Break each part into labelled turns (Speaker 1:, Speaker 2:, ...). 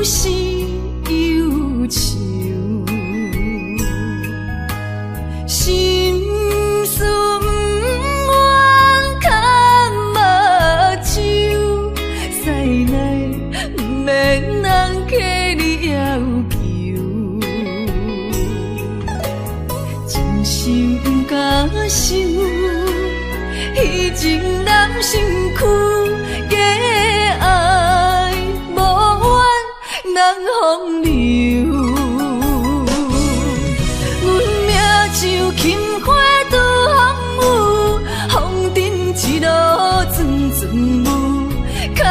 Speaker 1: 是忧愁，心事不愿牵目睭，使来不免人客你要求，真心不敢想，彼情难身躯。风流，阮命像轻花拄风雨，风尘一路转转舞，空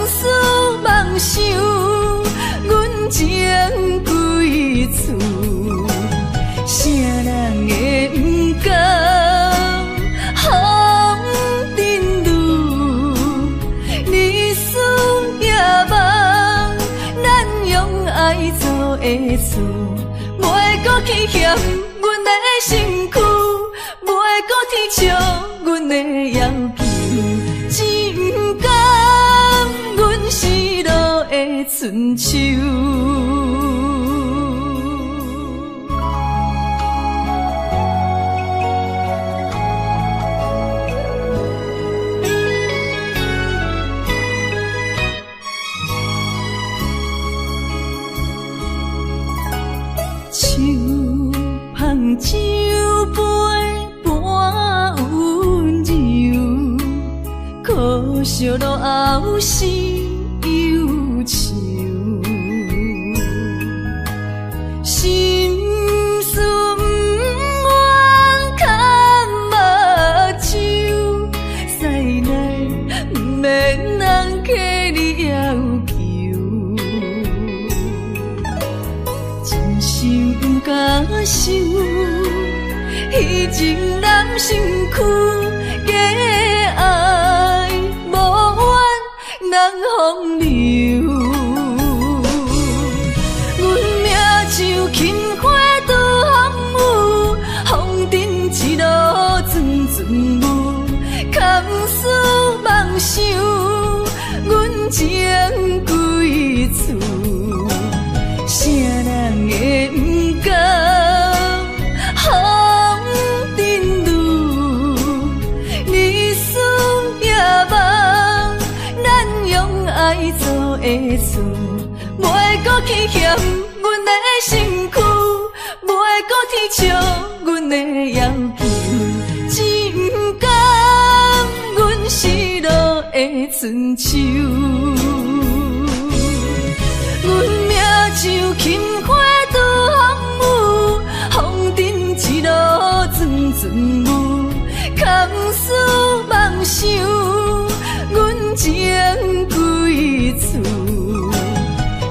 Speaker 1: 思梦想，阮情归厝，啥人会不甘风尘路，日思夜梦。爱做的事，袂搁去嫌阮的身躯，袂搁提笑阮的要求，只不甘阮失落的春秋。酒杯半温柔，可惜落后是忧愁，心事不愿牵目睭，使来不免人客你要求，真心不敢想。彼情难身躯，假爱无怨人风流。阮命像轻花拄风雨，风尘一路转转舞，空思梦想，阮情归厝，啥人会不甘？爱做的事，袂搁去嫌阮的身躯，袂搁提笑阮的要求，只不甘阮失落的春秋。阮命像轻花拄风雨，风尘一路转转舞，空思梦想，阮情归厝，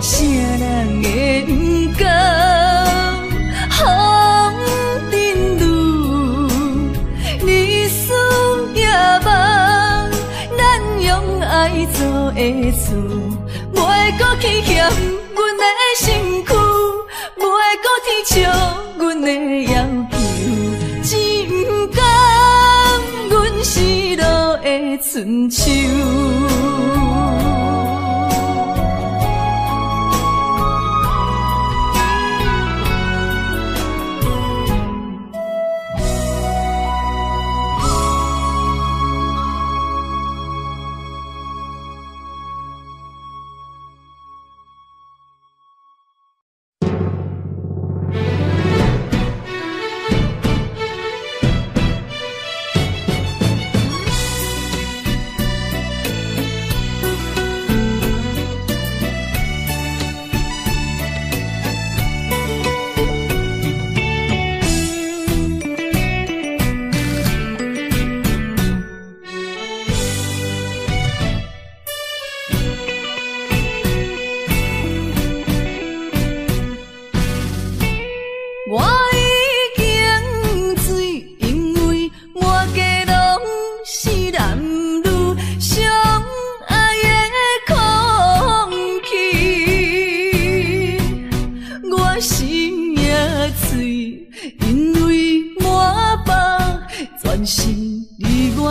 Speaker 1: 啥人会不甘风尘路，日思夜梦，咱用爱做的事，袂搁去嫌阮的身躯，袂搁提笑阮的要求，只不甘阮失落的春秋。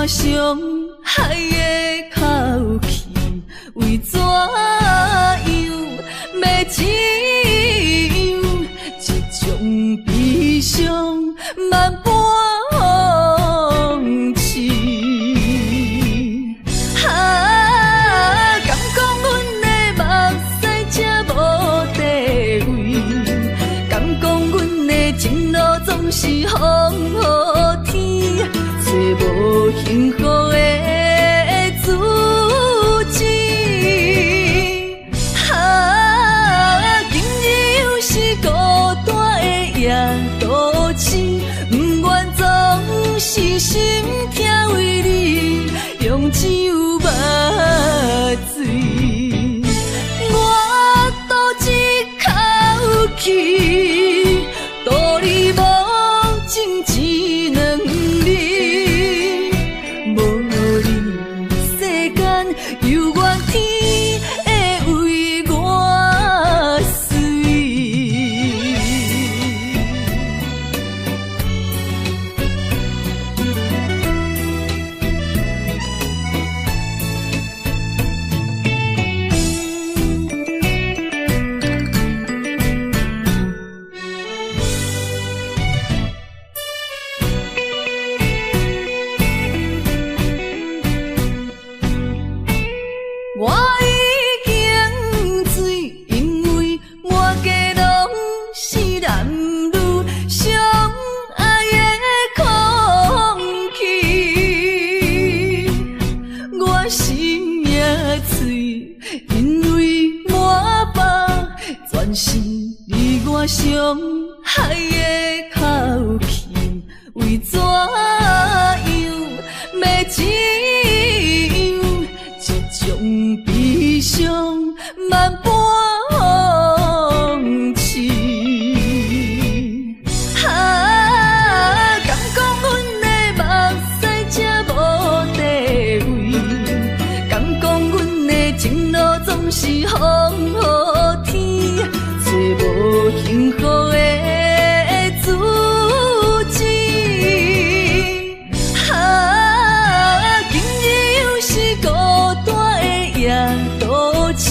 Speaker 1: 我伤害的口气，为怎样要是风雨天，找无幸福的自己。今日又是孤单的夜都市，不愿总是心痛为你，用只有目水。我赌一口气，赌你无情只能你，无你世间犹原天会为我水。我已经醉，因为满街拢是男女相爱的空气。我心也碎，因为满腹全是你我相爱的口气。为怎样要只有这种悲伤万般放弃？敢讲阮的目屎才无地位，敢讲阮的情路总是风雨天，找无幸福的自己。今日又是孤单的夜都市，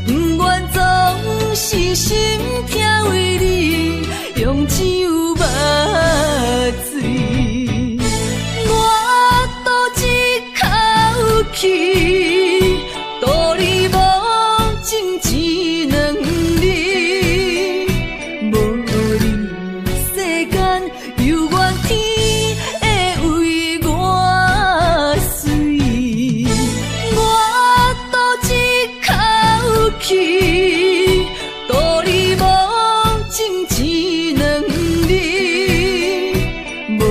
Speaker 1: 不愿总是心痛为你，用只有目水。我赌一口气，赌你无情只能你，无你世间犹原天会为我水。我赌一口气，赌你无情只能你，无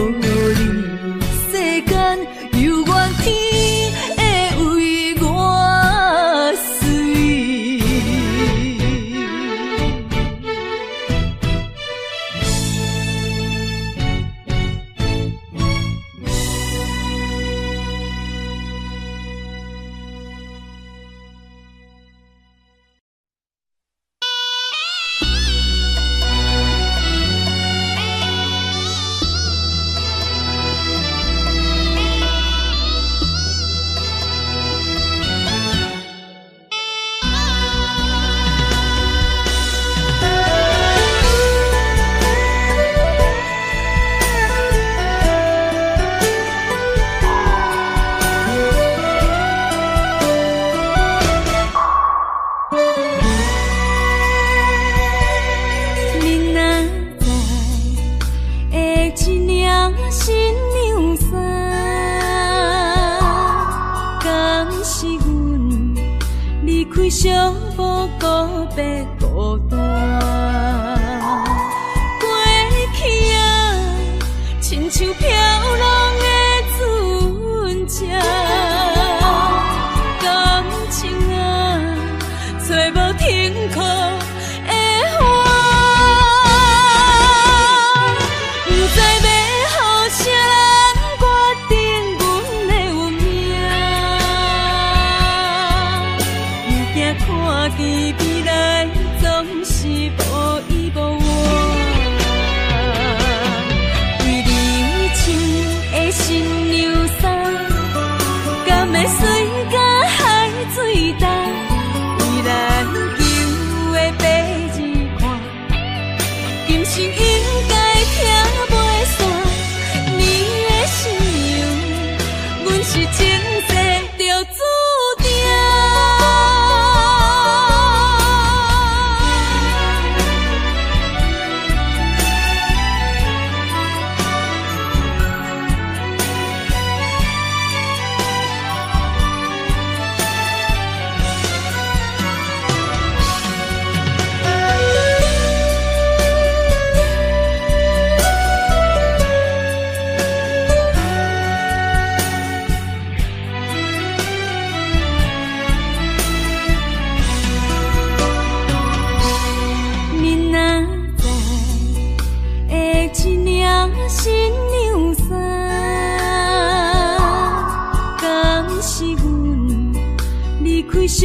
Speaker 1: 寂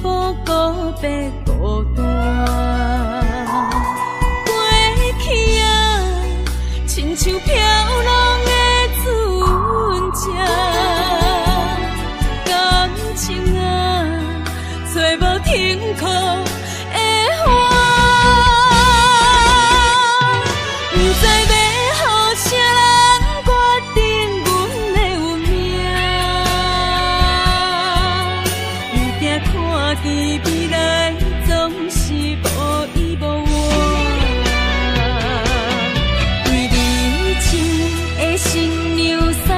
Speaker 1: 无告别孤单。过去啊，亲像飘浪的船只，感情啊，找无停靠的花。不知要予啥人决定阮的运命，有惊看见未来总是无依无靠。为你穿的新娘衫，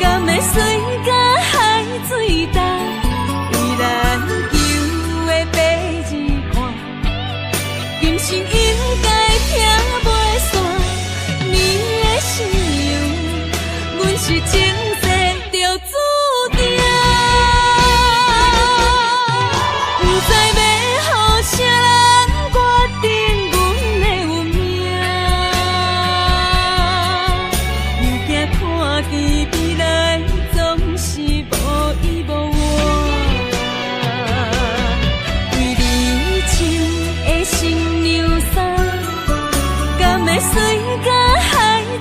Speaker 1: 敢会随甲海水干？为咱求的白日看，今生应该听袂散。你的信用，阮是前世就注定。不知要予啥人决定阮的运命，又惊看见未来总是无依无靠。为你穿的新娘衫，敢会随甲海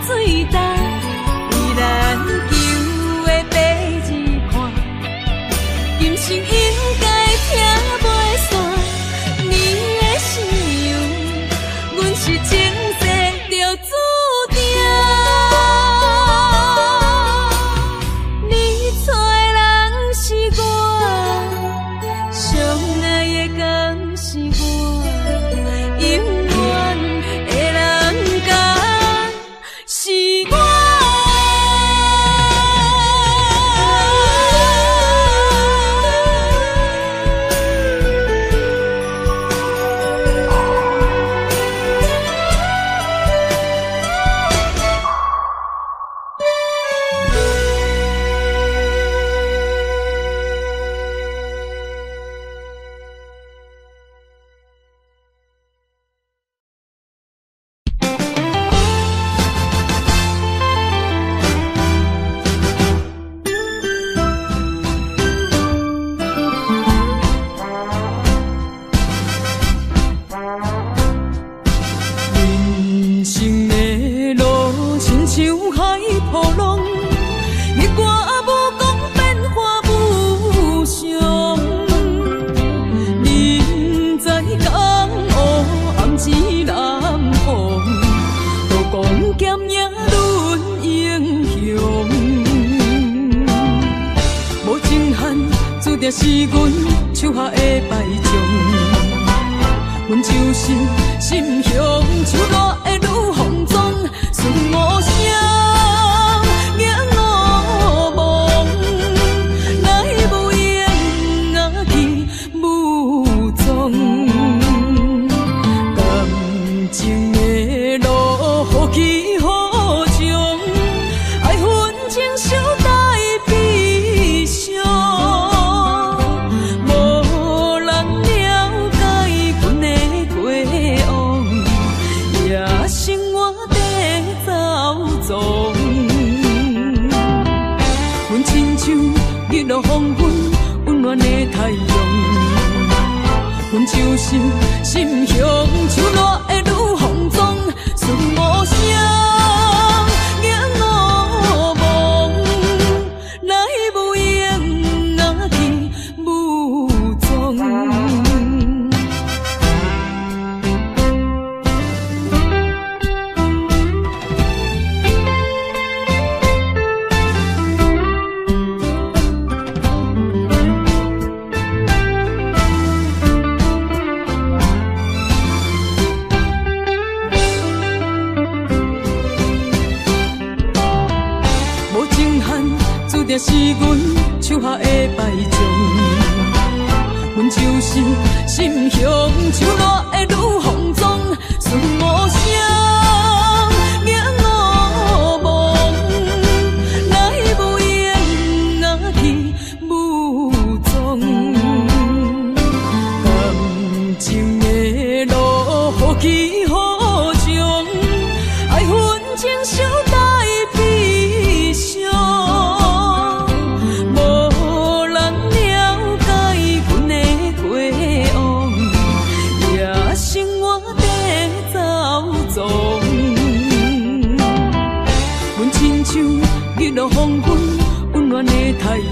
Speaker 1: 水干？为咱求的白日看，今生应该听袂散。你的信用，阮是前世就注定。你找的人是我，相爱的敢是我，永远的人敢是我。人生的路亲像海波浪，日月无讲变化无常。人在江湖，暗自南风，刀光剑影论英雄。无情限，注定是阮手下的败将。阮就是心胸像热的女风妆，顺无声，影无梦，来无影啊去无踪。感情的路好起好终，爱恨情伤带悲伤。无人了解阮的过往，也生活在走踪。阮亲像日落黄昏温暖的太阳，阮就是心胸像热的女风妆，顺无声，影无梦，来无影啊去无踪。无情限，注定是阮手下的败将。阮就是心胸像热的女风妆，顺无声，影无梦，来无影啊去无踪。感情的路好起好终，爱恨情伤带悲伤。无人了解暖的太阳。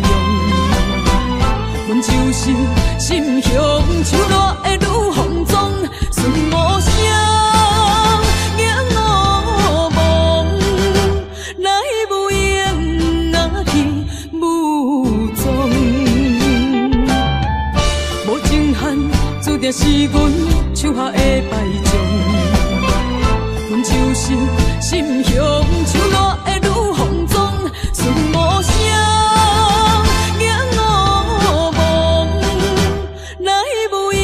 Speaker 1: 阮就是心胸像热的女风妆，顺无声，硬无望，来无影啊去无踪。无情限，注定是阮手下的败将。阮就是心胸像热的女风妆，顺无声，硬无望，来无影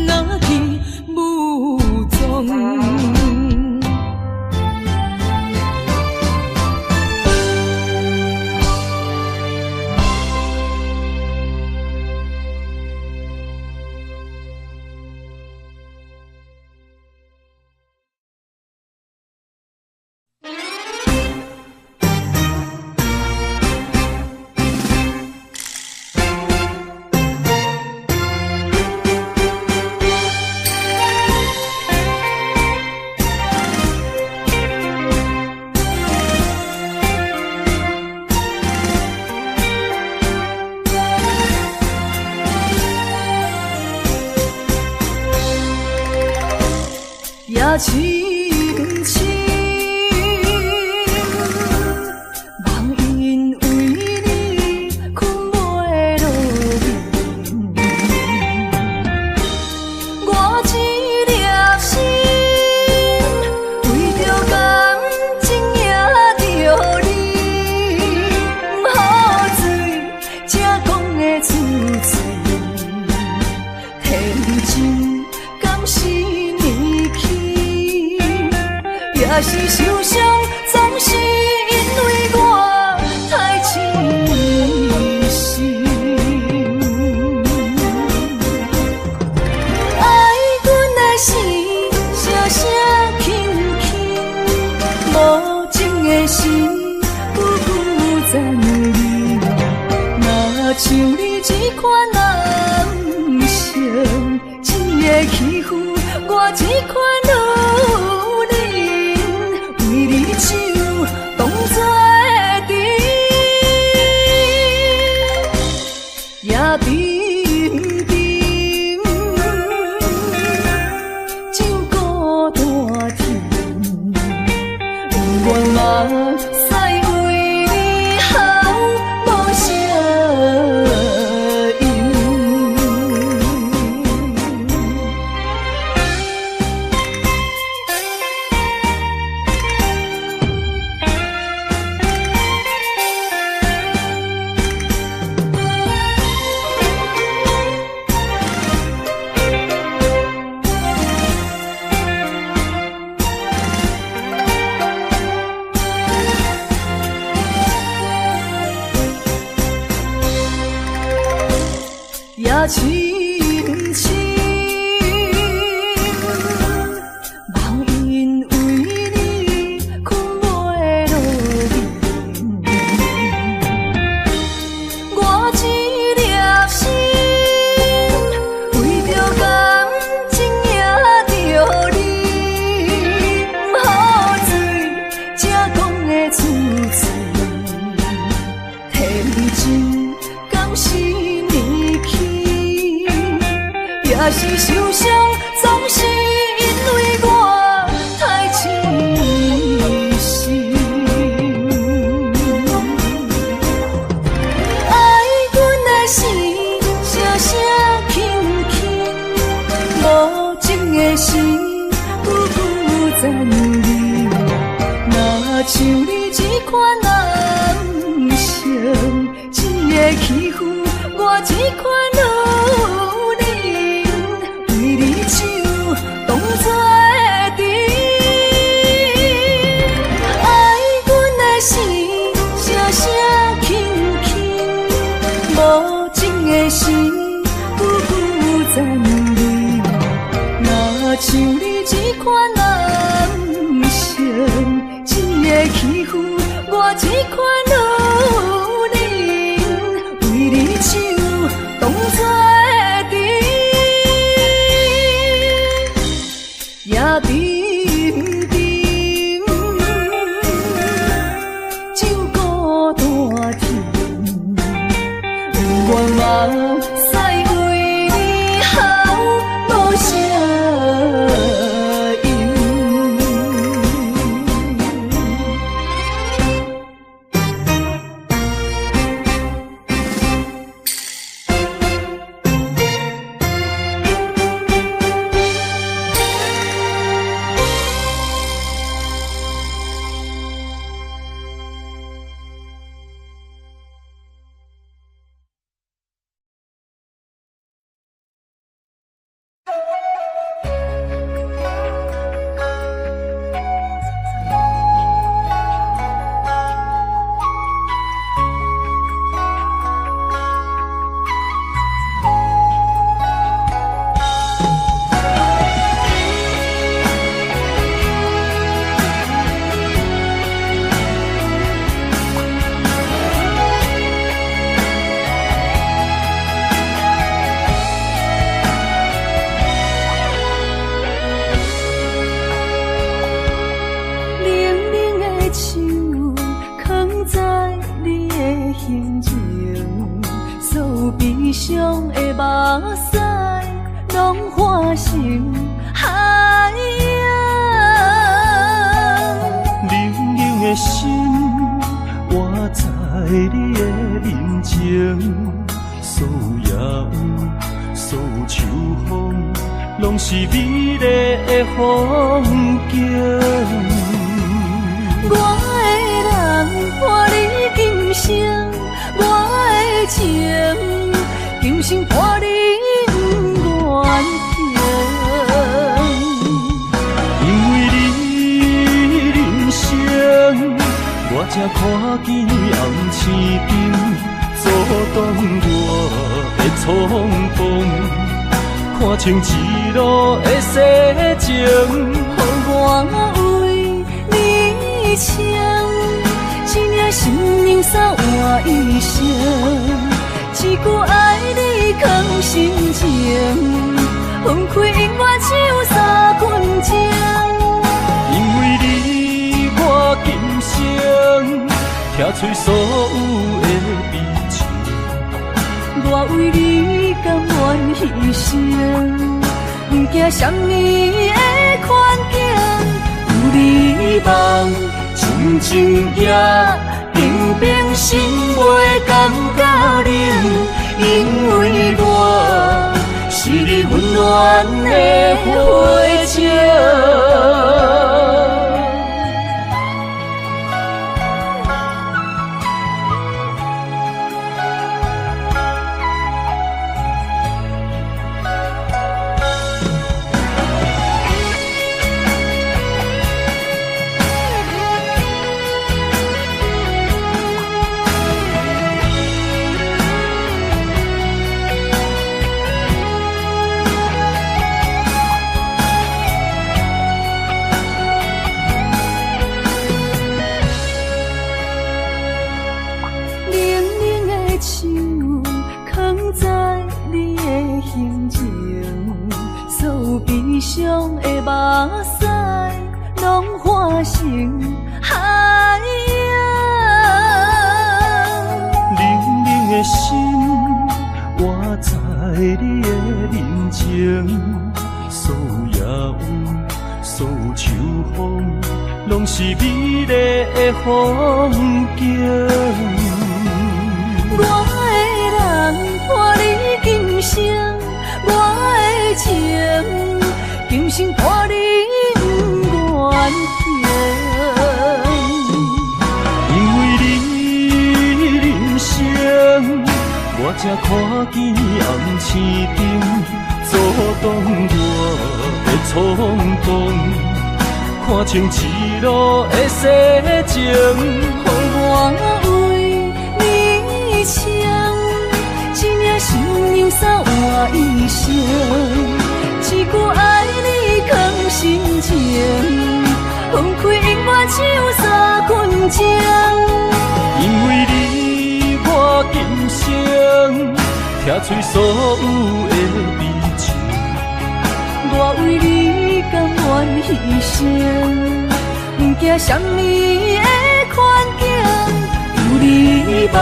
Speaker 1: 啊去无踪。夜深深，梦因为你困袂落眠。我一粒心，为着感情也着你，不好醉，才讲的出嘴，天真敢是也是受伤，总是因为我太痴心。爱阮的心，声声轻轻，无情的心，久久在你。若像你这款男生，一个欺负我这款女。手当作甜，也冰冰，酒孤单甜，不愿嘛使为你好无声音。夜深深，梦因为你困袂落眠。我一粒心，为着感情也着你，不好醉，才讲的出嘴，天真敢是也是受伤，总是因为我太痴心。爱阮的心，声声轻轻，无情的心，久久在你。若像你这款男生，一个欺负我这款女。当作甜，爱阮的心，声声轻轻，无情的心，久久在你。若像你这款男生，一个欺负我这款女人，为你手当作甜。也冰冰，酒孤单甜。悲伤的目屎，拢化成海洋。
Speaker 2: 冷冷的心，活在你的面前，所有所有秋风，拢是美丽的风景。
Speaker 1: 我的人伴你今生，我的情今生伴你远行。
Speaker 2: 因为你人生，我才看见红青灯阻挡我的冲动，看清一路的世情。
Speaker 1: 予我为你唱，一领心灵扫换一生，一句爱你藏心情，分开永远只有三分钟。
Speaker 2: 因为你，我今生拆碎所有的悲情，
Speaker 1: 我为你甘愿牺牲，不惊什么的困境。有你梦，真情也平平心袂感觉冷，因为我是你温暖的花情。悲伤的目屎，拢化成海洋。
Speaker 2: 冷冷的心，活在你的面前，所有所有秋风，拢是美丽的风景。
Speaker 1: 我的人伴你今生，我的情今生伴你远行。
Speaker 2: 因为你人生，我才看见红青灯阻挡我的冲动，看清一路的世情。
Speaker 1: 予我为你唱，一领心灵扫换一生，一句爱你藏心情，分开永远只有三分钟。
Speaker 2: 因为你，我今生拆碎所有的悲情，
Speaker 1: 我为你甘愿牺牲，不惊什么的困境。有你梦，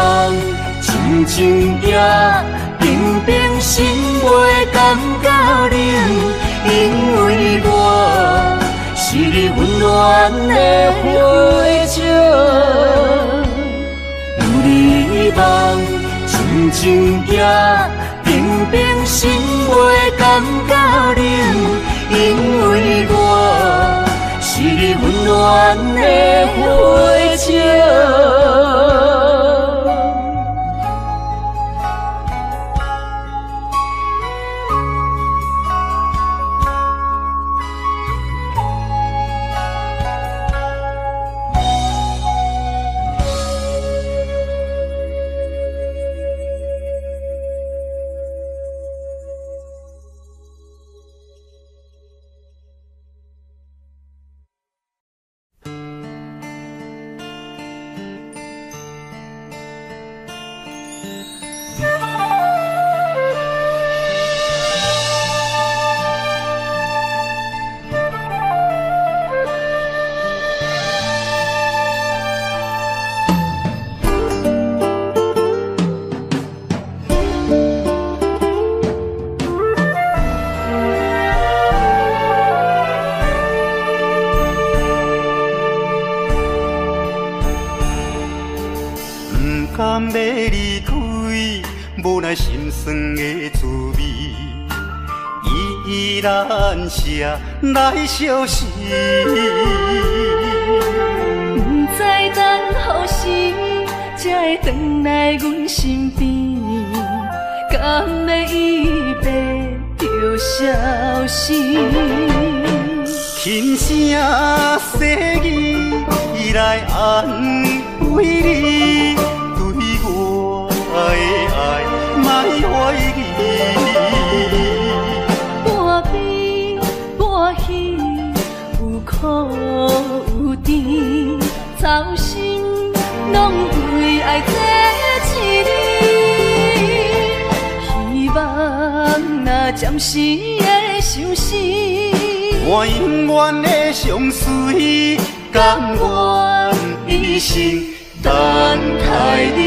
Speaker 1: 真情也平平心袂感觉冷，因为我是你温暖的花情。有你梦，真情也平平心袂感觉冷，因为我是你温暖的花情。
Speaker 3: 那心酸的滋味，依然写来相思。
Speaker 1: 不知等何时才会回来阮身边，敢会伊白着消失？
Speaker 3: 轻声细语来安慰你，对我的爱莫怀疑。
Speaker 1: 半悲半喜，有苦有甜，操心拢为爱这一日。希望若暂时的相思，
Speaker 3: 我永远的相随，甘愿一生等待你。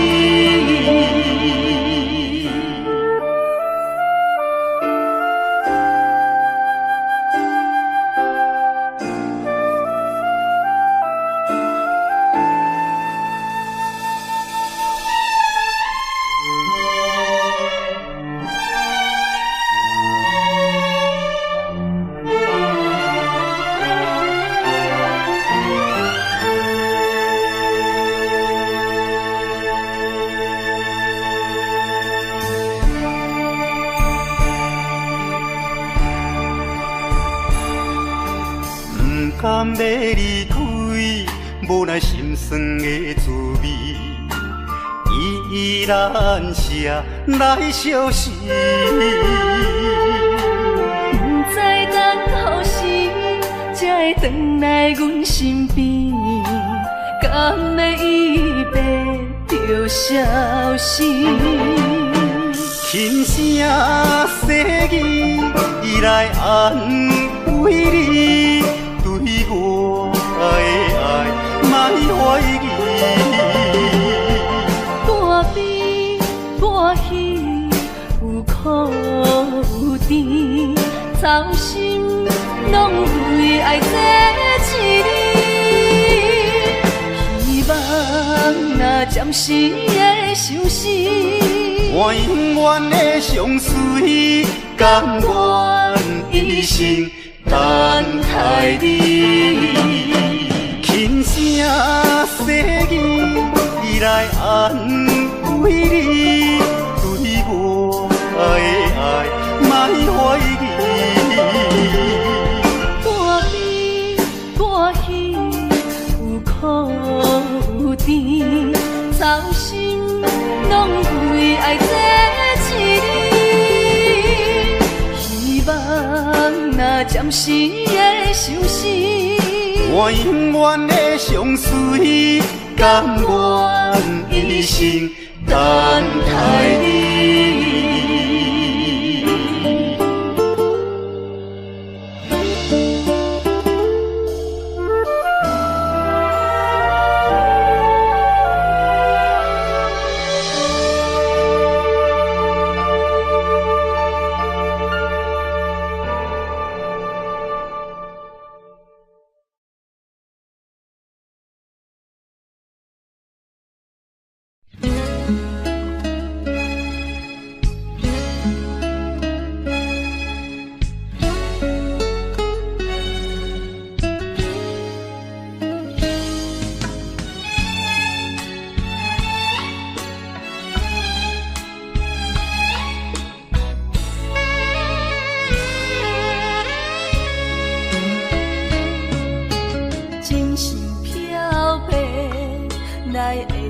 Speaker 3: 甘要离开，无奈心酸的滋味，依然写来相思。
Speaker 1: 不知等何时才会回来阮身边，敢会伊白着消失？
Speaker 3: 轻声细语来安慰你，对我的爱莫怀疑。
Speaker 1: 半悲半喜，有苦有甜，操心拢为爱这一日。希望若暂时的相思，
Speaker 3: 我永远的相随，甘愿一生等待你。轻声细语来安慰你，对我的爱莫怀疑。
Speaker 1: 半悲半喜，有苦有甜，操心拢为爱这一日。希望若暂时的相思，
Speaker 3: 我永远的相随，甘愿一生等待你。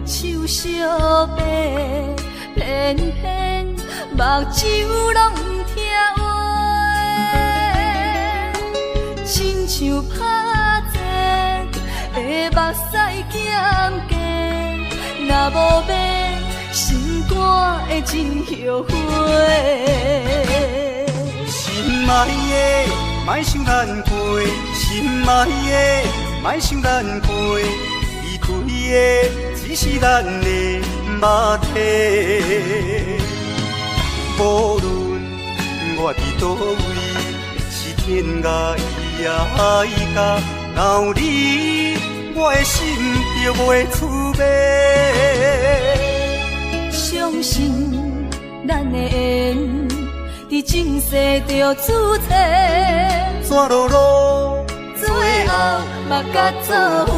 Speaker 3: 手相白，偏偏目睭拢不听话，亲像拍折的目屎咸咸，若无变，心肝会真后悔。心爱的，莫想难过；心爱的，莫想难过。离开的只是咱的肉体，无论我伫倒位，是天涯也甲留你，我的心就袂出卖。
Speaker 1: 相信
Speaker 3: 咱的缘，伫前世就注册，
Speaker 4: 怎落落，
Speaker 3: 最后嘛甲做伙。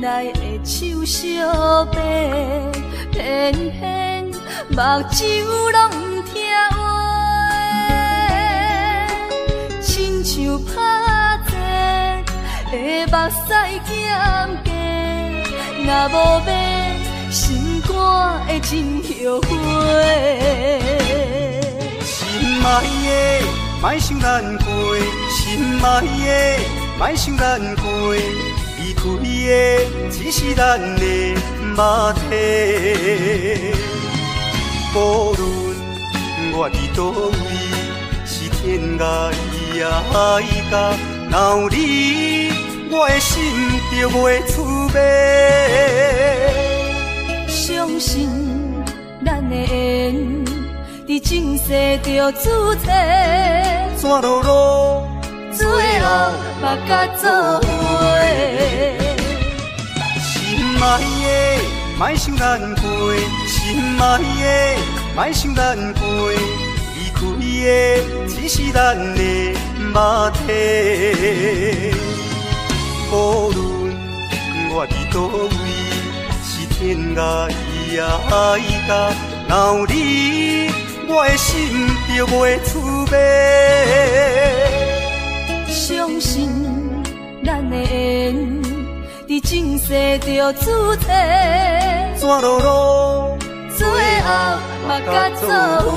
Speaker 3: 来的手相白，偏偏目睭拢不听话，亲像拍折的目屎减低，若无要心肝会真后悔。
Speaker 4: 心爱的，莫想咱过；心爱的，莫想咱过。离开的只是咱的肉体，无论我伫倒位，是天涯海角，若有你，我的心就袂出卖。
Speaker 3: 相信咱的缘，伫前世就注册，
Speaker 4: 怎落落，
Speaker 3: 最后嘛甲做伙。
Speaker 4: 心爱的，莫想咱过；心爱的，莫想咱过。离开的只是咱的肉体，无论我伫倒位，是天涯海角，若有你，我的心就袂出卖。
Speaker 3: 相信咱的缘，伫前世就注册，
Speaker 4: 怎落落，
Speaker 3: 最后嘛甲做伙。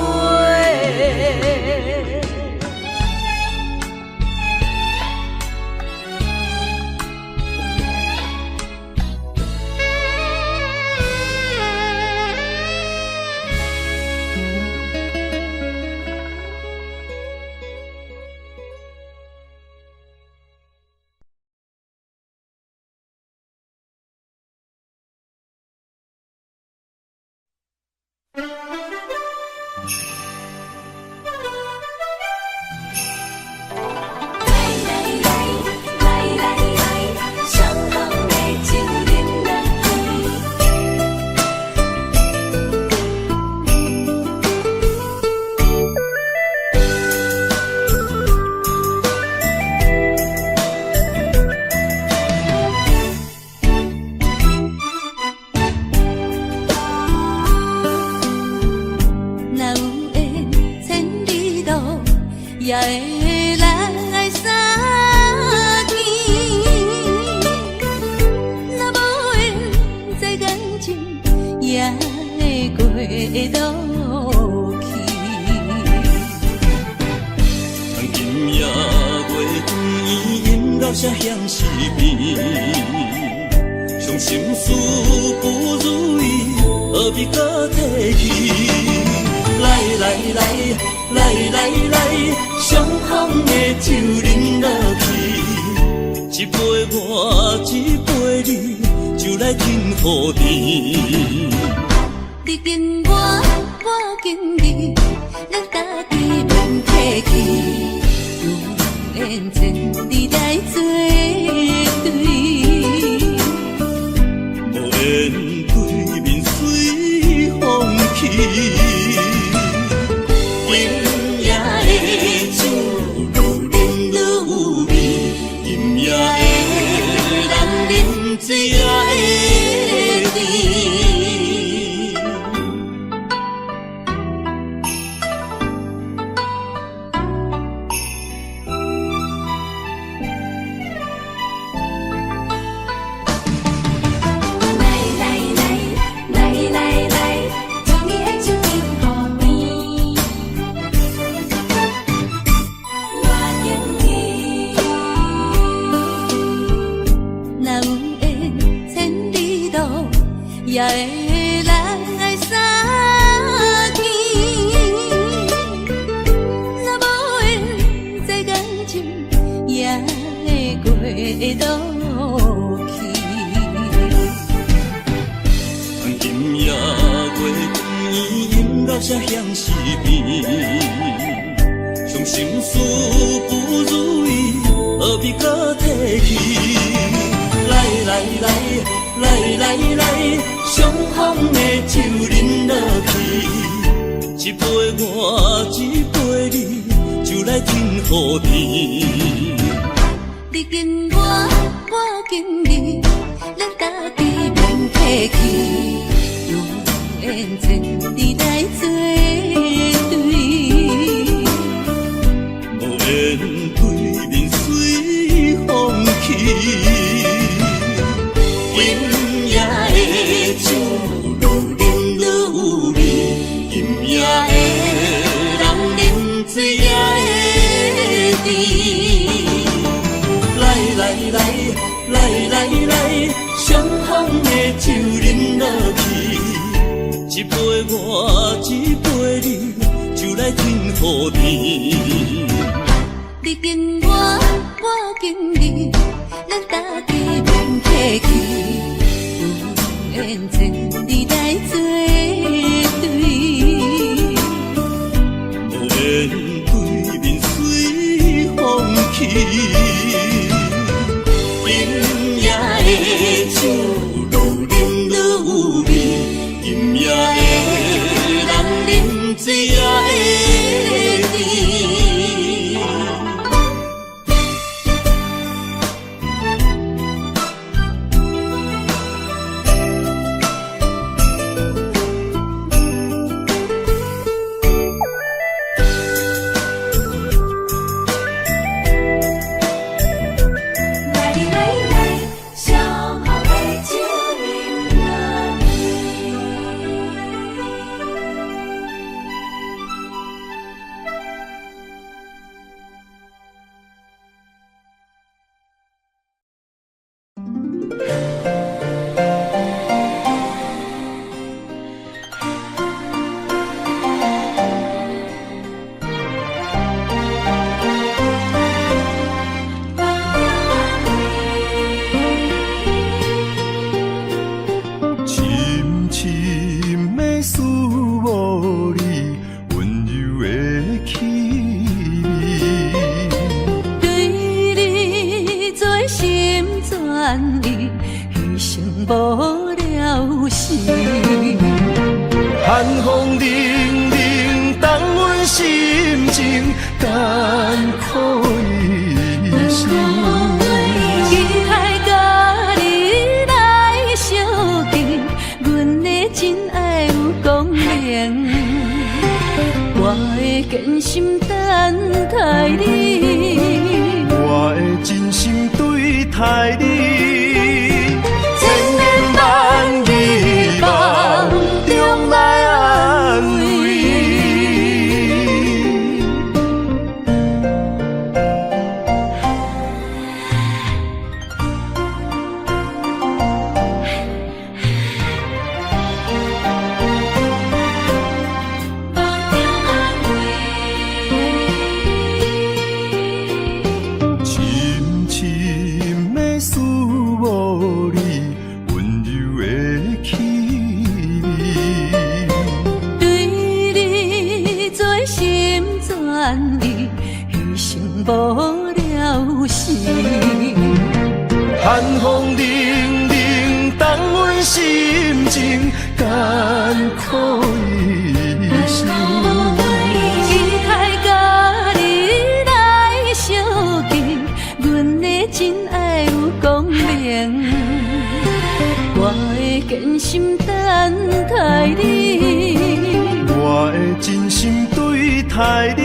Speaker 3: 也会来相见，若无缘在感情，也会过渡去。
Speaker 2: 今夜月光伊引到声响是变，伤心事不如意，何必搁提起？来，相逢的酒饮落去，一杯我，一杯你，就来敬予甜。
Speaker 3: 你敬我，我敬你，咱家己免客气，有缘千里来作对，
Speaker 2: 无缘对面随风去。
Speaker 3: 也会来相见，若无缘在感情，也
Speaker 2: 今夜月光莺老社乡西边，伤心事不如意，何必搁提起？来来来来来来，相逢的酒饮落去，一杯我，一杯你，就来天雨天。
Speaker 3: 你敬我，我敬你，咱家己免客气，有缘千里来作对，
Speaker 2: 无缘对面随风去。今夜的酒愈饮愈有味，今夜的人饮醉也会甜。来来来来来来，相逢的酒饮落去，一杯我，一杯你，就来天雨天。
Speaker 3: 你敬我，我敬你，咱家己免客气，有缘千里来作对，
Speaker 2: 无缘对面随风去。今夜的酒愈饮愈有味，今夜的人饮醉也会甜。寒风凛凛，冻阮心情艰苦一生。
Speaker 3: 期待甲你来相见，阮的真爱有光明，我会坚心等待你，
Speaker 2: 我会真心对待你。寒风凛凛，冻阮心情艰苦一生。
Speaker 3: 期待甲你来相见，阮的真爱有光明，我会坚心等待你，
Speaker 2: 我会真心对待你。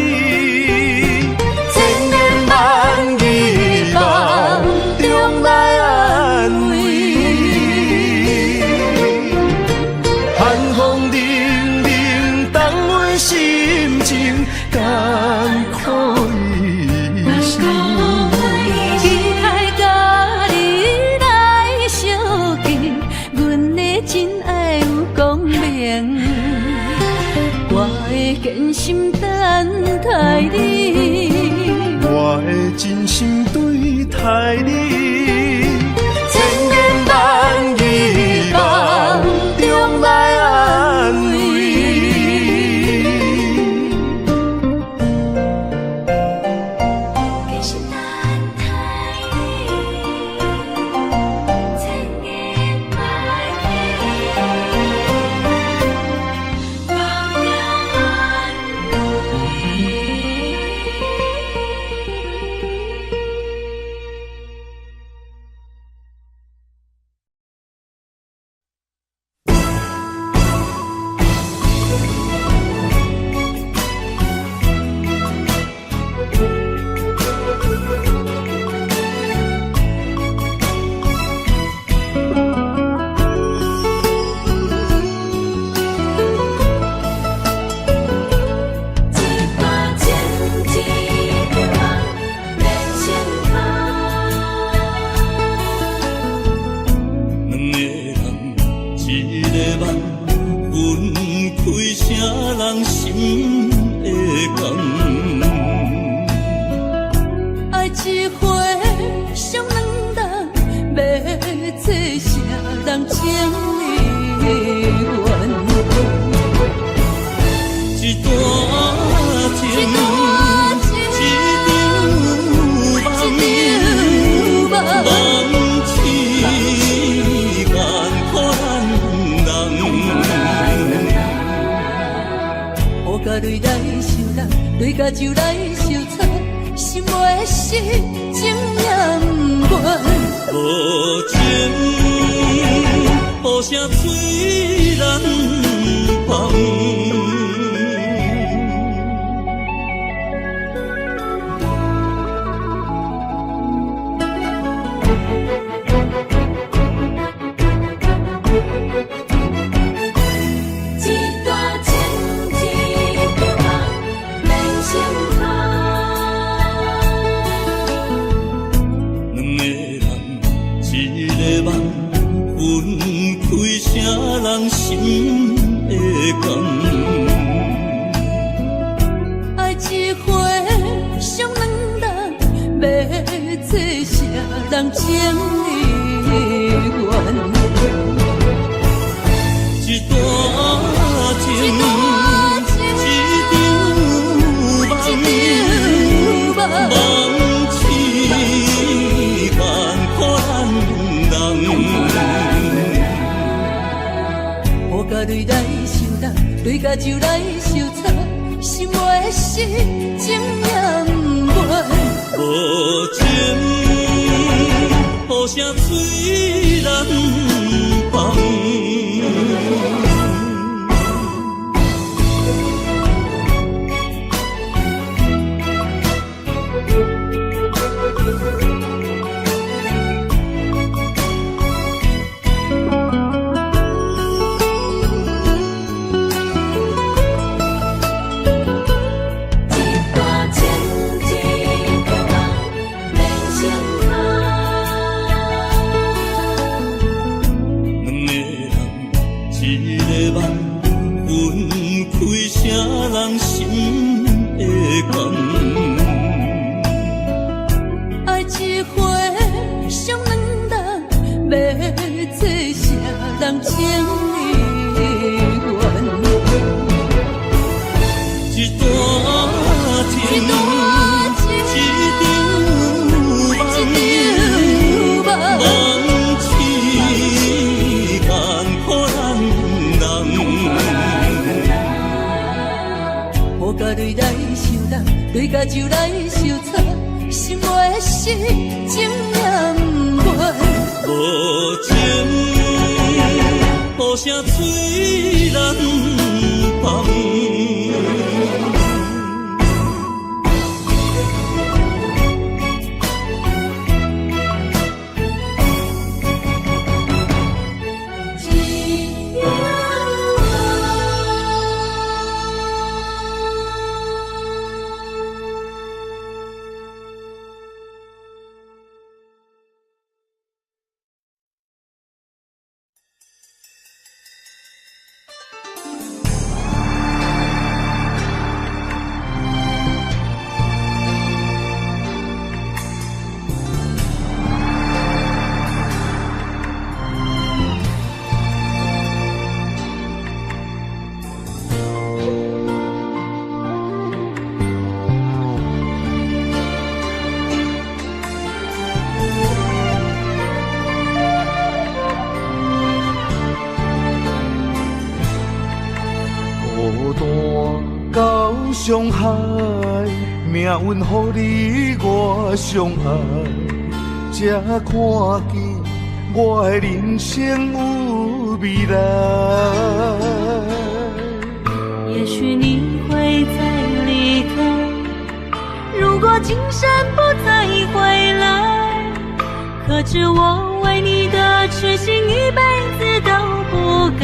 Speaker 2: 艰苦一生，
Speaker 3: 期待甲你来相见，阮的真爱有光明，我会坚心等待你，
Speaker 2: 我会真心对待你。千言万语梦中。分开啥人心会甘？
Speaker 3: 爱一回上两当，要做啥人情意愿？
Speaker 2: 一段情，一场梦，梦痴眼可咱人。
Speaker 3: 雨甲泪来受冻，泪甲酒来受惨，心袂死，情也不愿。
Speaker 2: 无情，无声催人芳。人心会甘？
Speaker 3: 爱一回上两当，要做啥人情意愿？
Speaker 2: 一段情，一场梦，梦痴眼可咱人。
Speaker 3: 雨甲泪来受冻，泪甲酒来受惨，心袂死，情也不愿。
Speaker 2: 无情，无声催人芳。人心会甘？
Speaker 3: 爱一回上两当，要做啥人情意愿？
Speaker 2: 一段情，一场梦，梦痴眼可咱人。
Speaker 3: 雨甲泪来受冻，泪甲酒来受惨，心袂死，情也不愿。
Speaker 2: 无情，无声催人芳。伤害，命运予你我相爱，才看见我的人生有未来。
Speaker 1: 也许你会再离开，如果今生不再回来，可知我为你的痴心一辈子都不改。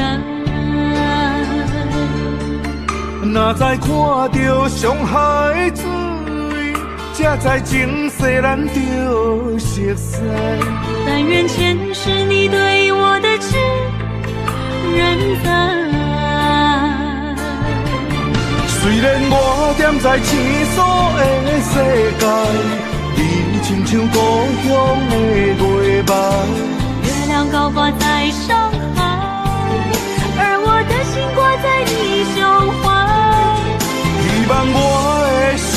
Speaker 2: 若再看到伤害水，才知前世咱就熟悉。
Speaker 1: 但愿前世你对我的痴仍在。
Speaker 5: 虽然我踮在青锁的世界，你亲像故乡的月白。
Speaker 3: 月亮高挂在上海，而我的心挂在你胸怀。
Speaker 5: 希望我的心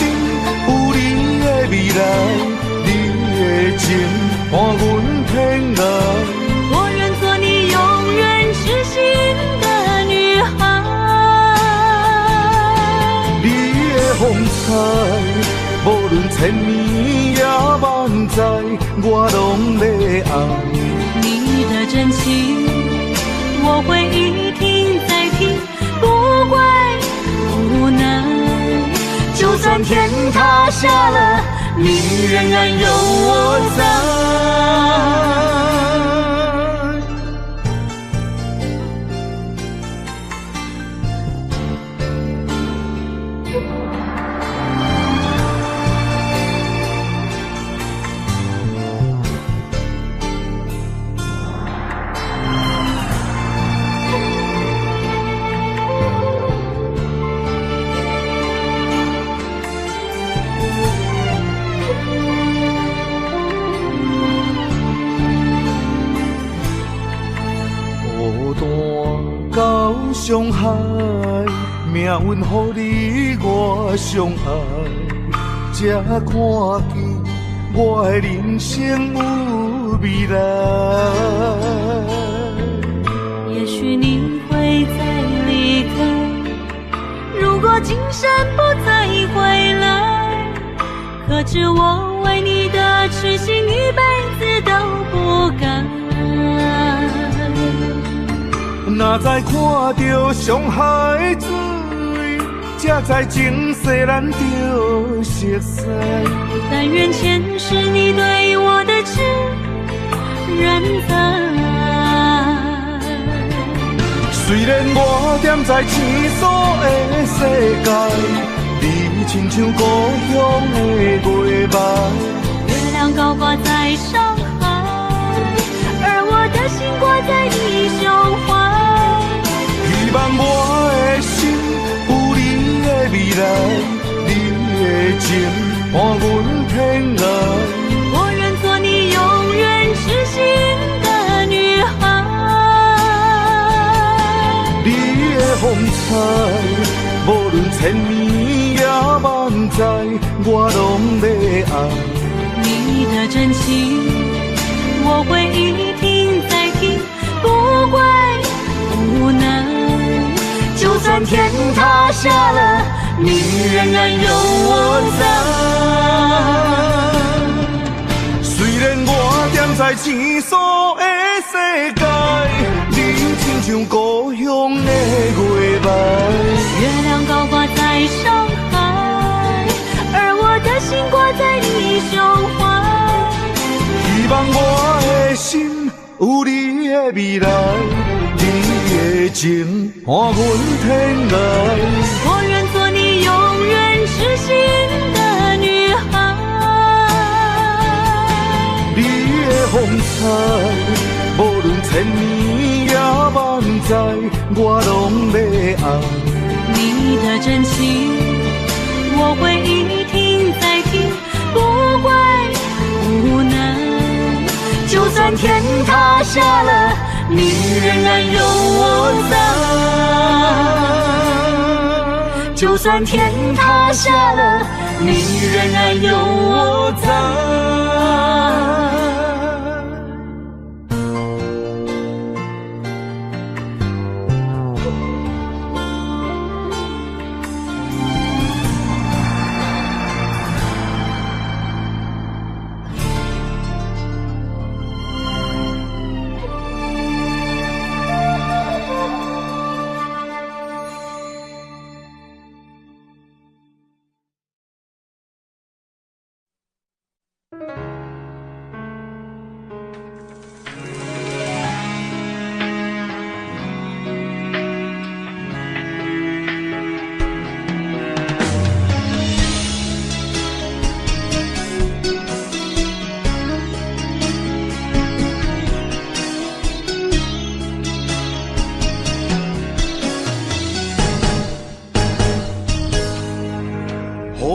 Speaker 5: 有你的未来，你的情伴阮天涯。
Speaker 3: 我愿做你永远痴心的女孩。
Speaker 5: 你的风采，无论千年也万载，我拢要爱。
Speaker 3: 你的真情，我会一听再听，不怪不难。就算天塌下了，你仍然有我在。
Speaker 5: 上海，命运予你我相爱，才看见我的人生有未来。
Speaker 3: 也许你会再离开，如果今生不再回来，可知我为你的痴心一辈子都不改。
Speaker 5: 哪知看到上海水，才知情世难着熟悉。
Speaker 3: 但愿前世你对我的痴仍在。
Speaker 5: 虽然我踮在青锁的世界，你亲像故乡的月白。
Speaker 3: 月亮高挂在上海，而我的心挂在你胸怀。
Speaker 5: 希望我的心有你的未来，你的情伴阮天涯。
Speaker 3: 我愿做你永远痴心的女孩。
Speaker 5: 你的风采，无论千年也万载，我拢要爱。
Speaker 3: 你的真情，我会一听再听，不怪不难。就算天塌下了，你仍然有我在。
Speaker 5: 虽然我踮在青锁的世界，你亲像故乡的月白。
Speaker 3: 月亮高挂在上海，而我的心挂在你胸怀。
Speaker 5: 希望我的心有你的未来，你的情伴阮天涯。
Speaker 3: 我愿做你永远痴心的女孩。
Speaker 5: 你的风采，无论千年也万载，我拢要爱。
Speaker 3: 你的真情，我会一听再听，不怪不难。就算天塌下了，你仍然有我在。就算天塌下了，你仍然有我在。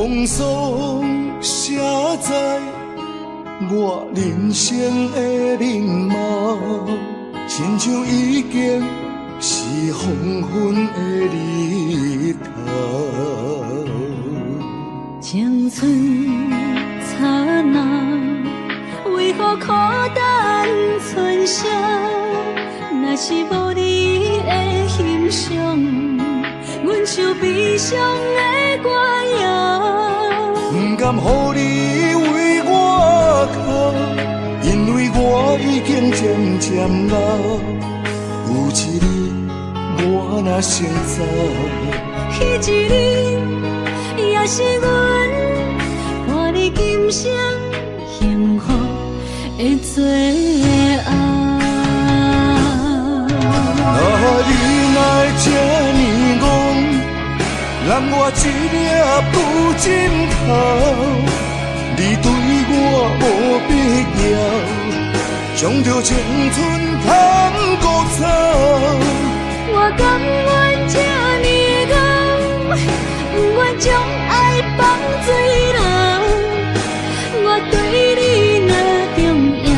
Speaker 5: 风霜写在我人生的面貌，亲像已经是黄昏的日头。
Speaker 3: 青春刹那，为何孤单剩下？若是无你的欣赏，阮就悲伤的歌谣。
Speaker 5: 不甘予你为我哭，因为我已经渐渐老。有一日我若先走，
Speaker 3: 迄一日也是阮伴你今生幸福的最后。
Speaker 5: 你若会这呢戆，让我一粒不枕头。你对我无必要，将着青春通孤草。
Speaker 3: 我甘愿这呢戆，不愿将爱放水流。我对你若重要，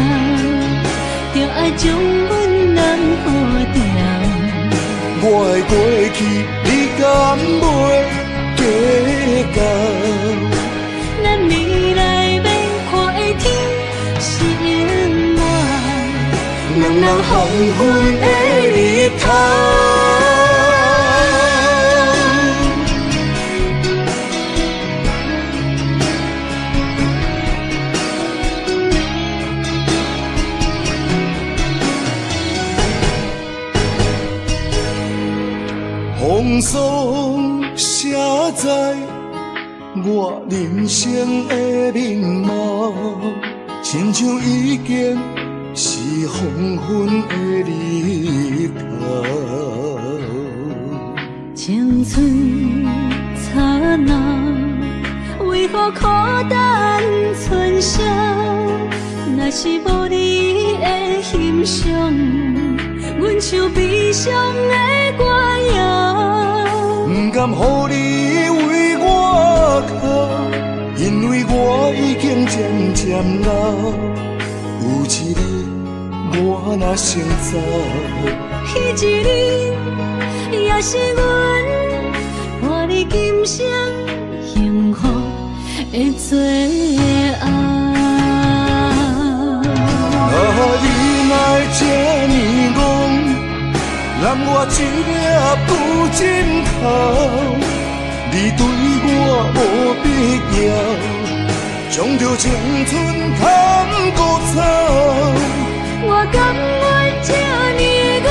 Speaker 3: 就爱将阮人好掉。
Speaker 5: 我的过去，你敢袂计较？
Speaker 3: 咱未来免看的天是永远，两人黄昏的日头。风霜写在我人生的面貌，亲像已经是黄昏的日头。青春刹那，为何孤单剩下？若是无你的欣赏，阮像悲伤的歌谣。
Speaker 5: 不甘予你为我哭，因为我已经渐渐老。有一日我若先走，
Speaker 3: 迄一日也是阮伴你今生幸福的最后。
Speaker 5: 你若会这呢戆，让我一粒不枕头。你对我无必要，将着青春通孤草。
Speaker 3: 我甘愿这呢戆，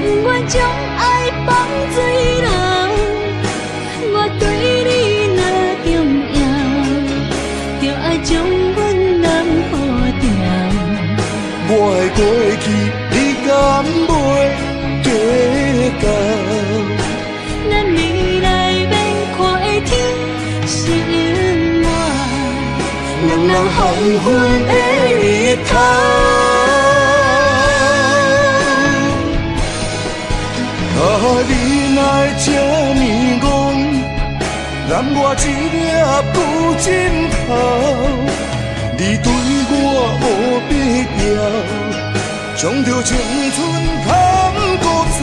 Speaker 3: 不愿将爱放水流。我对你若重要，就爱将阮人好掉。
Speaker 5: 我的过去，你敢袂计较？
Speaker 3: 咱未来免看的天是永远，两人黄昏的日头。
Speaker 5: 你若会这呢戆，让我一粒不枕头。你对我无必要，将着青春通孤草。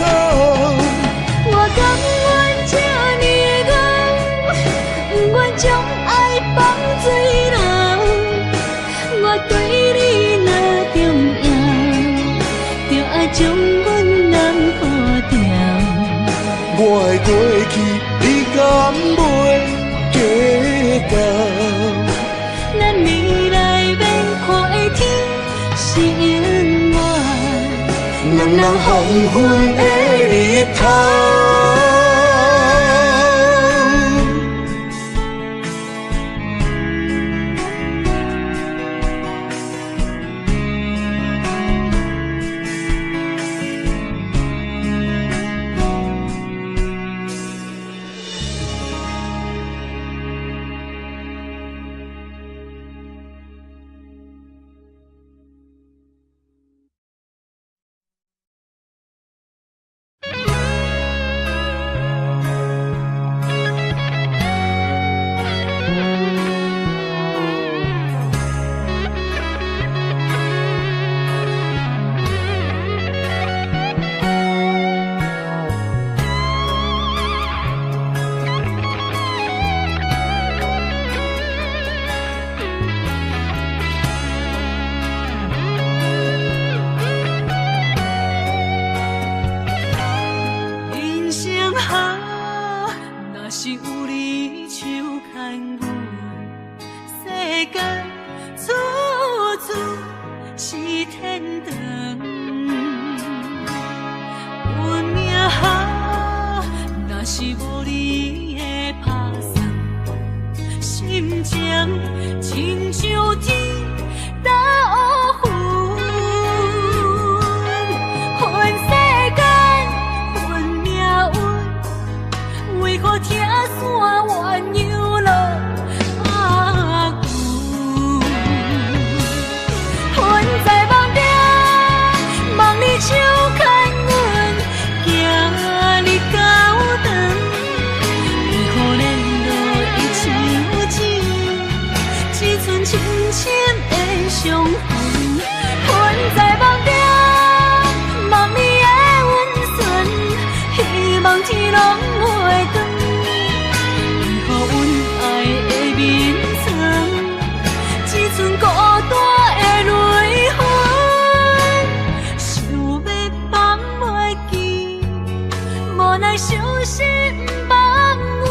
Speaker 3: 我甘愿这呢戆，不愿将爱放水流。我对你若重要，就爱将阮人好掉。
Speaker 5: 我的过去，你敢袂计较？
Speaker 3: 咱未来免看的天是永远，两人黄昏的日头。哈，若是有你手牵阮，世界处处是天堂。运命哈，若是无你的打算，心情亲像天打乌云，恨世间恨命运，为何听山怨又落阿牛？恨在梦中，梦里手牵阮，行你到长，为何连落伊像钱，只剩深深的伤痕？恨在梦中，梦里的温存，希望天拢袂长。为何阮爱的眠床，只剩孤单的泪痕？想要放袂记，无奈伤心放阮，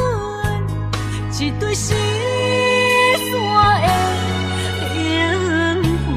Speaker 3: 一对失散的灵魂。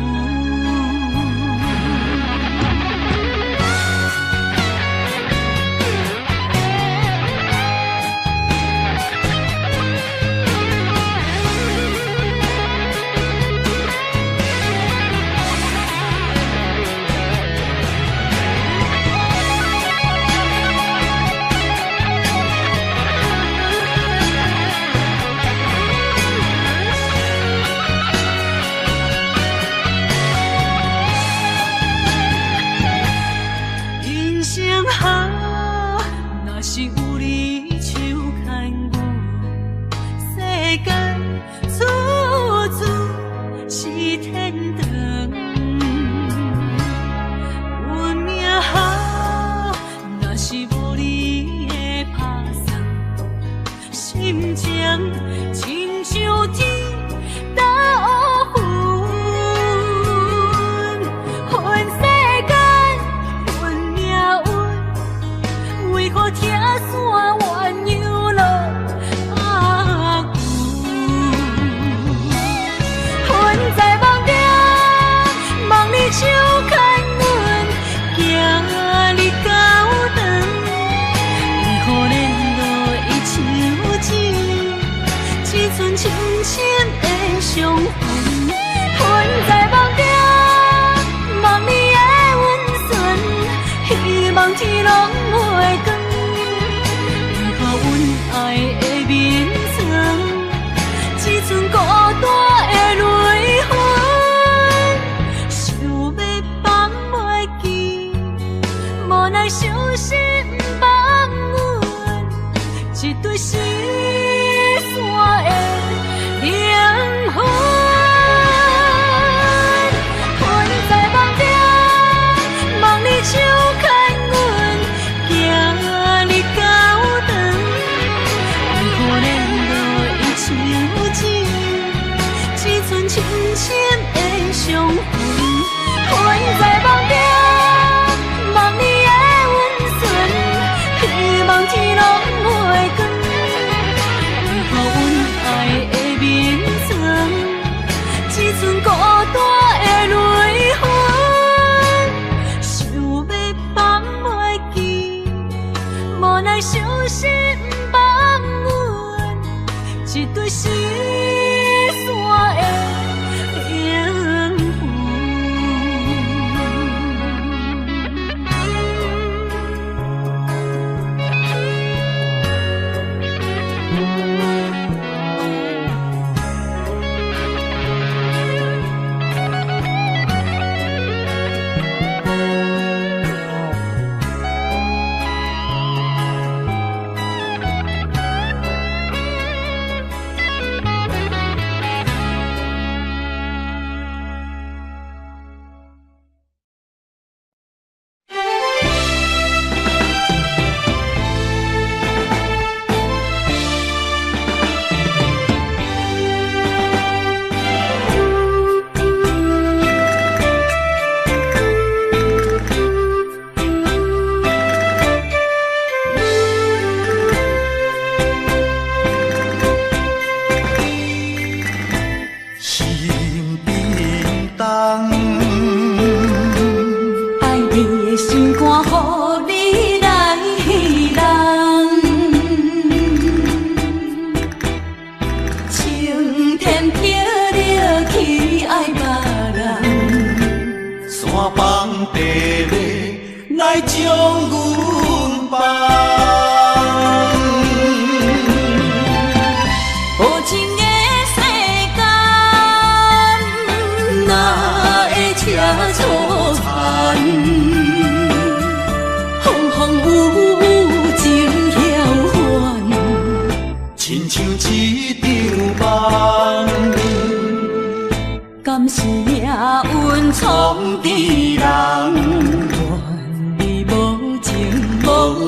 Speaker 3: 人生哈，若是有你手牵阮，世界处处是天堂。运命哈，若是无你的打算，心情亲像天打乌云，恨世间恨命运，为何听山怨又落阿牛？恨在梦中，梦里手牵阮，行你到长，为何连落伊像钱，只剩深深的伤痕？恨在梦中，梦里的温存，希望天拢袂光。为何阮爱的眠床，只剩孤单的泪痕？想要放袂记，无奈伤心放阮，一对失散的灵魂。恨在梦中，梦里手牵阮，行你到长，为何连落伊像钱，只剩深深的伤痕？恨在梦中，梦里的温存，希望天拢袂光。为何阮爱的眠床，只剩孤单的泪痕？想要放袂记，无奈伤心放阮，一对失散的灵魂。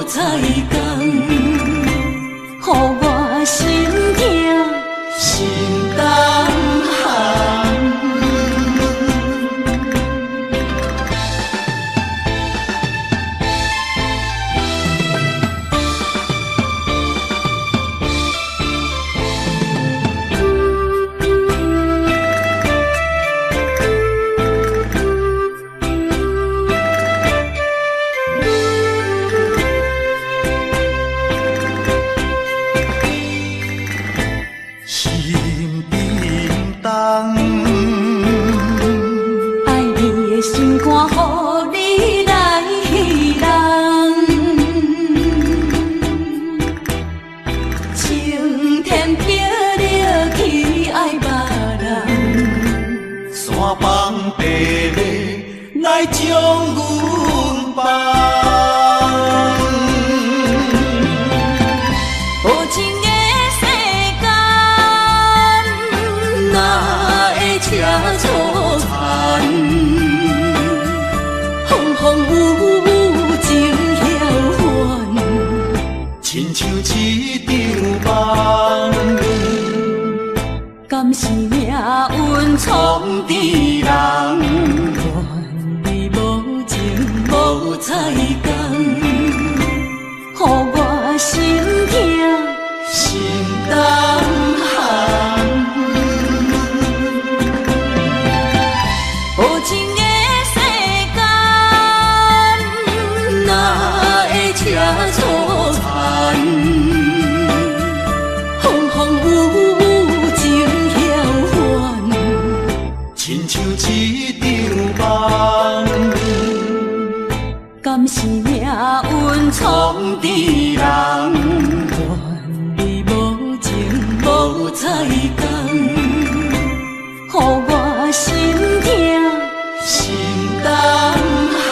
Speaker 3: 彩工，予我心痛心重寒。
Speaker 5: 来将阮放，
Speaker 3: 无情的世间，哪会车错残？风风雨雨情晓怨，
Speaker 5: 亲像一场梦，
Speaker 3: 敢是命运创治人？无彩工，予我心痛心重寒。无情的世间，哪会车错残？风风雨雨情晓怨，
Speaker 5: 亲像一场梦。
Speaker 3: 敢是命运创治人？怨你无情无彩工，予我心痛心重寒。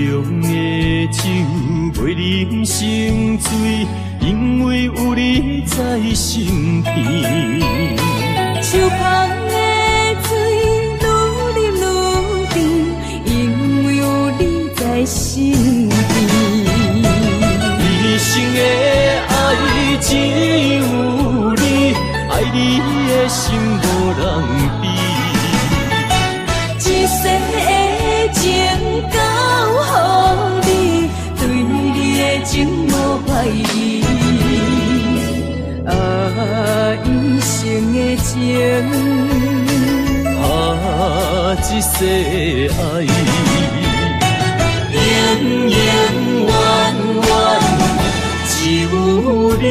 Speaker 2: 浓的酒袂啉成醉，因为有你在身边。
Speaker 3: 手捧的水愈啉愈甜，因为有你在身边。
Speaker 2: 一生的爱只有你，爱你的心无人比。
Speaker 3: 一世的情交予你，对你的情无怀疑。一生的情，
Speaker 2: 一世爱，
Speaker 3: 永永远远只有你。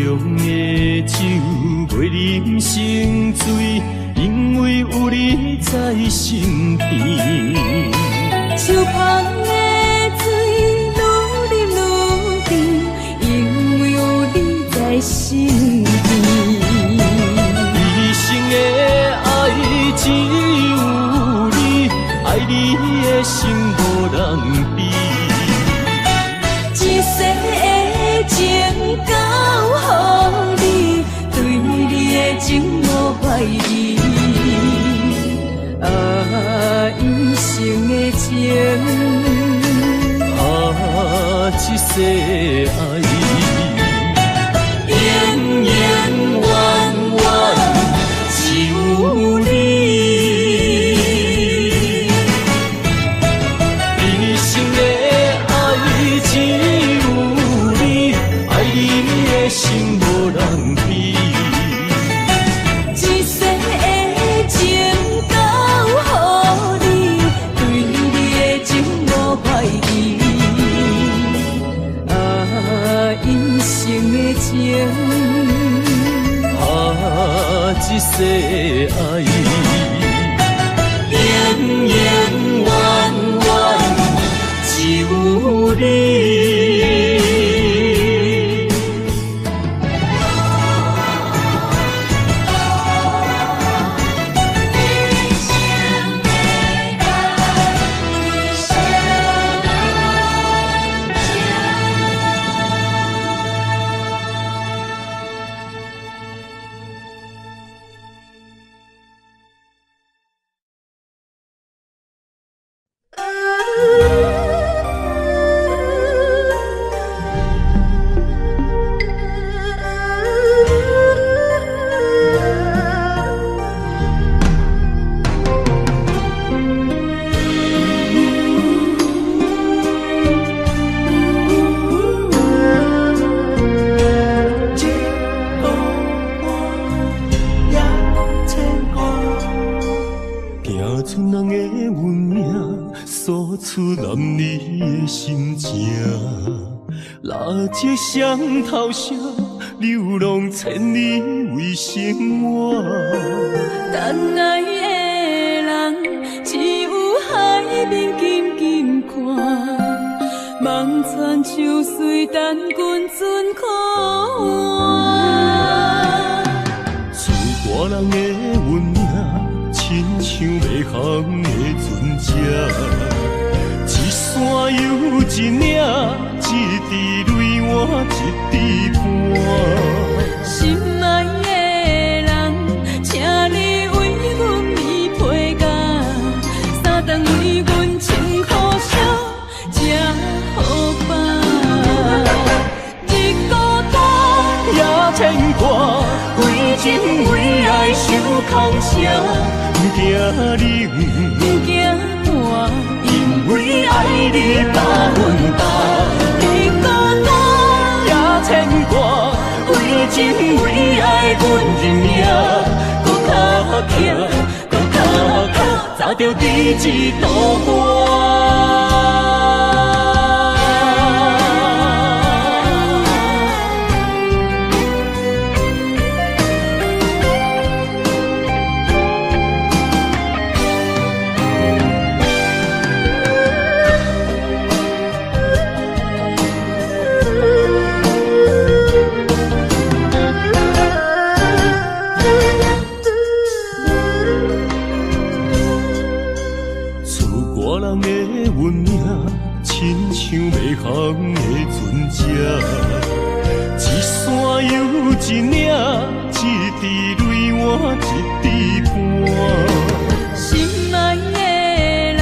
Speaker 2: 浓的酒袂啉成醉，因为有你在身边。
Speaker 3: 手捧的水愈啉愈甜，因为有你在身边。
Speaker 2: 一生的爱只有你，爱你的心无人比。
Speaker 3: 一世的情交予你，对你的情无怀疑。一生的情，
Speaker 2: 一世爱。的心无人比。
Speaker 1: 一世的情交予你，对你的情无怀疑。啊，一生的情，
Speaker 2: 啊，一世的爱，永永远远只有你。这双头蛇流浪千里为生活，
Speaker 1: 但爱的人只有海面静静看，梦泉秋水等君尊可换。
Speaker 2: 自外人的运命，亲像袂航的船只，一山又一岭，一滴泪我一滴汗。
Speaker 1: 心爱的人，请你为阮披披甲，三顿为阮穿苦烧，吃好饱。日孤单
Speaker 2: 也牵挂，为情为爱受空城，不惊冷，
Speaker 1: 不惊寒，
Speaker 2: 因为爱你百分百。
Speaker 1: 日孤单
Speaker 2: 也牵挂，为情为爱阮认命，搁较强，搁较靠，找着第一道花。亲像袂航的船只，一山又一岭，一滴泪我一滴汗。
Speaker 1: 心爱的人，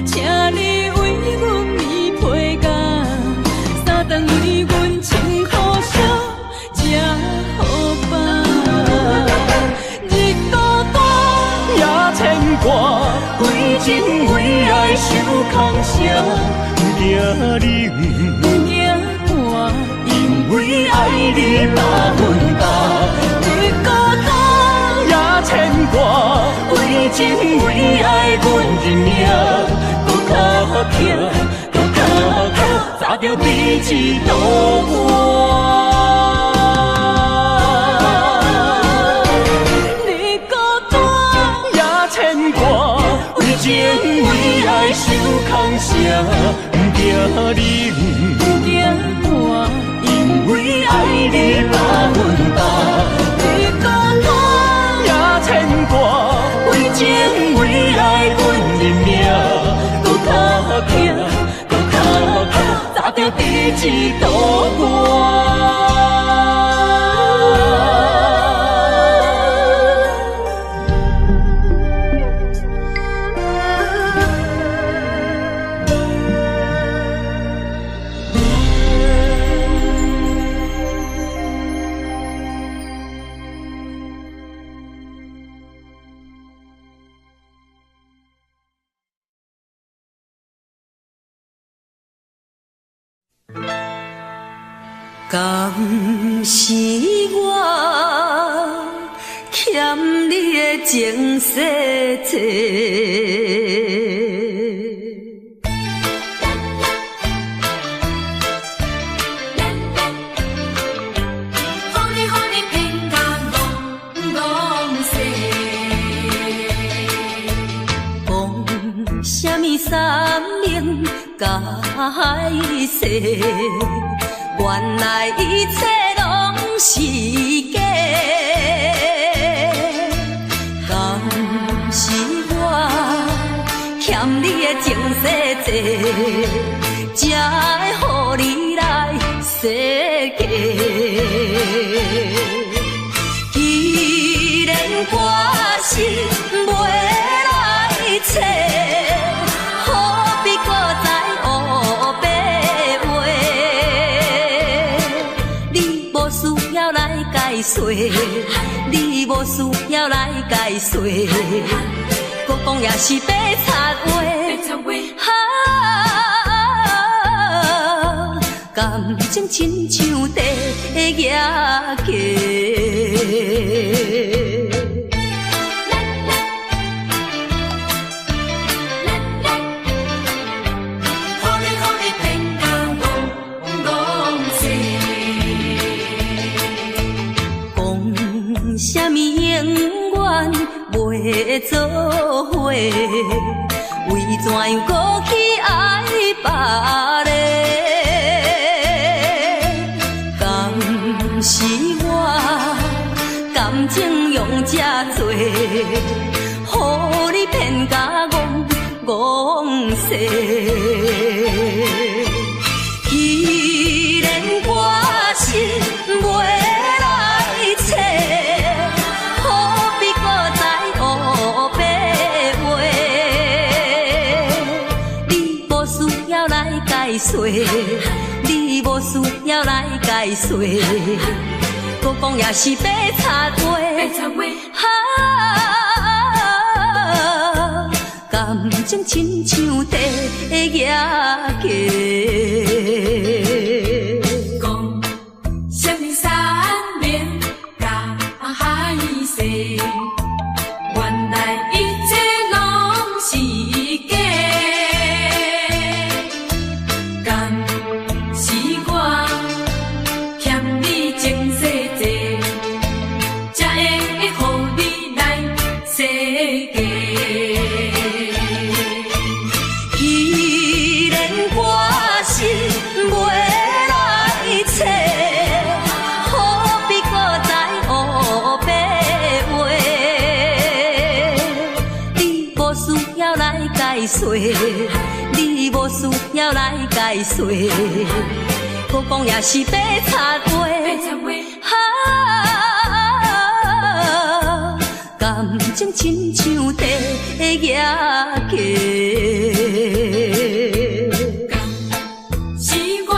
Speaker 1: 请你为阮披披甲，三顿为阮穿苦烧，吃好饱。日孤单
Speaker 2: 也牵挂，为情为爱受空城。不惊冷，
Speaker 1: 不惊寒，
Speaker 2: 因为爱你百分百。
Speaker 1: 日孤单
Speaker 2: 也牵挂，为情为爱阮认命，搁较强，搁较靠，找着第一道花。
Speaker 1: 日孤单
Speaker 2: 也牵挂，为情为爱受空城。不惊冷，
Speaker 1: 不惊寒，
Speaker 2: 因为爱你百分百。
Speaker 1: 日孤单
Speaker 2: 也牵挂，为情为爱阮认命，搁较强，搁较靠，找着第一道花。
Speaker 1: 敢是我欠你的情世多？啥物三年改世，原来一切拢是假。敢是我欠你的情世多，才会予你来世界。既然我是袂来找。你无需要来解说，搁讲也是白贼话。感情亲像地野鸡。啥物永远袂做伙？为怎样搁去爱别个？敢是我感情用这多，予你骗甲戆世。既然我是袂来找。你无需要来解说，搁讲也是白贼话。感情亲像地野鸡。讲啥物三年甲海誓，原来一切拢是假。你无需要来解说，搁讲也是白贼话。感情亲像地野鸡。是我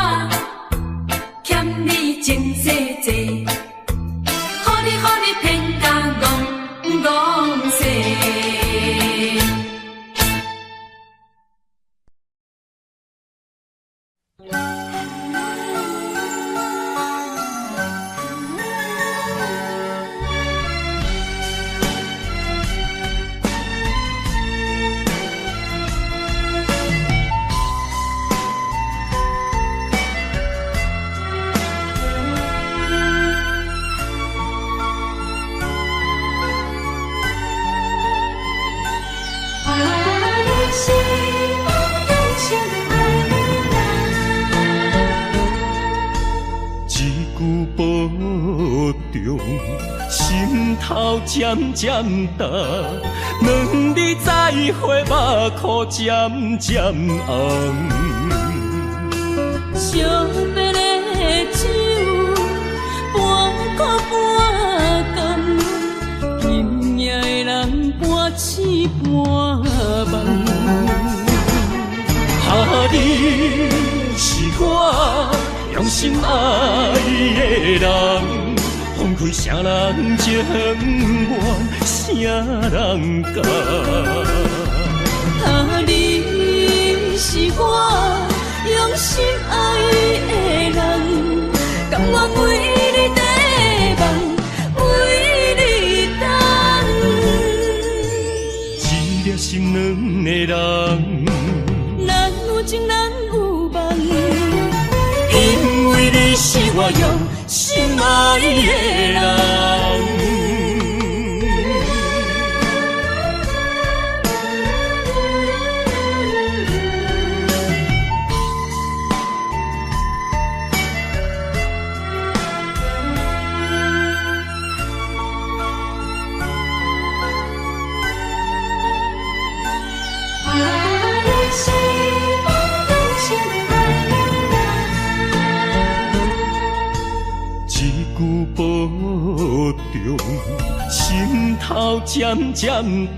Speaker 1: 欠你情世多，予你骗甲戆世。心头渐渐重，两日再会，目眶渐渐红。惜别的酒，半苦半甘，今夜的人半醒半梦。你是我用心爱的人。放开啥人情愿，啥人甘？你是我用心爱的人，甘愿为你地梦，为你等。
Speaker 2: 一粒心两个人，
Speaker 1: 咱有情咱有梦，
Speaker 2: 因为你是我用心爱的人。保重，心头渐渐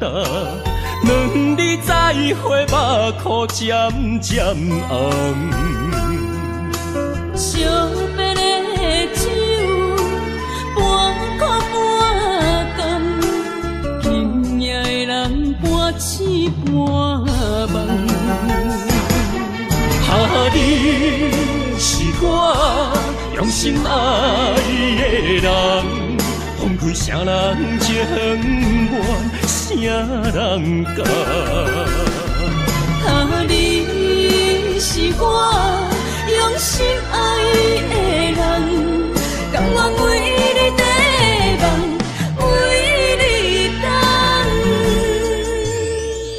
Speaker 2: 重，两日再会，目眶渐渐红。
Speaker 1: 惜别的酒，半苦半甘，今夜的人半醒半梦。
Speaker 2: 哈，你是我用心爱的人，风开啥人情愿，啥人教？
Speaker 1: 啊，你是我用心爱的人，甘愿为你地梦，为你等。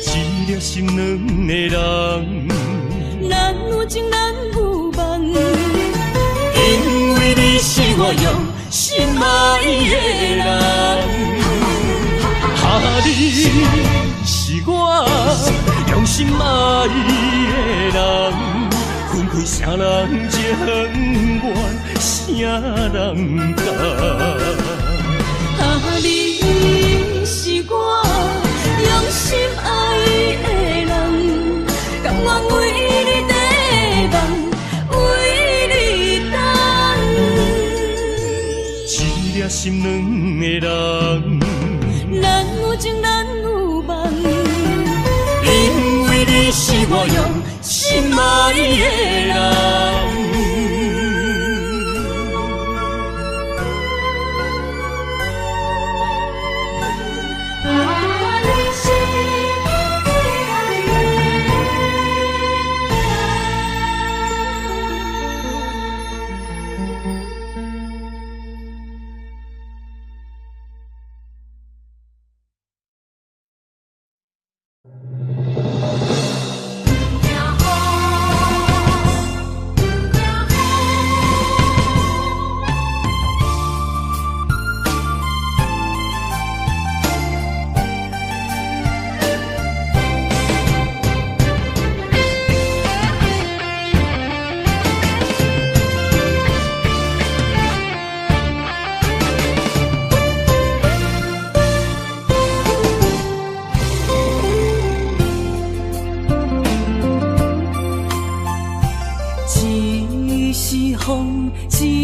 Speaker 2: 一粒心两个人，
Speaker 1: 咱有情咱有梦。
Speaker 2: 因为你是我用心爱的人，哈，你是我用心爱的人，分开啥人情愿，啥人教？
Speaker 1: 啊，你是我用心爱的人，甘愿为你地梦，为你等。
Speaker 2: 一粒心两个人，
Speaker 1: 咱有情咱有梦，
Speaker 2: 因为你是我用心爱的人。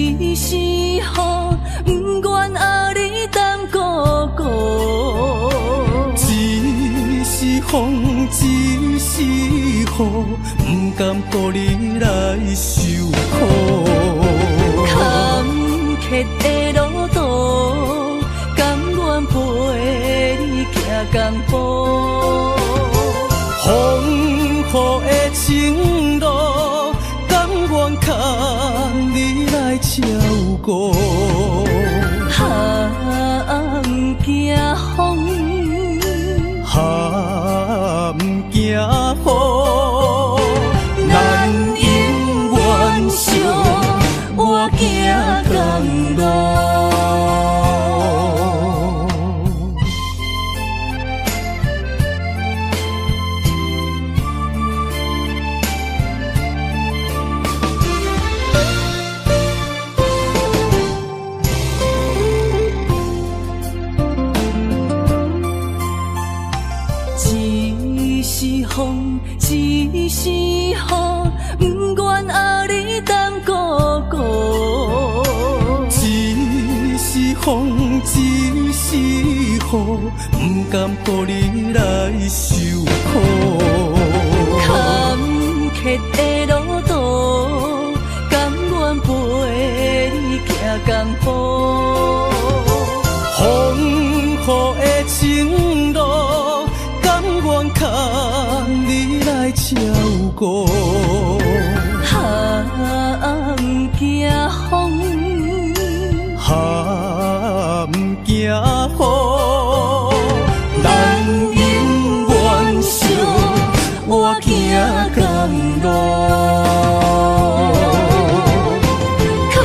Speaker 1: 一是雨，不愿爱你等孤孤。
Speaker 5: 一是风，一是雨，不甘乎你来受苦。
Speaker 1: 坎坷的路途，甘愿陪你行江步。
Speaker 5: 风雨的情路，甘愿牵你来照顾。
Speaker 1: 不惊风，
Speaker 5: 不惊雨，咱永远相活行同路。
Speaker 1: 风一是雨，不愿爱你等孤孤。
Speaker 5: 一是风，一是雨，不甘乎你来受苦。
Speaker 1: 坎坷的路途，甘愿陪你江湖。
Speaker 2: 风雨的情路，甘愿靠你来照顾。
Speaker 1: 不惊风，
Speaker 2: 不惊雨，咱永远相活行共路。
Speaker 1: 坎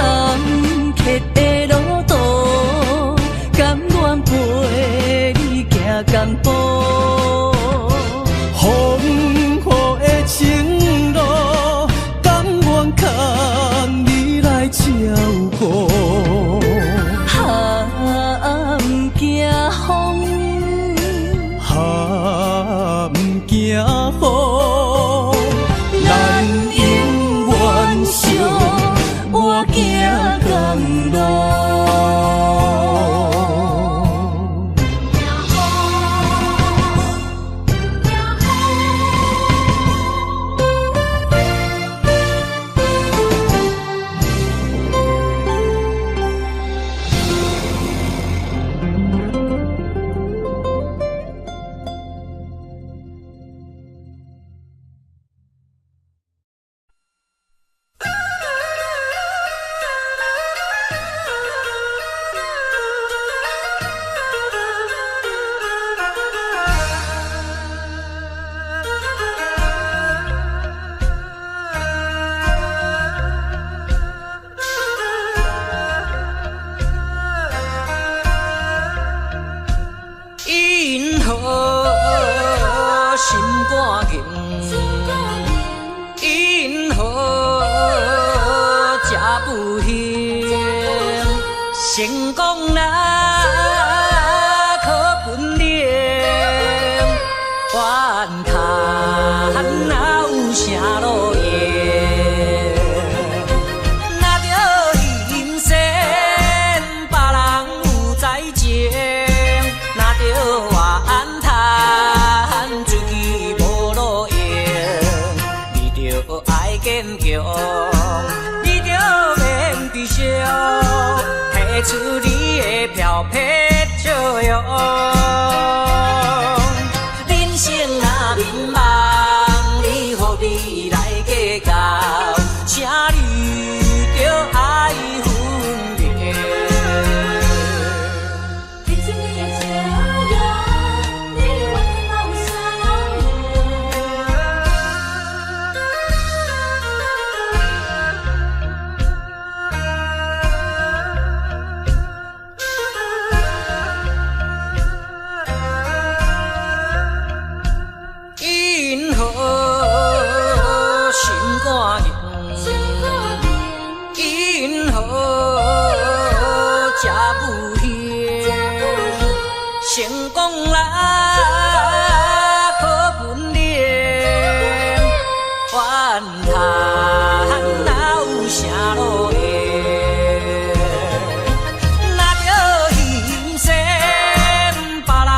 Speaker 1: 坷的路途，甘愿陪你行江湖。
Speaker 2: 风雨的情路，甘愿靠你来照顾。
Speaker 1: 不惊风，
Speaker 2: 不惊雨，咱永远相活行共路。
Speaker 6: 因何心肝硬？因何吃不行？成功啦，可本领，怨叹哪有啥路用？若着人生别人有才情。若着怨叹，自己无路用，你着爱坚强，你着免悲伤，提出你的漂泊笑容。人生若迷茫，你何必来计较？请你着爱分明。因何心肝硬？因何吃不行？成功啦，可本领，怨叹哪有啥路用？若着人生别人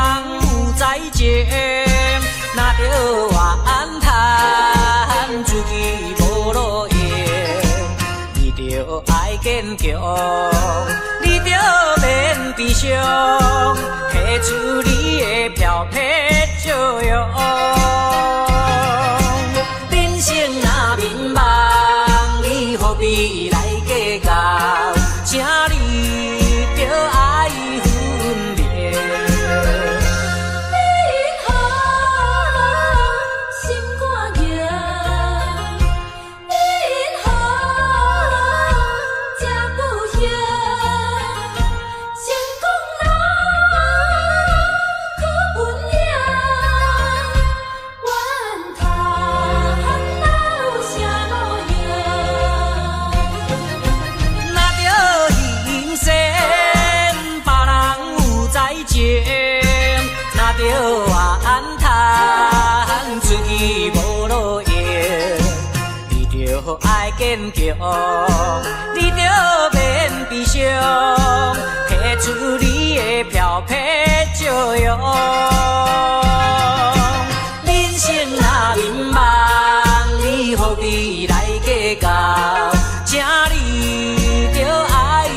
Speaker 6: 有才情。若着怨叹，自己无路用，你着爱坚强，你着免悲伤，提出你的漂泊笑容。人生若迷茫，你何必来计较？请你着爱分明。坚强，你着免悲伤，提出你的漂泊笑容。人生若迷茫，你何必来计较？请你着爱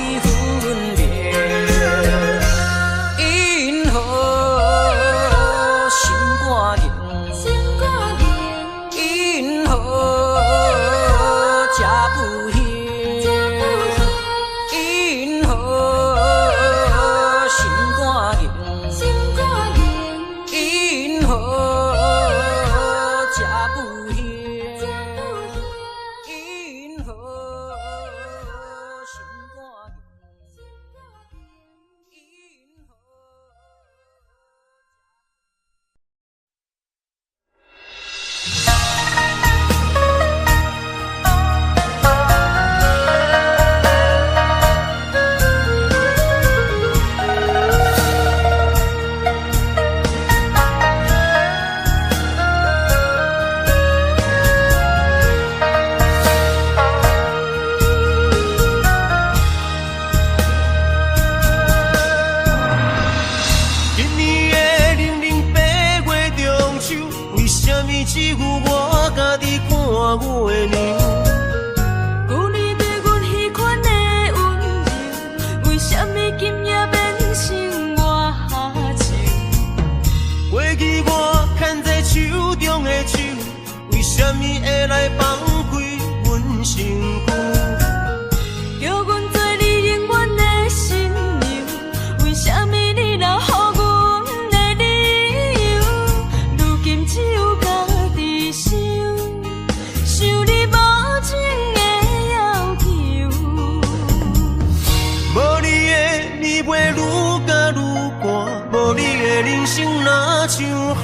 Speaker 7: 你袂愈加愈寒，无你的人生哪像海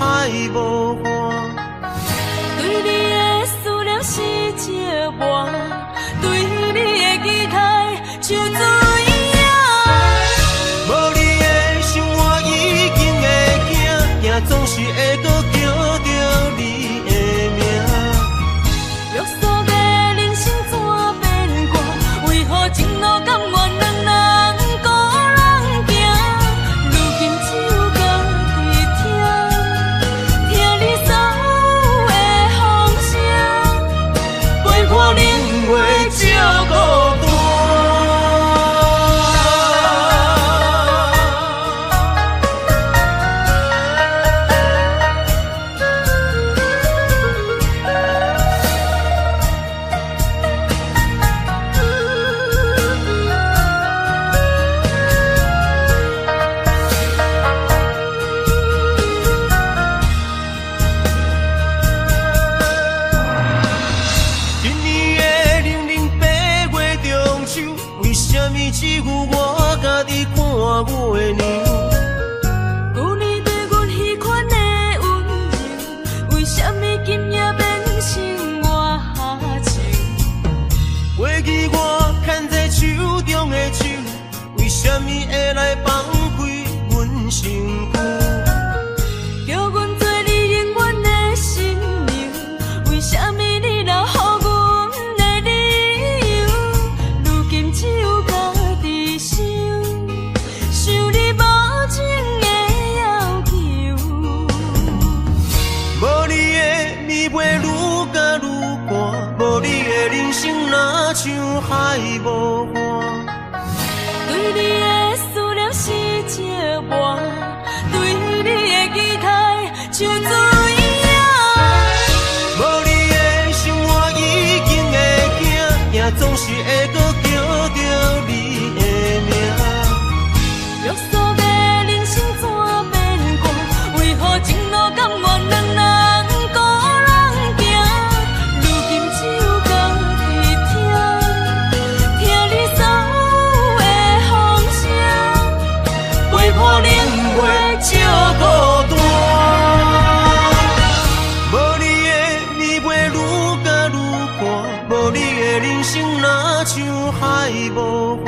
Speaker 7: 无岸。
Speaker 3: 对你的思念是一碗，对你的期待像水影。
Speaker 7: 无你的生活已经会行，行总是会搁叫着你的名。
Speaker 3: 约束的人生怎变卦？为何前路甘愿两人孤人行？如今只有家己听，听你所有的风声，陪伴恁话照孤单。
Speaker 7: 只有我家己看我的娘，
Speaker 3: 有你对阮彼款的温柔，为什么今夜变成我下手？
Speaker 7: 过去我牵在手中的手，为什么会来放开阮身躯？
Speaker 3: 叫阮做你永远的新娘，为什么你留予阮的理由？如今只有家己想，想你无情的要求。
Speaker 7: 无你的暝袂愈加愈寒，无你的人生哪像海无岸。
Speaker 3: 对你的思念是一碗，对你的期待像水影。
Speaker 7: 无你的生活已经会行，行总是会搁叫着你的名。
Speaker 3: 约束的人生怎变卦？为何前路甘愿两人孤人行？如今只有家己听，听你所有的风声，陪伴恁话照孤单。
Speaker 7: 无你的暝袂愈加愈寒，无你的人生哪像海无岸。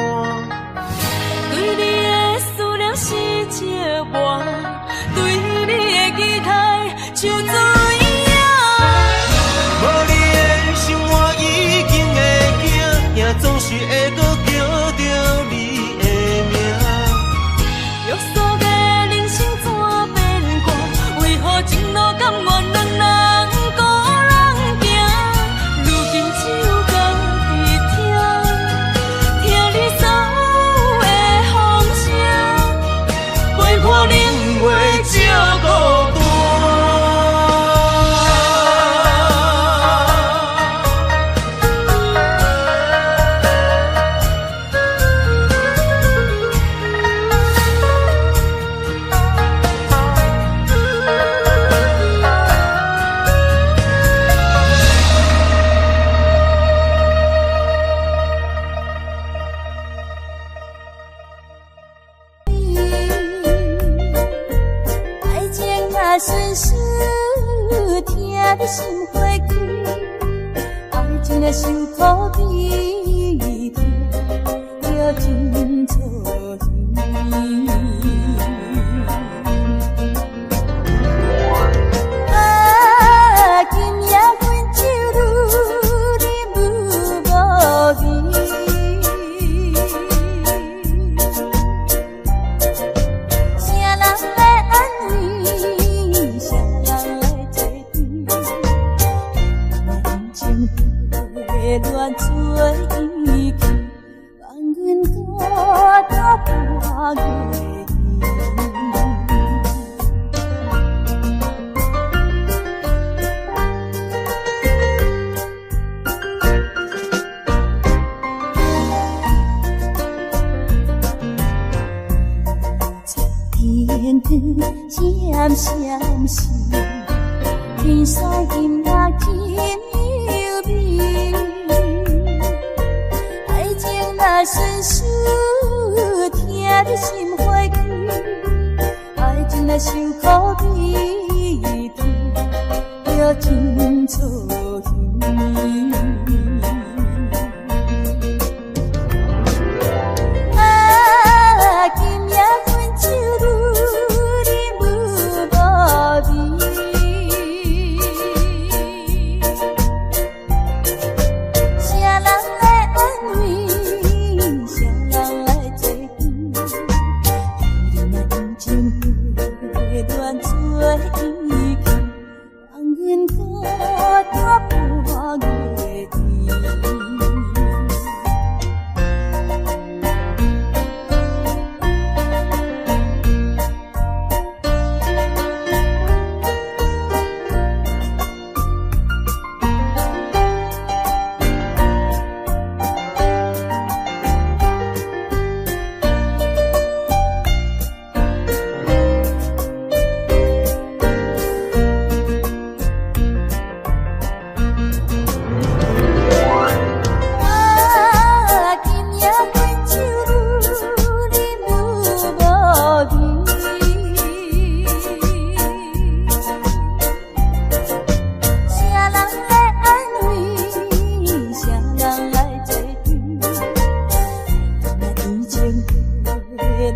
Speaker 3: 对你的思念是一碗，对你的期待像水影。
Speaker 7: 无你的生活已经会行，行总是会搁叫着你的名。
Speaker 3: 约束的人生怎变卦？为何前路甘愿两人孤人行？如今只有家己听，听你所有的风声，陪伴恁话照孤单。爱情若顺势，听你心花开；爱情若伤苦悲痛，叫真错离。啊，今夜阮酒愈饮愈无味。啥人来安慰？啥人来体贴？人情被乱做依靠，放阮孤单半月。天光闪闪时，天山金也轻柔美。爱情若顺势，听你心花开，爱情来受苦悲痛，要真错耳。啊，今夜阮酒愈啉愈无味，谁人来安慰？谁人来作伴？你若用情批乱做意见，让阮孤单半月天。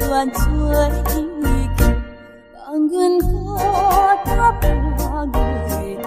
Speaker 3: 乱做意见，让阮孤单半月天。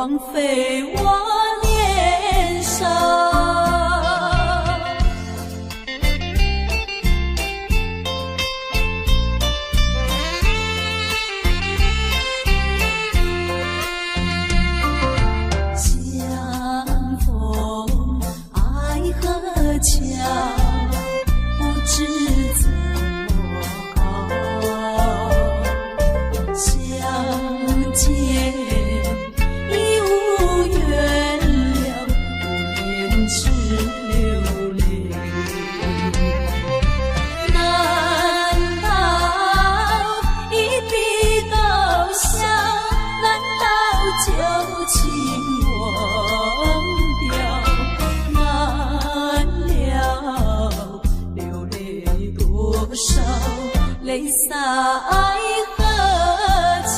Speaker 3: 枉费我年少。相逢爱河桥，不知怎么高。相见已无缘了，无言只流泪。难道一笔勾销？难道旧情忘掉？难了流泪多少，泪洒爱河桥。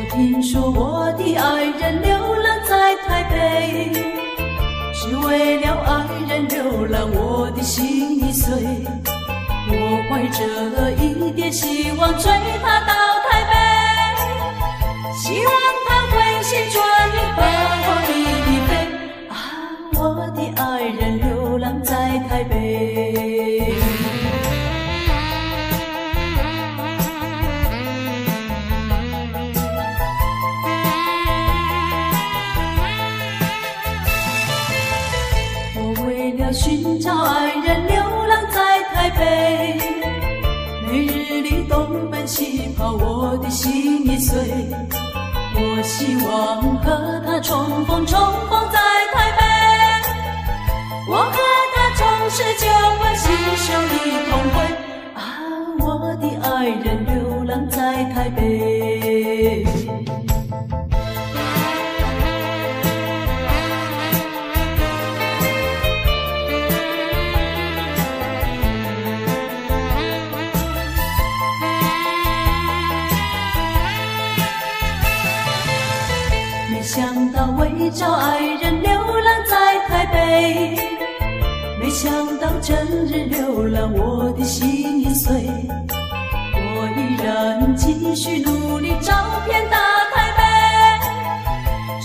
Speaker 3: 听说我的爱人流浪在台北，只为了爱人流浪，我的心已碎。我怀着一点希望追他到台北，希望他回心转意把我离飞。啊，我的爱人流浪在台北。寻找爱人流浪在台北，每日里东奔西跑，我的心已碎。我希望和他重逢在台北，我和他终是旧欢携手一同回。啊，我的爱人流浪在台北。没想到为找爱人流浪在台北，没想到整日流浪，我的心已碎。我依然继续努力找遍大台北，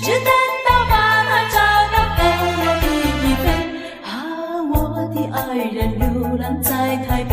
Speaker 3: 只等到把他找到跟我一飞。啊，我的爱人流浪在台北。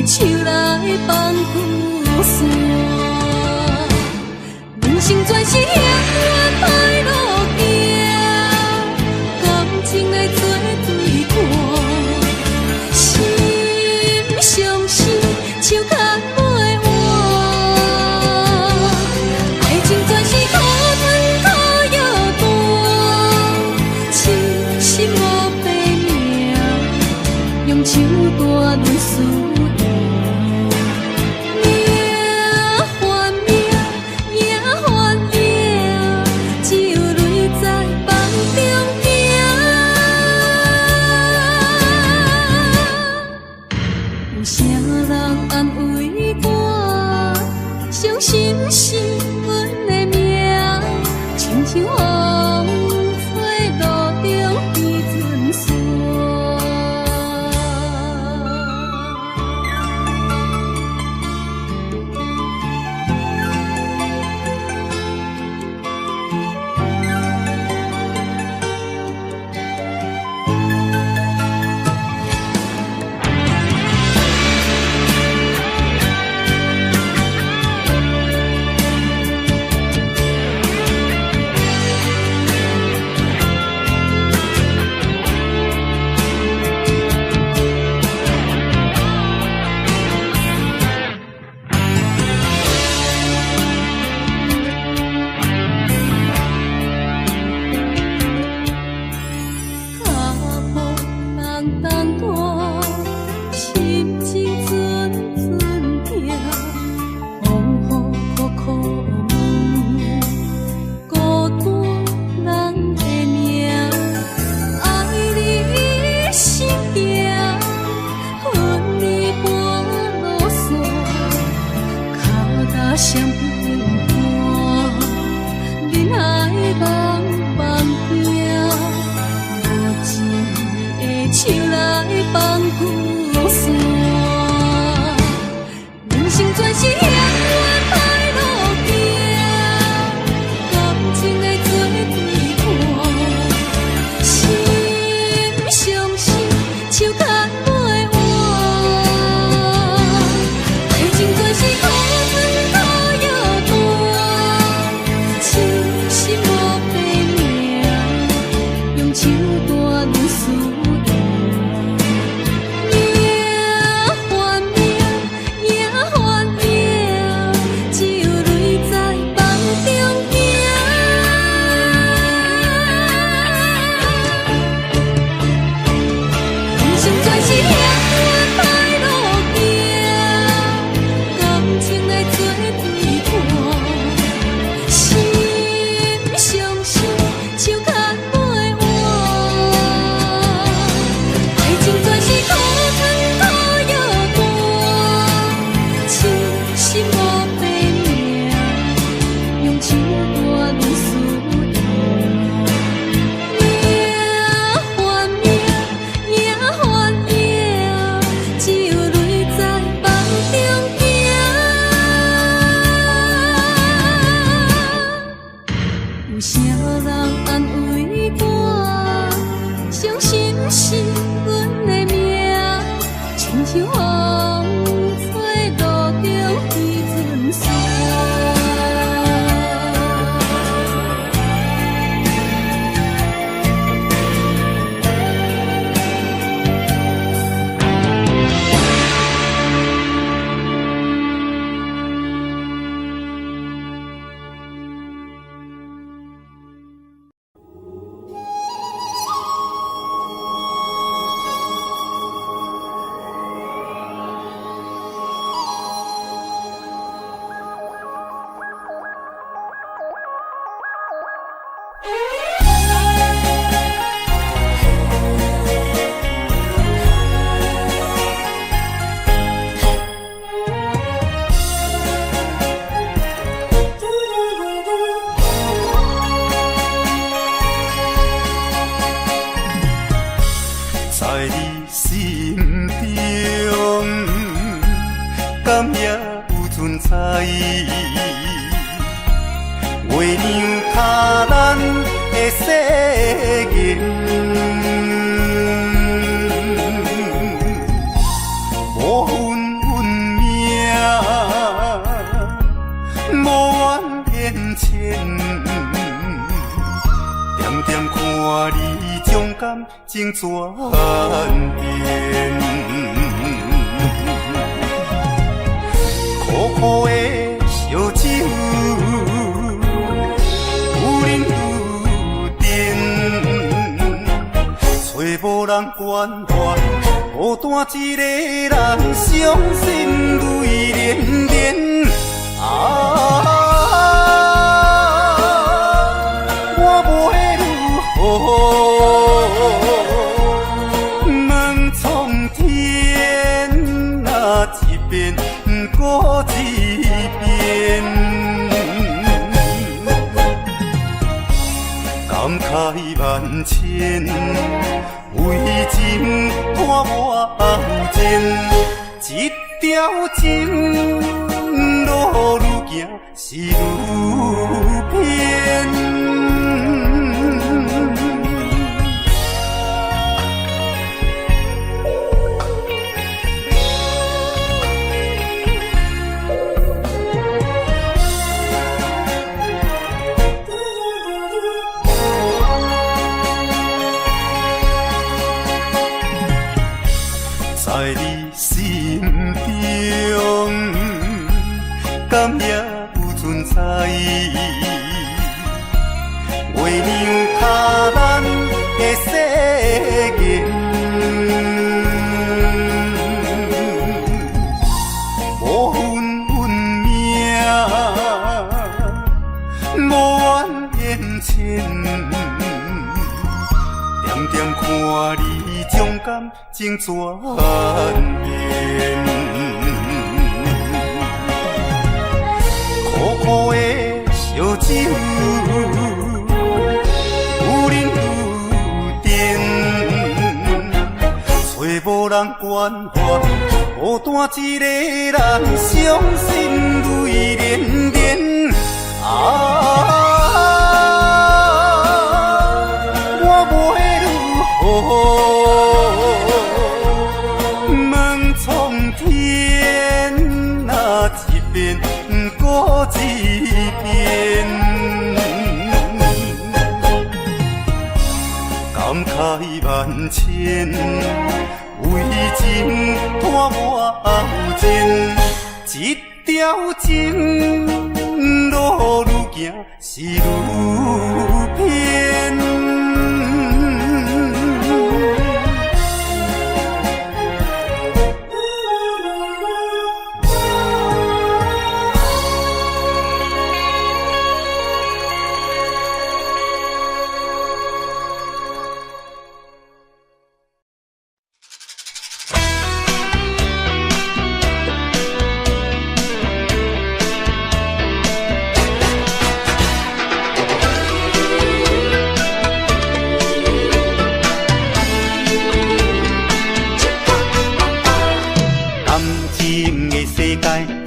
Speaker 3: 手来放雨伞，人生全是险恶歹路行，感情的做对看，心相信手牵袂换，爱情全是土吞土。段论思念。命换命，命换命，只有泪在梦中行。有啥人安慰我？伤心是阮的命，亲像风吹路中的阵线。相片看，人海茫茫行，无情的手来放雨伞。人生全是险恶歹路行，感情的做对看，心相惜，手牵袂换。爱情全是苦酸。手段论思念，命换命，命换命，只有泪在梦中行。人生全是险恶歹路行，感情来做对看，心相惜，手牵。有啥人安慰我？伤心是阮的命，亲像风吹路中的阵线。
Speaker 4: 在你心中，敢也有存在？月亮他咱的誓言，无分运命，无怨言牵，点点看你将感情转变，苦苦的烧酒。无无人关怀，孤单一个人伤心泪连连。我袂如何问苍天，那一遍过一遍，感慨万千，为情伴我后前，一条情路愈行是愈偏。在你心中，敢也有存在？月亮卡咱的世界，无分运命，无怨言前，点点看你忠感情转变。苦苦的烧酒，有忍有甜，找无人关怀，孤单一个人伤心泪连连。我袂如何问苍天，那一遍过一遍，感慨万千，为情伴我后前，一条情路愈行是愈偏。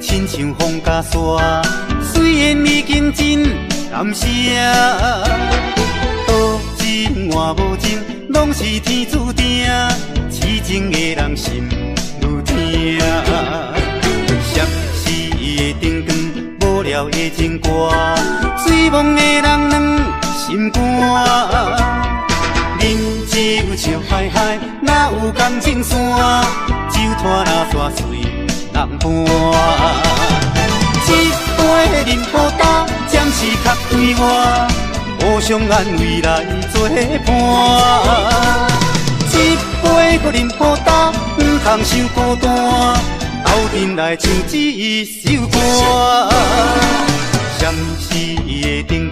Speaker 4: 亲像风甲沙，虽然已经真感谢，多情换无情，拢是天注定，痴情的人心愈痛。闪逝的灯光，无聊的情歌，醉梦的人软心肝。饮酒笑嗨嗨，哪有感情线？酒拖那煞随人伴，一杯饮好干，暂时较对我，互相安慰来作伴。一杯搁饮好干，不通受孤单，斗阵来唱一首歌。闪逝的灯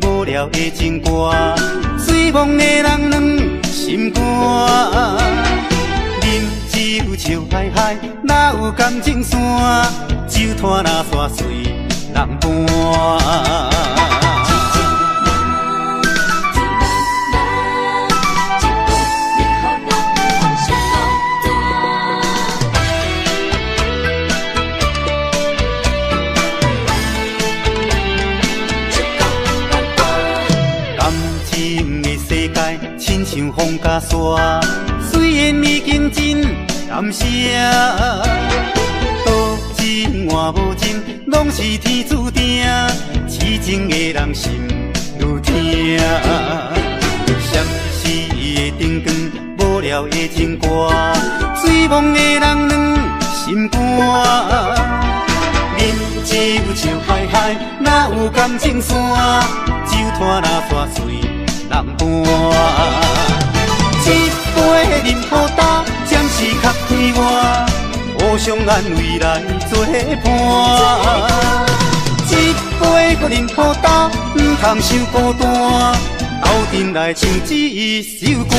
Speaker 4: 光，无聊的情歌，醉梦的人软心肝。饮酒笑嗨嗨，哪有感情线？酒拖那煞随人伴。感情的世界，亲像风甲沙，虽然已经真感谢，多情换无情，拢是天注定，痴情的人心愈痛。闪逝的灯光，无聊的情歌，醉梦的人软心肝。饮酒笑嗨嗨，哪有感情线？酒拖那煞随人伴。杯饮好干，暂时较快活，互相安慰来作伴。一杯搁饮好干，唔通伤孤单，斗阵来唱一首歌。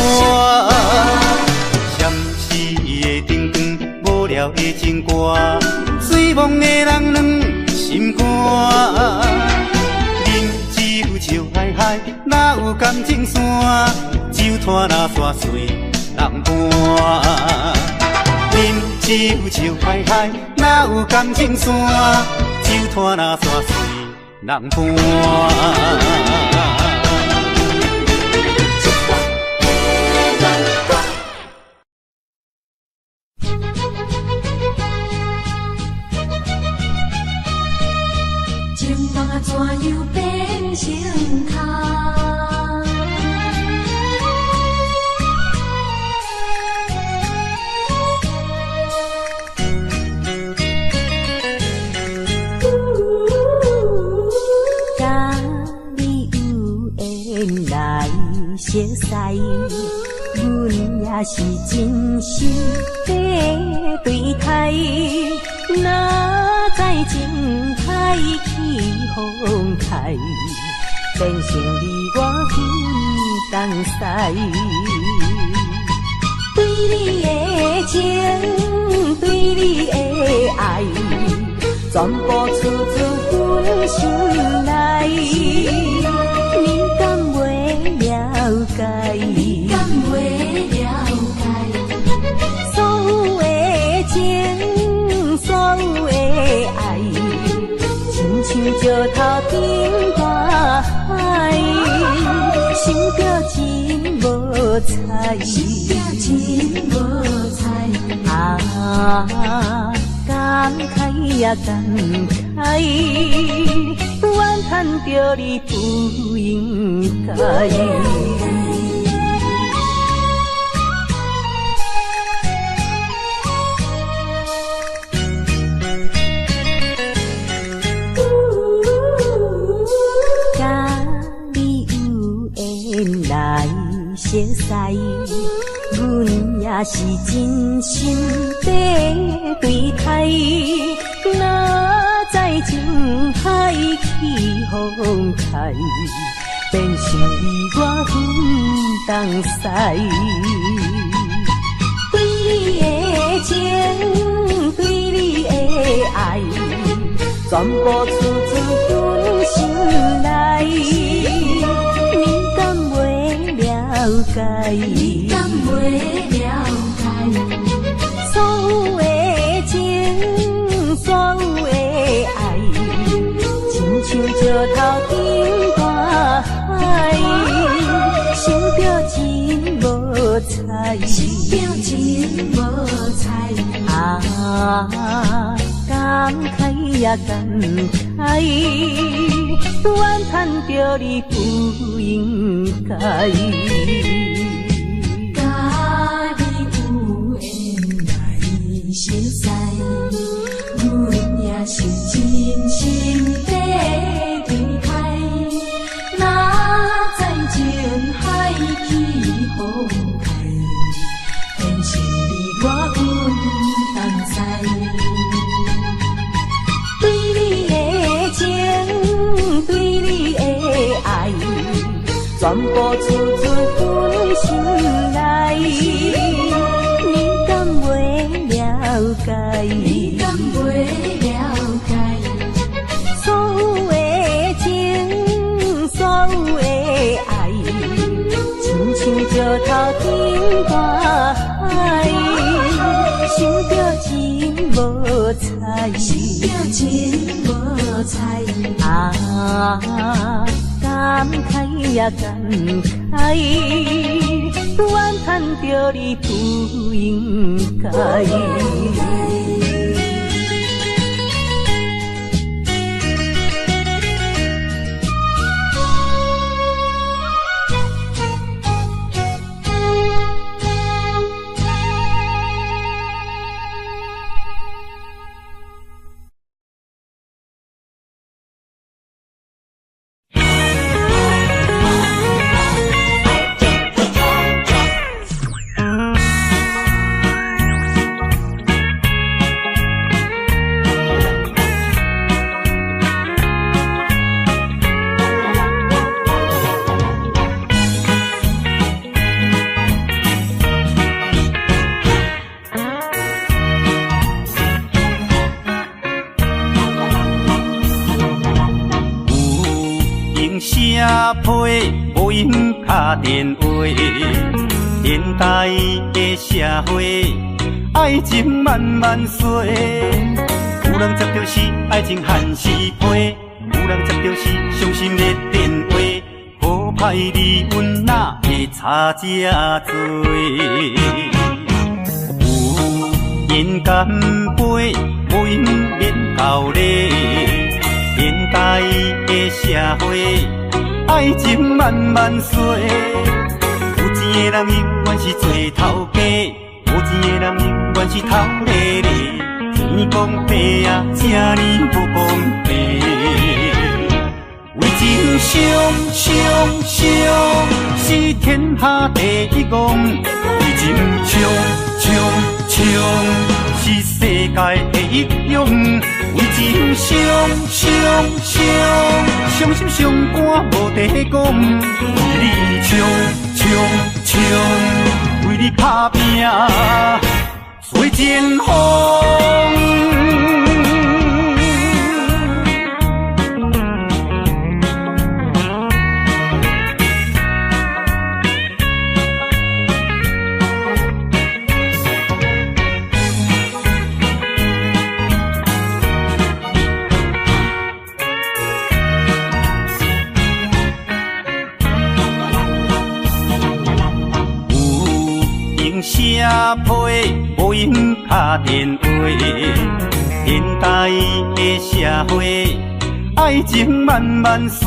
Speaker 4: 闪烁的灯光，无聊的情歌，醉梦的人两心肝。饮酒笑嗨嗨，哪有感情线？酒摊若煞碎人伴。饮酒笑嗨嗨，哪有感情线？酒摊若煞碎人伴。
Speaker 3: 怎样变成空？甲你有缘来熟悉，阮也是真心在对待。哪知情海起风台，变成你我分东西。对你的情，对你的爱，全部出自阮心内。你敢袂了解？你敢袂了解？所有的情，所有的爱，亲像石头顶大海，想着真无彩，想着真无彩。感慨也感慨，怨叹着你不应该。熟悉，阮也是真心在对待。哪知情海起风台，变成你我分东西。对你的情，对你的爱，全部出自阮心内。了解，你敢袂了解？所有的情，所有的爱，亲像石头顶大海，想着真无彩，想着真无彩。感慨也感慨，怨叹着你不应该。甲你有缘来熟悉，阮也是真心在对待。哪知情海起风台，变成你我分东西。对你的情，对你的爱，全部出自阮心内。你敢袂了解？你敢袂了解？所有的情，所有的爱，亲像石头顶大海，想着真无彩，想着真无彩。感慨也感慨，怨叹着你不应该。
Speaker 4: 批，无闲打电话。现代的社会，爱情慢慢衰。有人接到是爱情限时批，有人接到是伤心的电话。好歹离阮哪会差这多？有人干杯，无闲免交礼。现代的社会，爱情慢慢衰。有钱的人永远是做头家，无钱的人永远是头咧咧。天公伯啊，这呢不公平。为情伤，是天下第一功；为情冲，是世界第一勇。为情伤心伤肝无地讲。为你冲，为你打拼，做前锋。社批无闲打电话，现代的社会，爱情慢慢衰。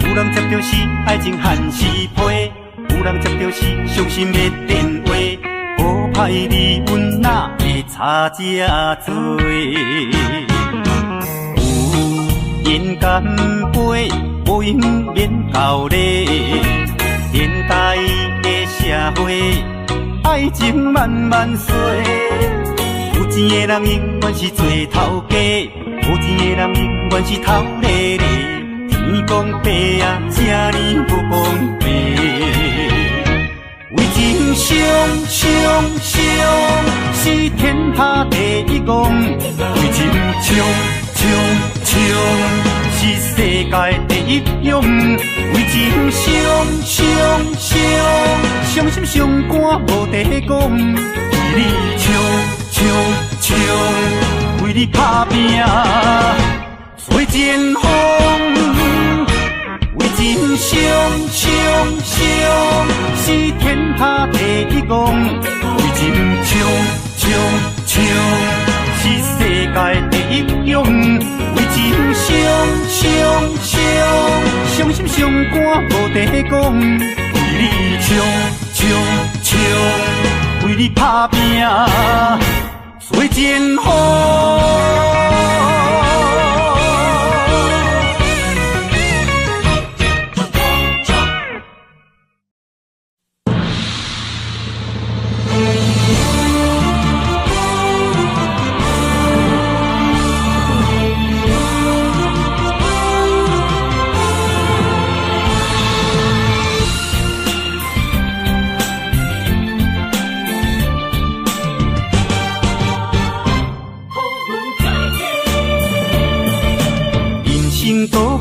Speaker 4: 有人接到是爱情限时批，有人接到是伤心的电话。好歹离阮哪会差这多？有人干杯，无闲免交礼。现代的社会，爱情慢慢衰。有钱的人永远是做头家，无钱的人永远是头咧咧。天公伯啊，这呢不公平。为情伤，是天下第一功；为情冲，是世界第一勇。为情伤心伤肝无地讲。为你冲，为你打拼，做前锋。为情伤，是天下第一功；为情冲，是世界第一勇。为情伤心伤肝无地讲。为你冲，为你打拼，做前锋。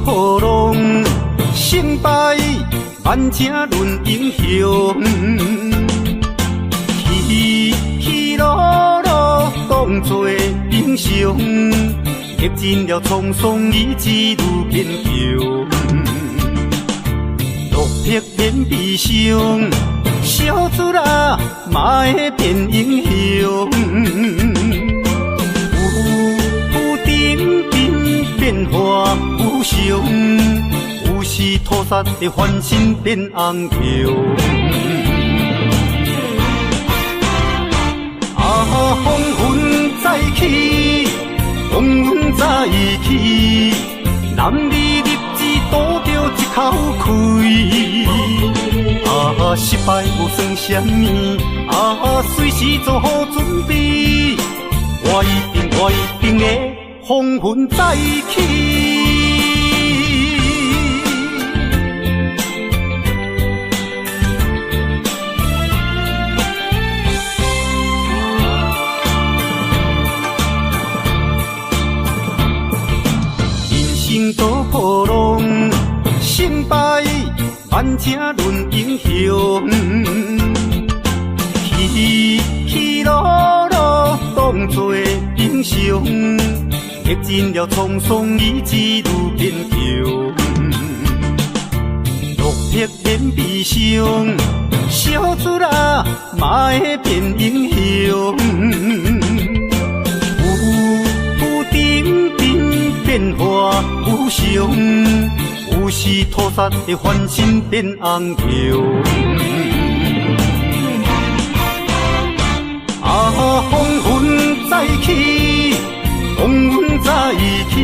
Speaker 4: 波浪胜败，万正论英雄。起落落当作英雄，历尽了沧桑，意志如坚强。落魄变悲伤，小子啊，嘛会变英雄。变化无常，有时土煞会翻身变红桥。风云再起，风云再起，男儿立志赌着一口气。失败无算什么，随时做好准备。我一定会风云再起。人生多波浪，胜成败，万正论英雄。起起落落当作英雄，历尽了沧桑，意志愈坚强。落魄变悲伤，小子啊，嘛会变英雄。有顶顶变化无常，有时土煞会翻身变红桥。啊，风云再起，风云再起，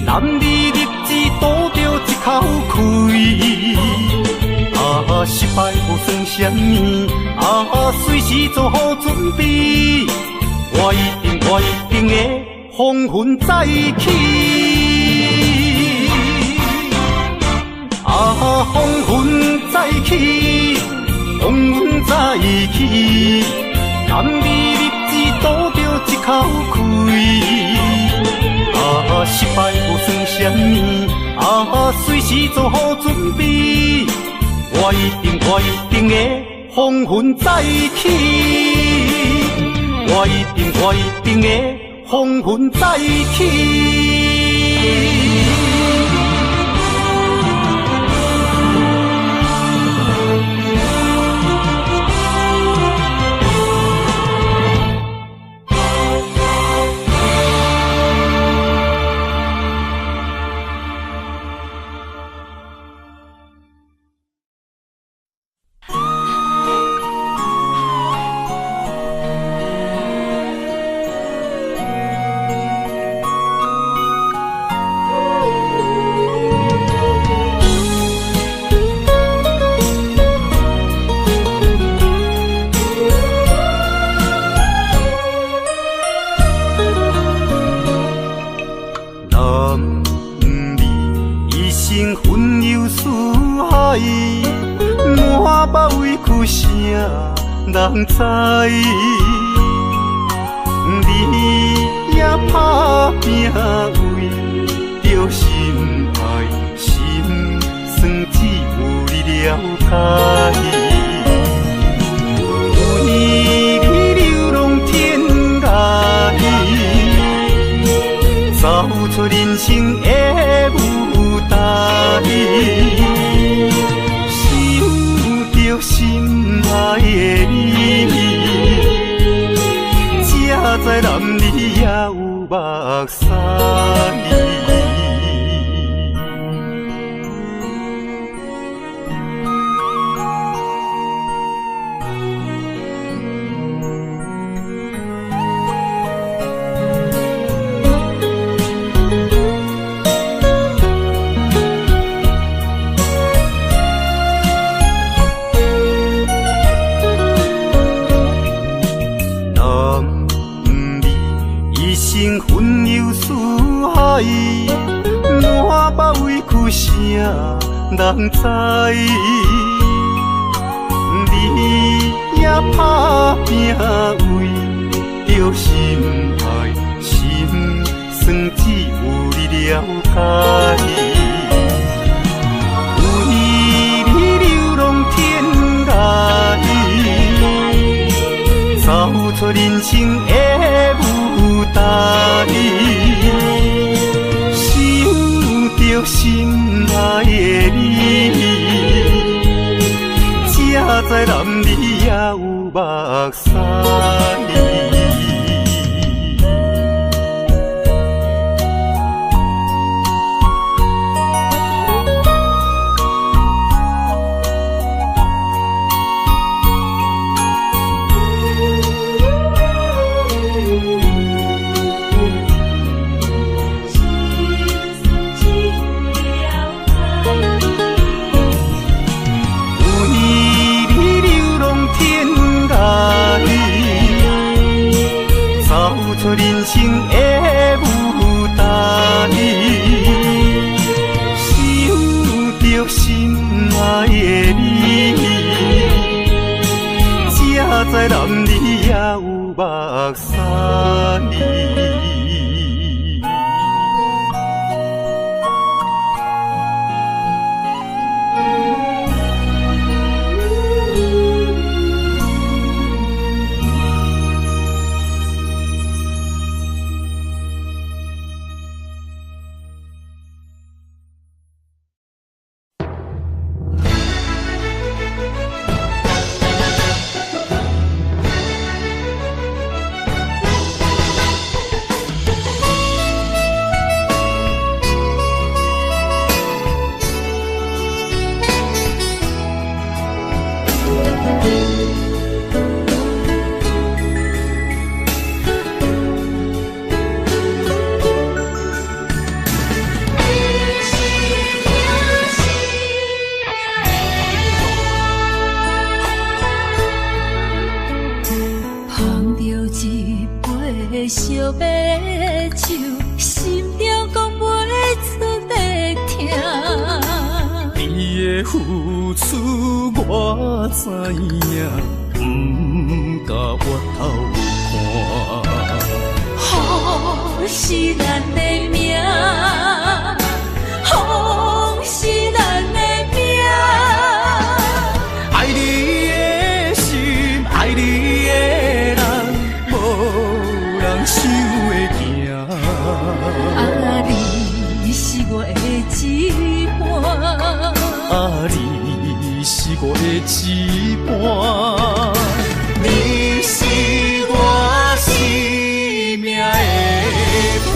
Speaker 4: 男儿立志赌着一口气。啊，失败无算什么，啊，随时做好准备。我一定会风云再起。啊，风云再起，风云再起。男儿立志赌着一口气，啊，失败无算什么，啊，随时做好准备。我一定会风云再起，我一定会风云再起。人知，你也打拼为着心爱，心酸只有你了解。为你流浪天涯，走出人生的舞台，想着心爱的你。才知男儿也有目屎。分忧思海，满腹委屈谁人知？你也打拼为着心爱，心酸只有你了解。为你流浪天涯，走出人生的舞台，想着心爱的你，才知男儿也有目屎。出人生的舞台，想着心爱的你，才知男儿也有目屎。
Speaker 3: 烧白酒，心中讲袂出的痛。
Speaker 2: 你的付出我知影，不甲我头看。
Speaker 3: 好是咱的命，好是咱的命。
Speaker 2: 爱你的心，爱你的人，无人想会行。
Speaker 3: 啊，你是我的一半，
Speaker 2: 啊，你是我的一半，你是我生命的伴。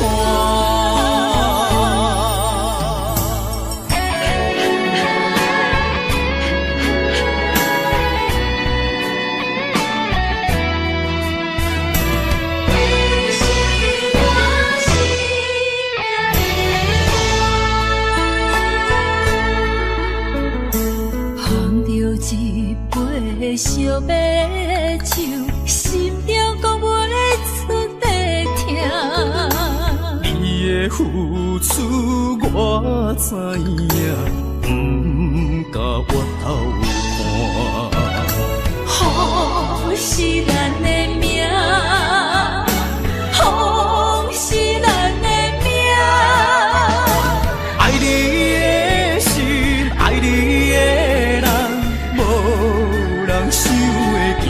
Speaker 3: 烧白酒，心中讲袂出的痛。
Speaker 2: 你的付出我知影，不甲我头看。好
Speaker 3: 是咱的命，好是咱的命。
Speaker 2: 爱你的心，爱你的人，无人想会行。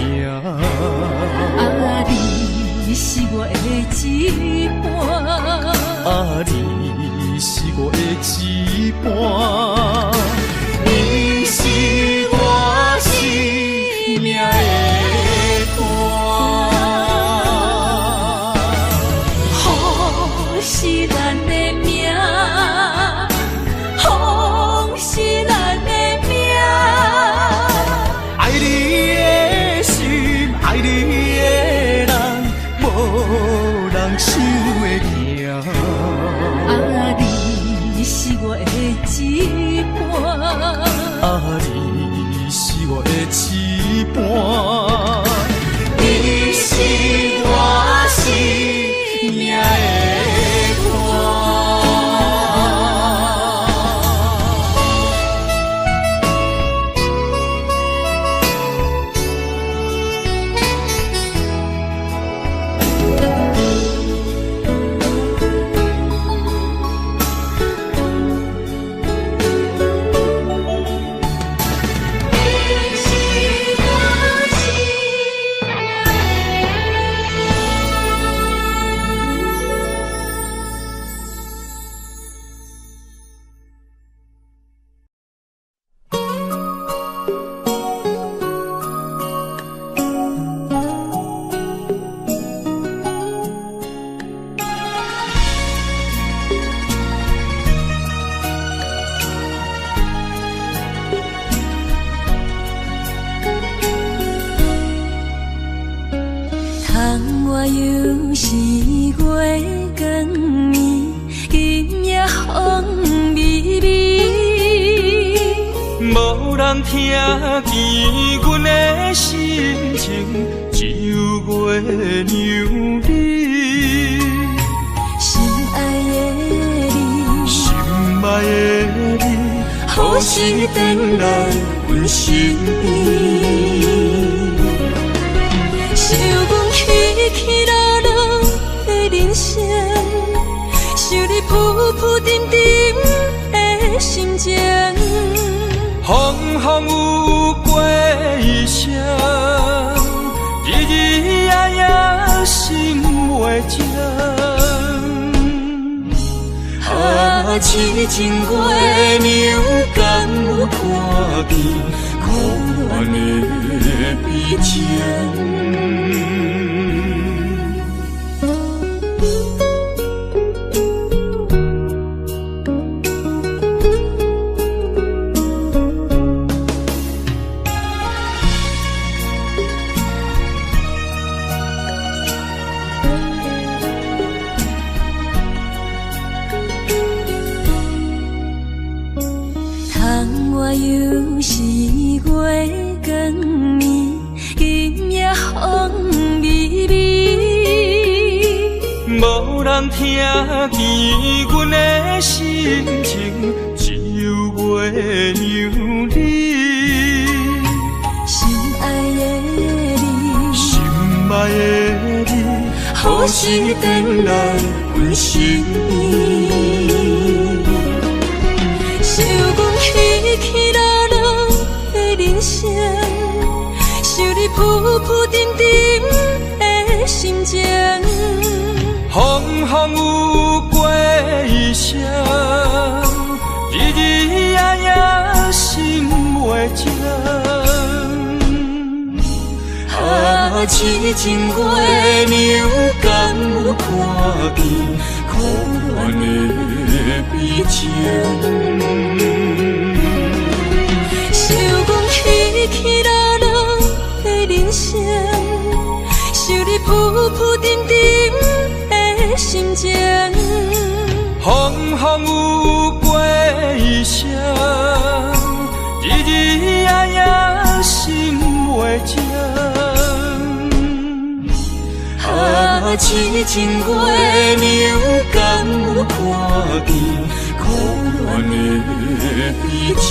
Speaker 3: 啊，你是我的一半，
Speaker 2: 啊，你是我的一半，你是我生命的伴。
Speaker 3: 好是咱的命，好是咱的命。
Speaker 2: 爱你的心，爱你的人，无人想会行。
Speaker 3: 啊，你是我的一半，
Speaker 2: 啊，你是我的一半，你是我生命的伴。
Speaker 3: 我又是月光暝，今夜风微微，
Speaker 2: 无人听见阮的心情，只有月娘你。
Speaker 3: 心爱的你，
Speaker 2: 心爱的你，何时回来阮身边？
Speaker 3: 想阮起起落落的人生，想你浮浮沉沉的心情。
Speaker 2: 风风雨过一生，日日夜夜心袂静。啊，痴情月娘敢有看见苦恋的悲情？
Speaker 3: 我又是月光暝，今夜风微微，
Speaker 2: 人听见阮的心情，就月娘你，
Speaker 3: 心爱的你，
Speaker 2: 心爱的你，何时回来阮心意？
Speaker 3: 想阮起起落落的人生，想你浮浮沉沉的心情。
Speaker 2: 风风有过一生，日日夜夜心袂静。啊，痴情月娘敢有看见可怜的悲情？
Speaker 3: 想阮起起落落的人生，想你浮浮沉沉的心情。
Speaker 2: 风风有过一生，日日夜夜心袂静。啊，痴情月娘敢有看见可怜的悲情？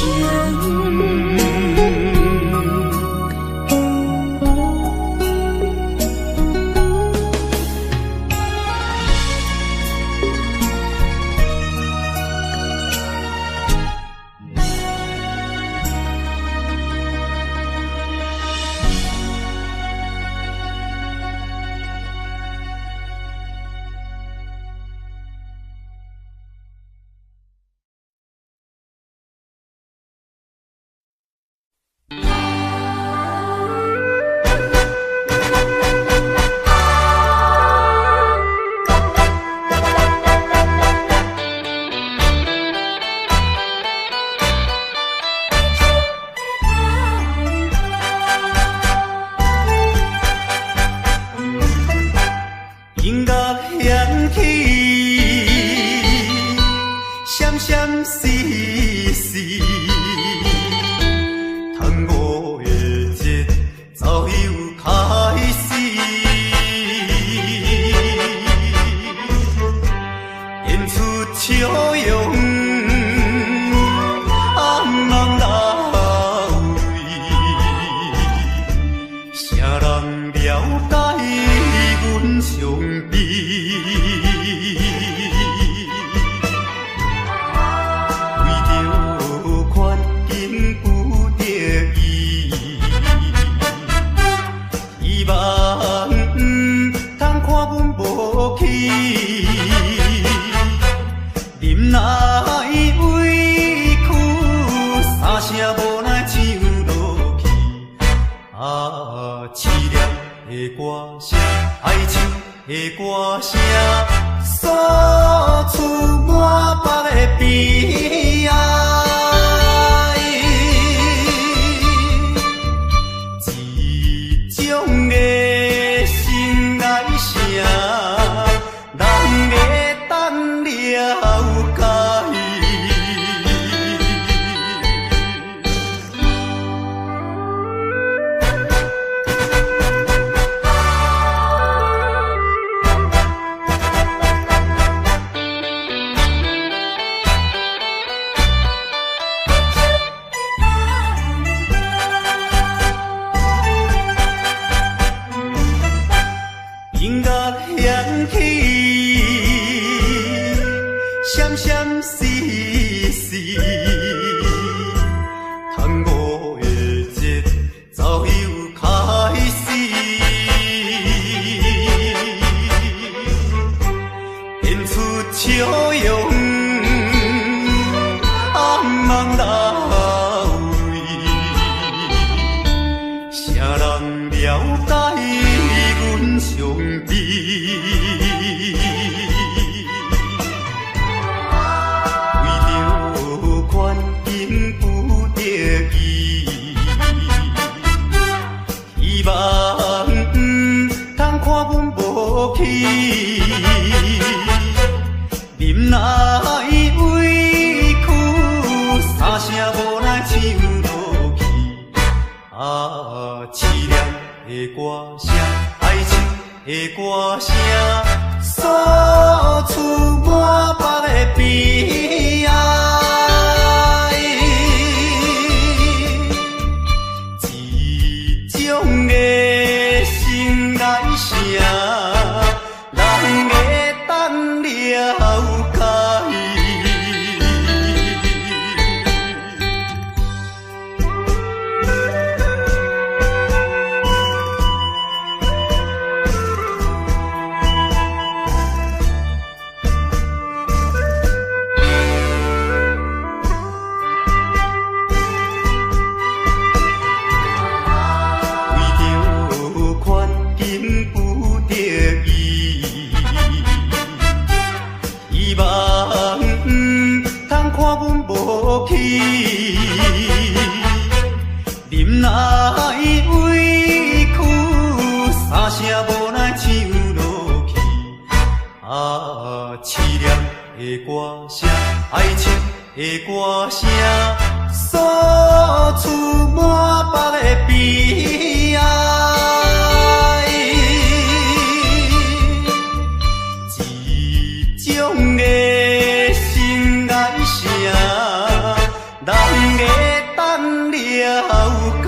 Speaker 4: 的歌声，爱情的歌声，锁了解。忍耐委屈，三声无奈唱落去。凄凉的歌声，爱情的歌声，诉出满腹的悲哀。这种的心爱声，人会当了解。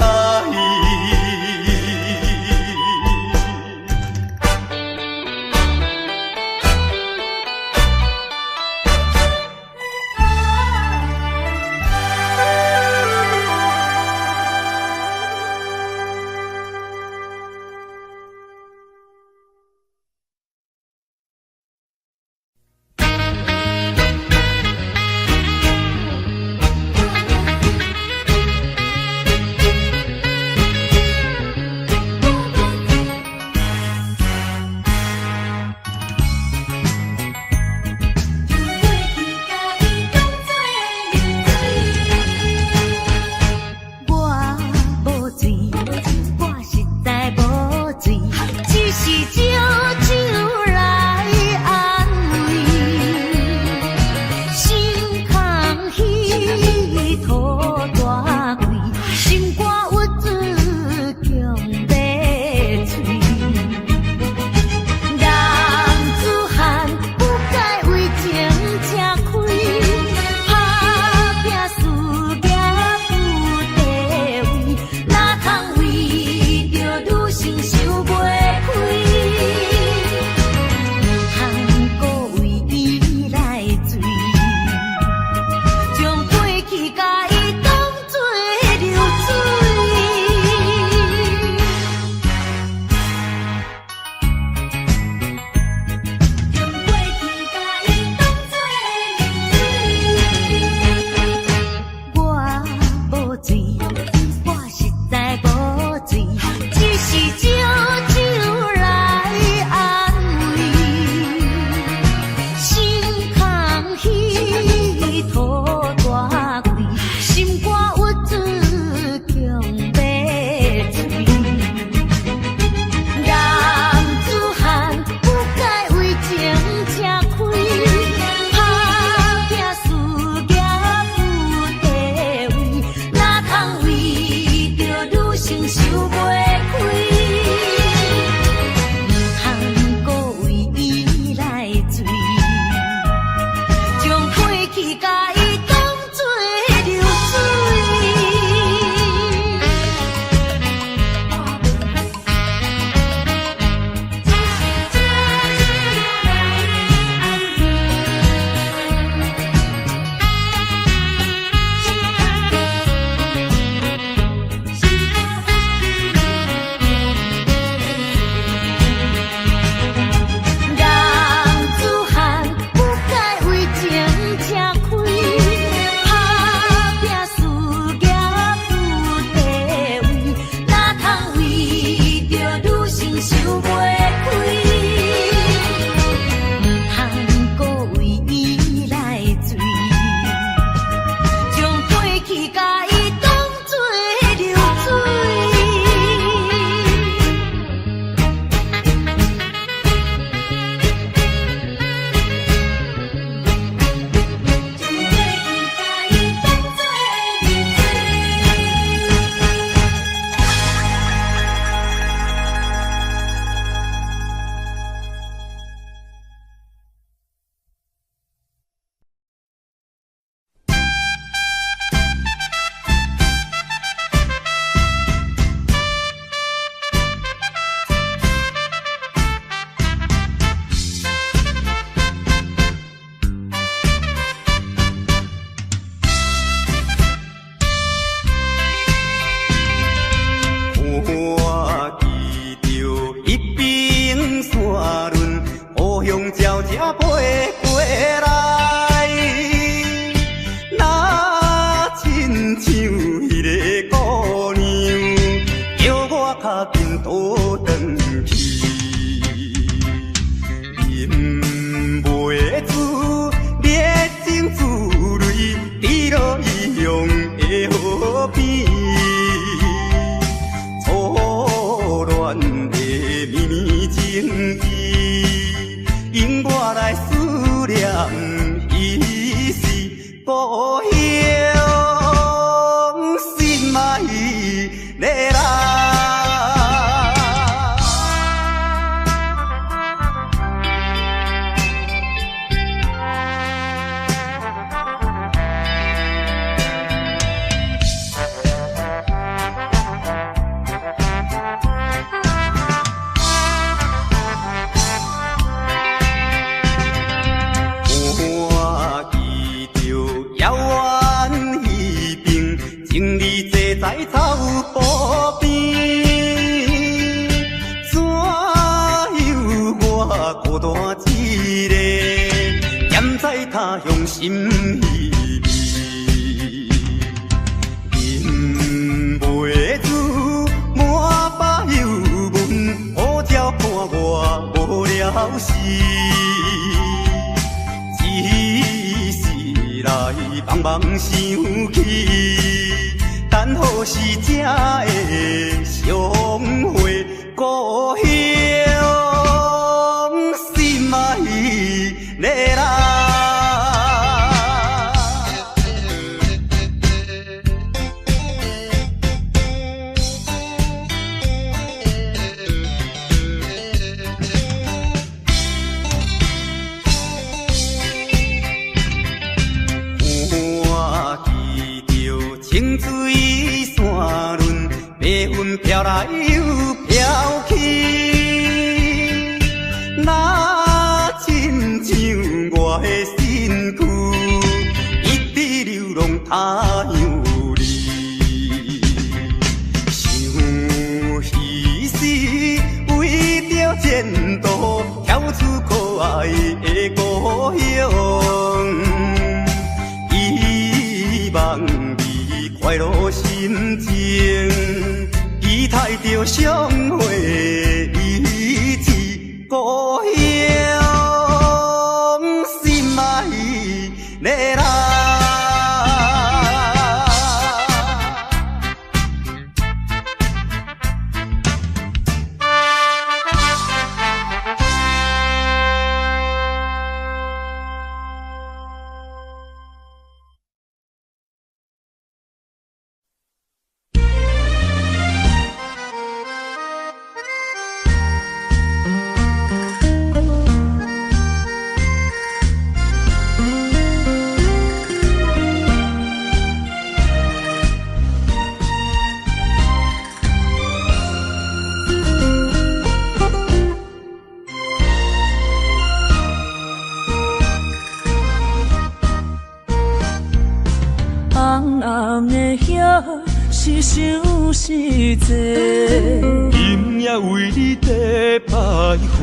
Speaker 4: 飞过来，若亲像迄个姑娘，叫我较紧倒转去，饮袂住烈情自泪，滴落伊用的河边。恋的绵绵情意，因我来思念，伊是故乡心爱的人。情理坐在草坡边，怎有我孤单一个，踮在他乡心稀微，饮袂住满腹忧闷，好鸟看我无了时，只是来茫茫想起。等何时才会相会？故乡心爱的人。我记着清水山峦，白云飘来又飘去，若亲像我的身躯，一直流浪他乡里。想彼时为着前途，跳出可爱的故乡。望你快乐心情，期待着相会一次故乡心爱的人。
Speaker 1: 是想是多，
Speaker 2: 今夜为你在徘徊，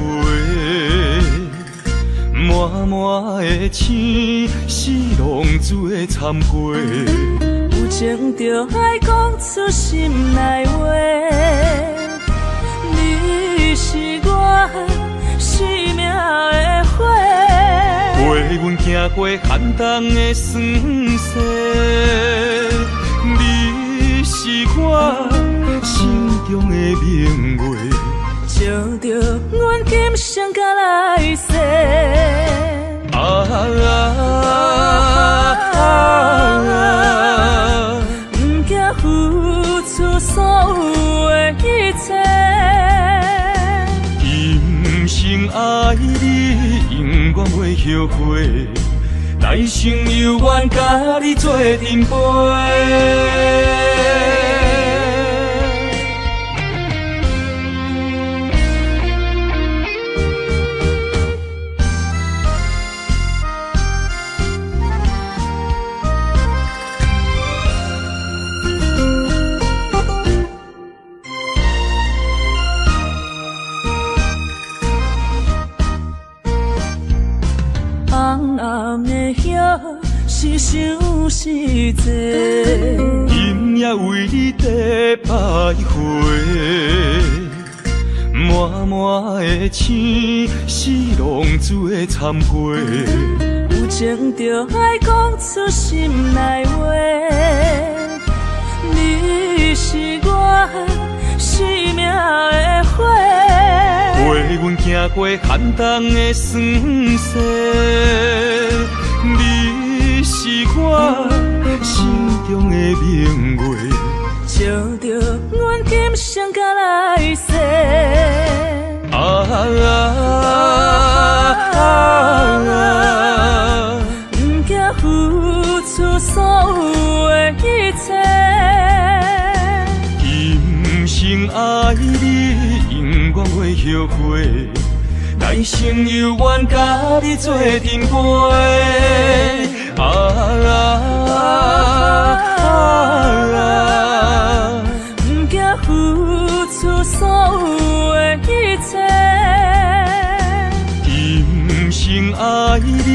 Speaker 2: 满满的青是浪做参过，
Speaker 1: 有情就爱讲出心内话。你是我生命的花，
Speaker 2: 陪阮行过寒冬的酸涩。是我心中的明月，
Speaker 1: 照着阮今生甲来世。不惊付出所有的一切，
Speaker 2: 今生爱你，永远袂后悔。来生有缘，甲你做阵陪。
Speaker 3: 暗暗的遐是想是坐，
Speaker 2: 今夜为你在徘徊，满满的青是浪做忏悔。
Speaker 3: 有情就爱讲出心内话，你是我生命的火，
Speaker 2: 陪阮行过寒冬的酸涩，你是我心中的明月，
Speaker 3: 照着阮今生甲来世。不惊付出所有的一切，
Speaker 2: 今生爱你，永远袂后悔。来生有缘甲你做阵陪。
Speaker 3: 不惊付出所有的一切，
Speaker 2: 今生爱你，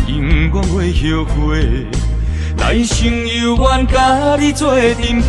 Speaker 2: 永远袂后悔。来生有缘甲你做阵陪。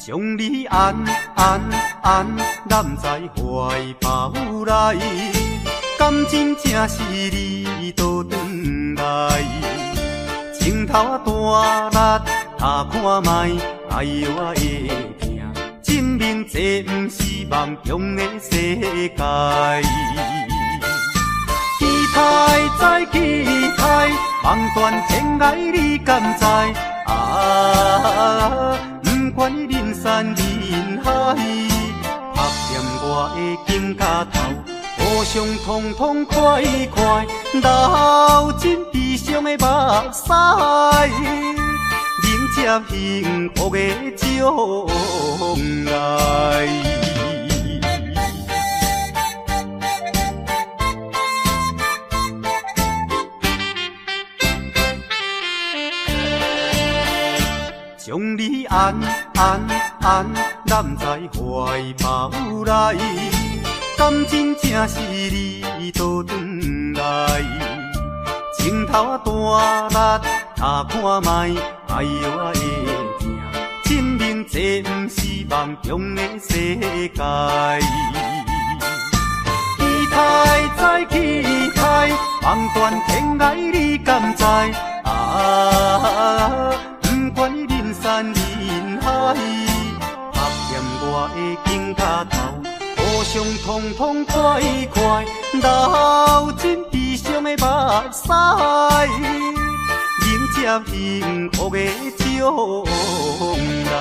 Speaker 4: 将你安揽在怀抱内，感情正是你倒转来，情头大力打看卖，哎呦我会疼，证明这不是梦中的世界。期待再期待，望断天涯你敢知？啊！不管你人山人海，拍掂我的肩胛头，互相痛痛快快，流尽悲伤的目屎，迎接幸福的将来。将你安揽在怀抱内，感情正是你倒转来，情头大力打看卖，哎呦我会疼，证明这不是梦中的世界。期待再期待，望断天涯你敢知？啊！不管你人山人海，拍掂我的肩胛头，互相痛痛快快，流尽悲伤的目屎，迎接幸福的将来。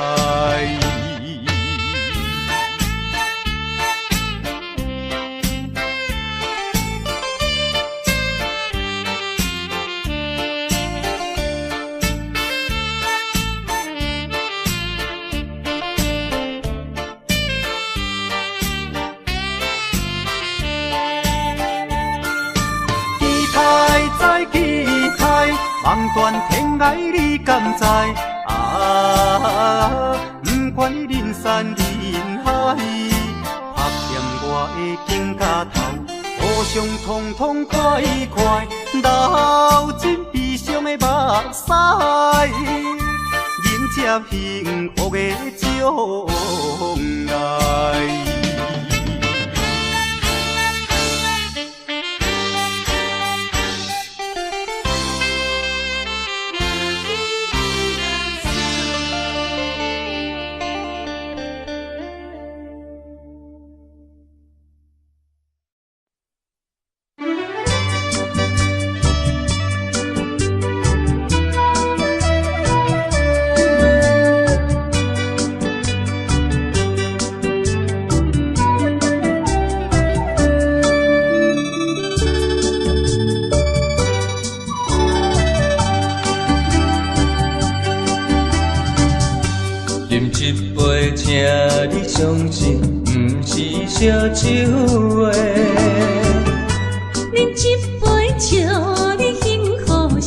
Speaker 4: 望断天涯你敢知？啊！不管你人山人海，拍掂我的肩胛头，互相痛痛快快，流尽悲伤的目屎，迎接幸福的将来。
Speaker 2: 请你相信，不是烧酒话。
Speaker 3: 饮一杯，祝你幸福，是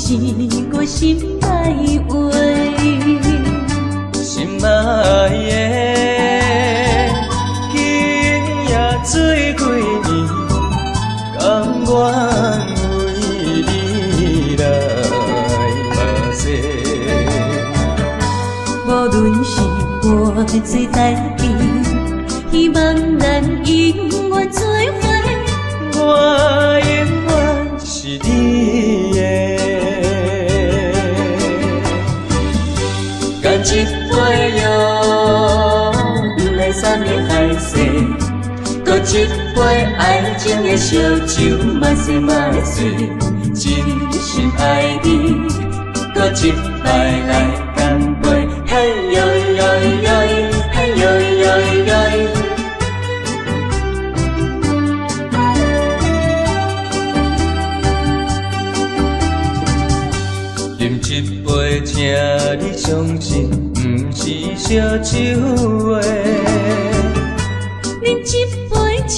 Speaker 3: 我心内话。
Speaker 2: 心爱的，今夜水几年，甘愿为你来目屎。
Speaker 3: 无论是我最台边，希望咱永远做伙。
Speaker 2: 我永远是你的，干一杯哟，不来三年海誓，搁一杯爱情的烧酒，嘛醉嘛醉，真心爱你，搁一摆来干杯，嘿呦呦呦，嘿呦呦呦。饮一杯，请你相信，不是烧酒话。
Speaker 3: 饮一杯，祝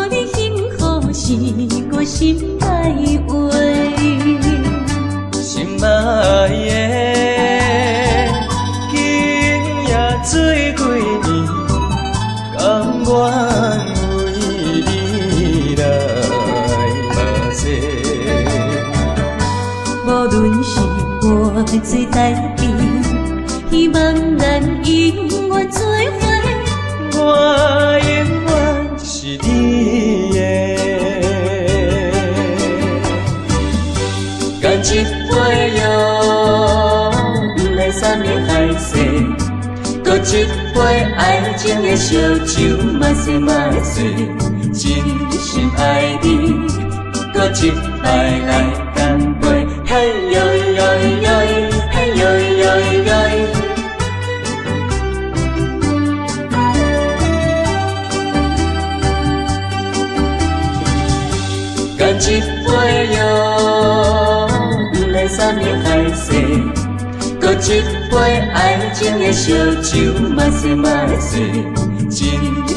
Speaker 3: 你幸福，是我心内话。
Speaker 2: 心爱的，今夜水几年，甘愿为你来目屎。
Speaker 3: 无论是我最台边，希望咱永远做
Speaker 8: 一杯爱情的烧酒，嘛是真心爱你，搁一摆来干杯，嘿呦呦呦，嘿呦呦呦。干一杯哟，不来三年海誓。搁一杯爱情的烧酒，嘛是真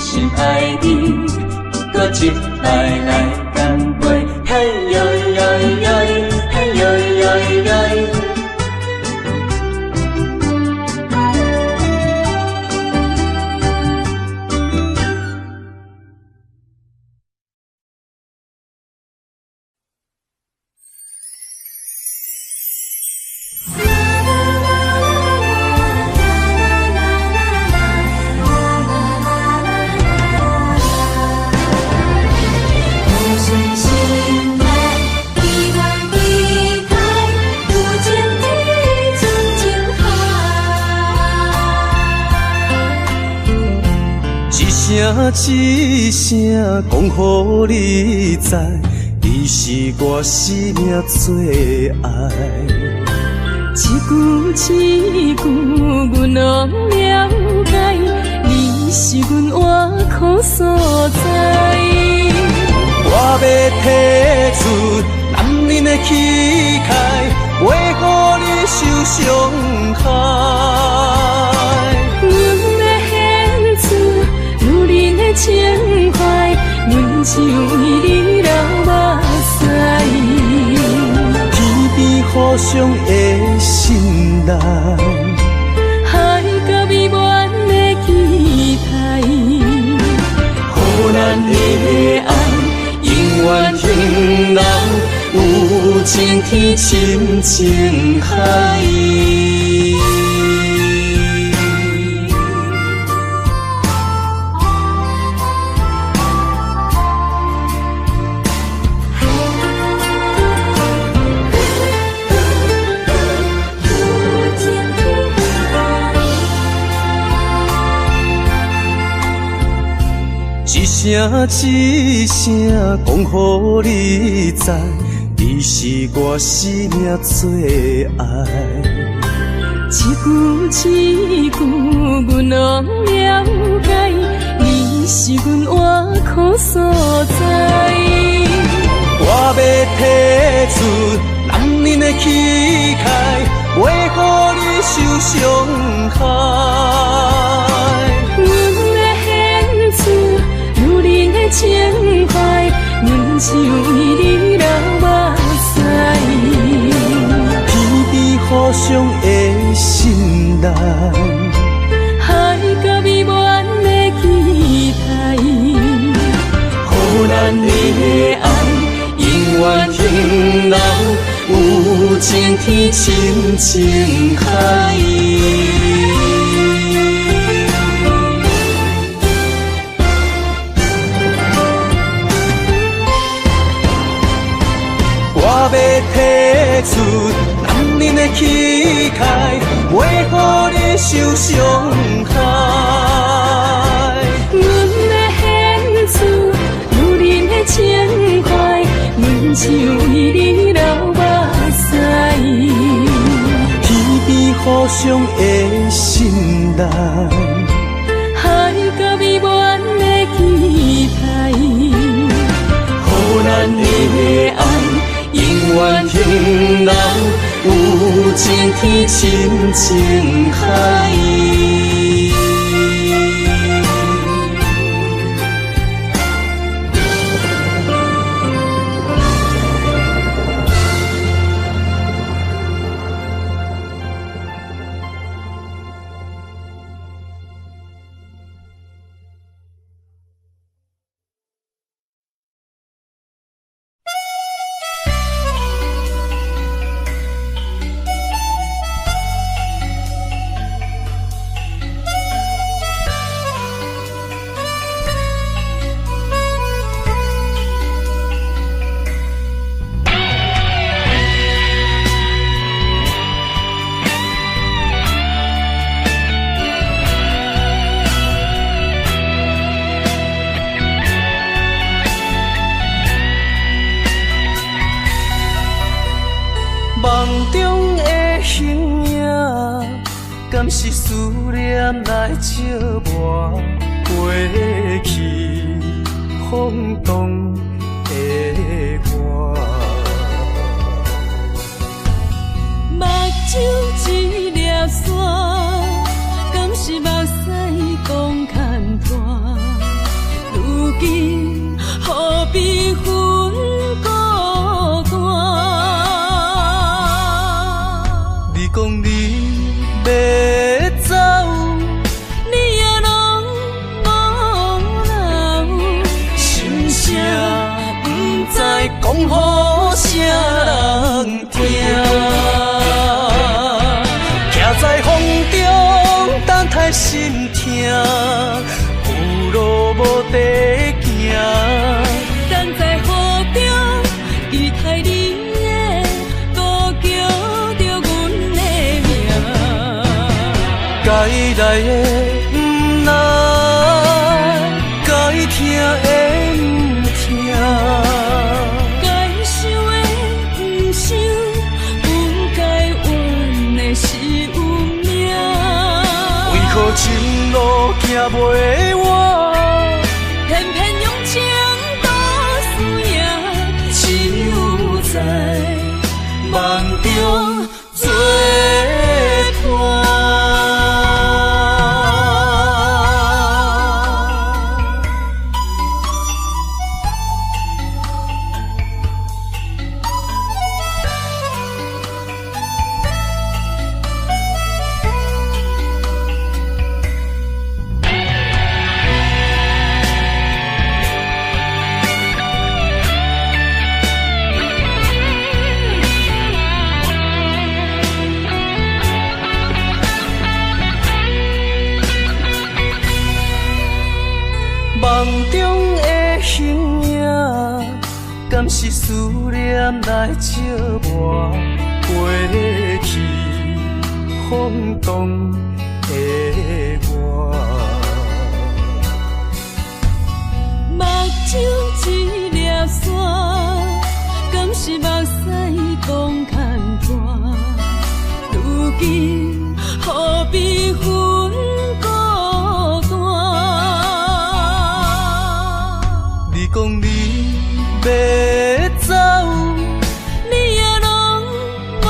Speaker 8: 心爱你，搁一摆来干杯，嘿呦呦呦，嘿呦呦呦。
Speaker 2: 一声讲予你知，你是我生命最爱。
Speaker 3: 一句阮拢了解，你是阮活苦所在。
Speaker 2: 我要提出男人的气概，袂予你受伤害。情怀，阮只为你流目屎。天边互相的信赖，海角美满的期待。予咱的爱永远停留，有情天深情海。一声讲予你知，你是我生命最爱。一句阮拢了解，你是阮活苦所在。我要提出男人的气概，袂予你受伤害。情怀，阮只为你流目屎。天边互相的信赖，海角美满的期待。予咱的爱永远停留，有情天深情海。我要提出男人的气概，袂予你受伤害。阮要献出女人的情怀，阮只为你流目屎。天边互相的信赖，海角美满的期待。予咱的爱永远停留，有情天深情海。敢是思念来折磨过去风动的我？
Speaker 3: 目睭一粒沙，敢是目屎讲牵拖？如今何必分孤单？
Speaker 2: 你讲你要走，
Speaker 3: 你也拢无留，
Speaker 2: 心声不知讲予啥人听。徛在风中，等待心痛，有路无地行。
Speaker 3: 等在雨中，期待你的歌叫着阮的名。
Speaker 2: 该来的不来，该听的不听。
Speaker 3: 该想的不想，不该怨的是有命。
Speaker 2: 为何前路行袂完？
Speaker 3: 偏偏用情多输赢，只有在梦中做伴。
Speaker 2: 梦中的形影，敢是思念来折磨过去风动的我？
Speaker 3: 目睭一粒沙，敢是目屎讲牵拖？如今何必分孤单？
Speaker 2: 你讲你要走，
Speaker 3: 你也拢无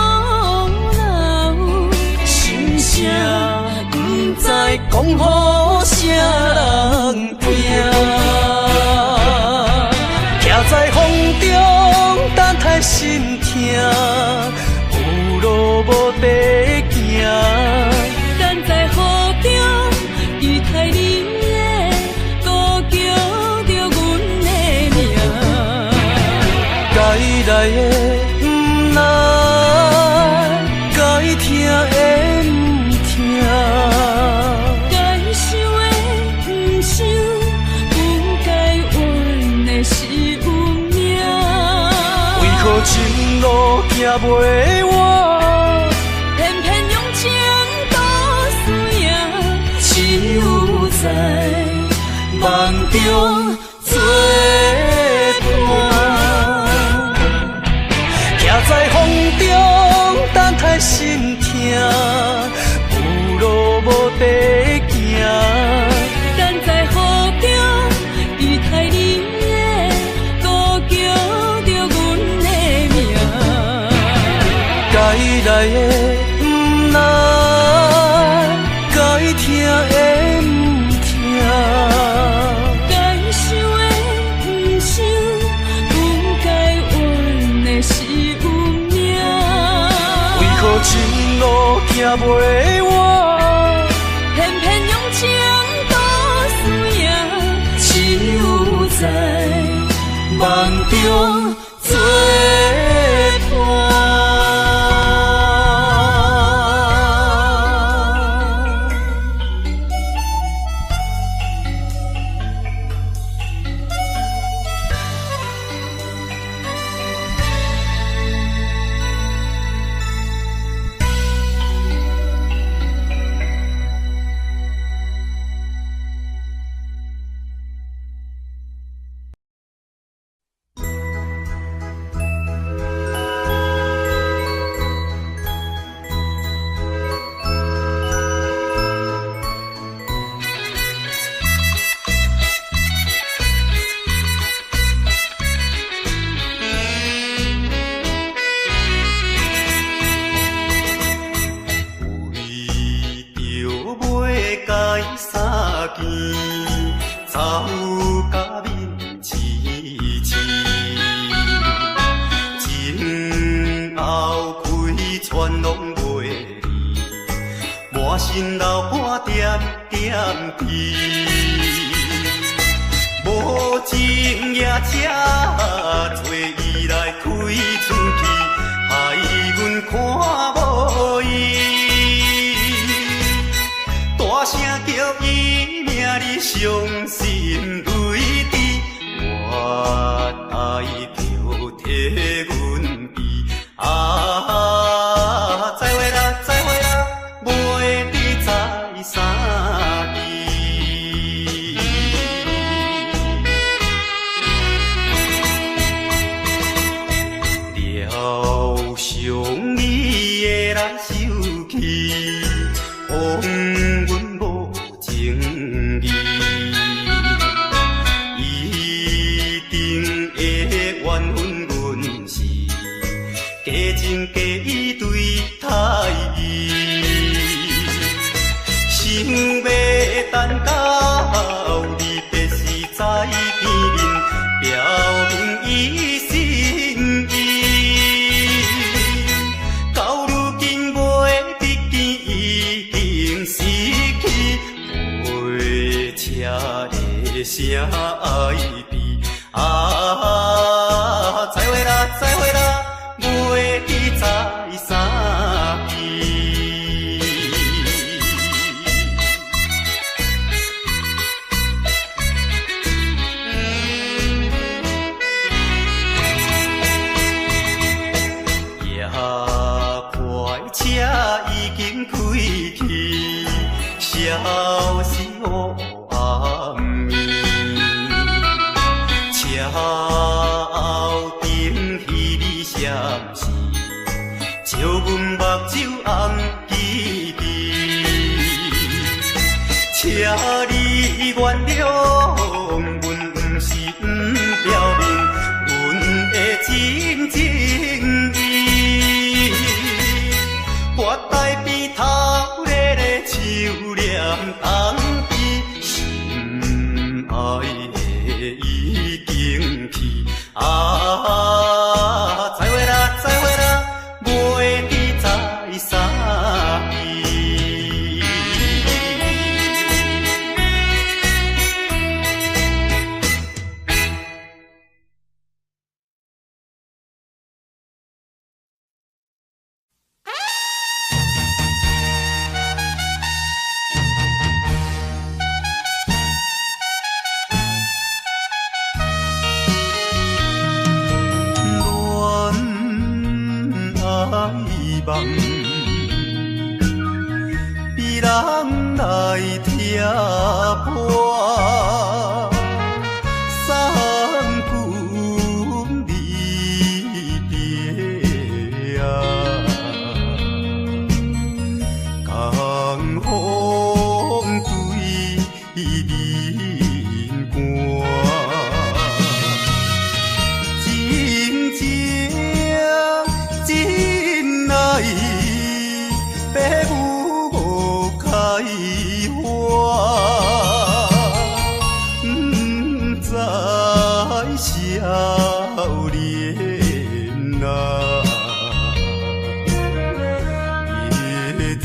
Speaker 3: 留，
Speaker 2: 心声不知讲予啥人听。徛在风中，等待心痛，有路无地行。
Speaker 3: 等在雨中，期待你的歌叫着阮的名。
Speaker 2: 该来的不来，该听的不听。
Speaker 3: 该想的不想，不该怨的是有命。
Speaker 2: 为何前路行袂完？
Speaker 3: 偏偏用情多输赢，
Speaker 2: 只有在梦中做伴。徛在风中，等待心痛，有路无地行。
Speaker 3: 等在雨中，期待你的歌叫着阮的名。
Speaker 2: 该来的不来，该听的不听。
Speaker 3: 该想的不想，不该怨的是有命。
Speaker 2: 为何前路行袂完？
Speaker 3: 偏偏用情多输赢，
Speaker 2: 只有在梦中做伴。
Speaker 4: 走甲面痴痴，前后开船拢袂离，满身流汗点点滴，无情夜车找伊来开出去，害阮看无伊。大声叫伊名里伤心泪滴，我爱着替阮悲。啊，再会啦，再会啦，袂知在啥地。了伤你的来受气，枉阮无情义，一定会怨恨阮是假情假意对待伊，想要等到你别时在见面，表明伊心意。到如今袂得见，已经失去，陪车的声爱悲。啊，再会啦，再会啦，袂知在啥地。夜快车已经开去，消息黑暗暝。车后顶彼你闪是，照阮目睭红记记。车你原谅，阮不是不表明阮的真情意。我台边头咧咧手念东边，心爱的已经去。啊，再会啦，再会啦，袂知在啥地。梦，比人来听破，三更离别啊，江风对面寒，真真爱爸母无开花，不知少年啊，夜情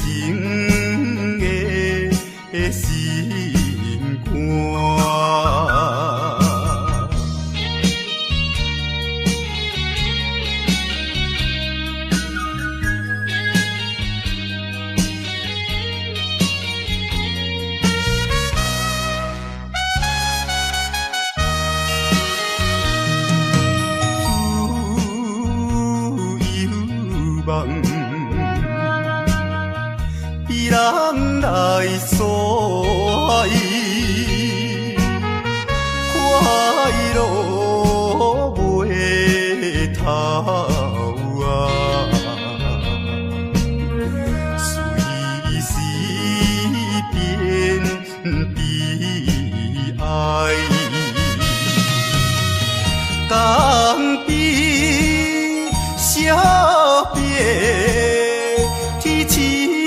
Speaker 4: 的心肝。比人来所以快乐袂透啊，随时变悲哀，江边小别。天痴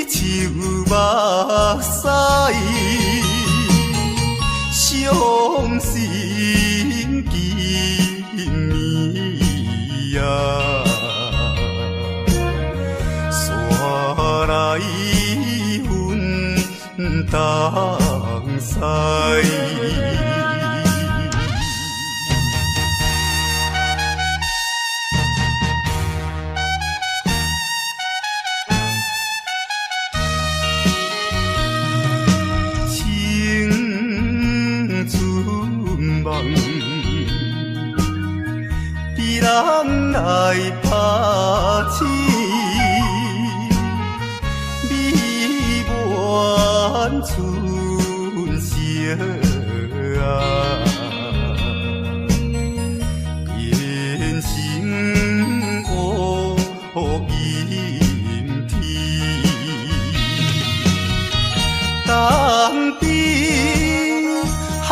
Speaker 4: 树目屎，心今年啊，山来分东西。被人来拍醒，美满春色啊，变成乌阴天。当边海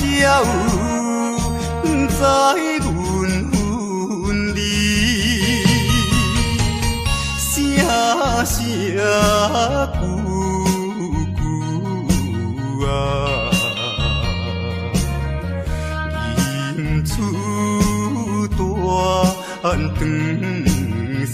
Speaker 4: 鸟不知阮分离，声声句句啊，吟出断肠丝。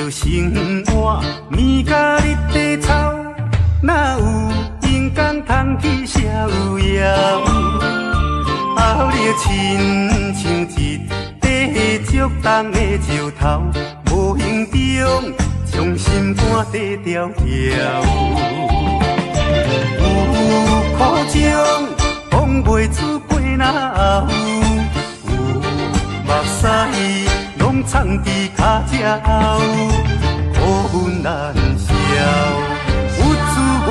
Speaker 4: 生活面甲日地臭，哪有阴天通去逍遥？后日亲像一块竹重的石头，无形中将心肝底条条。有苦情讲袂出鼻哪有，有目屎拢藏伫脚趾。苦恨难消，有滋袂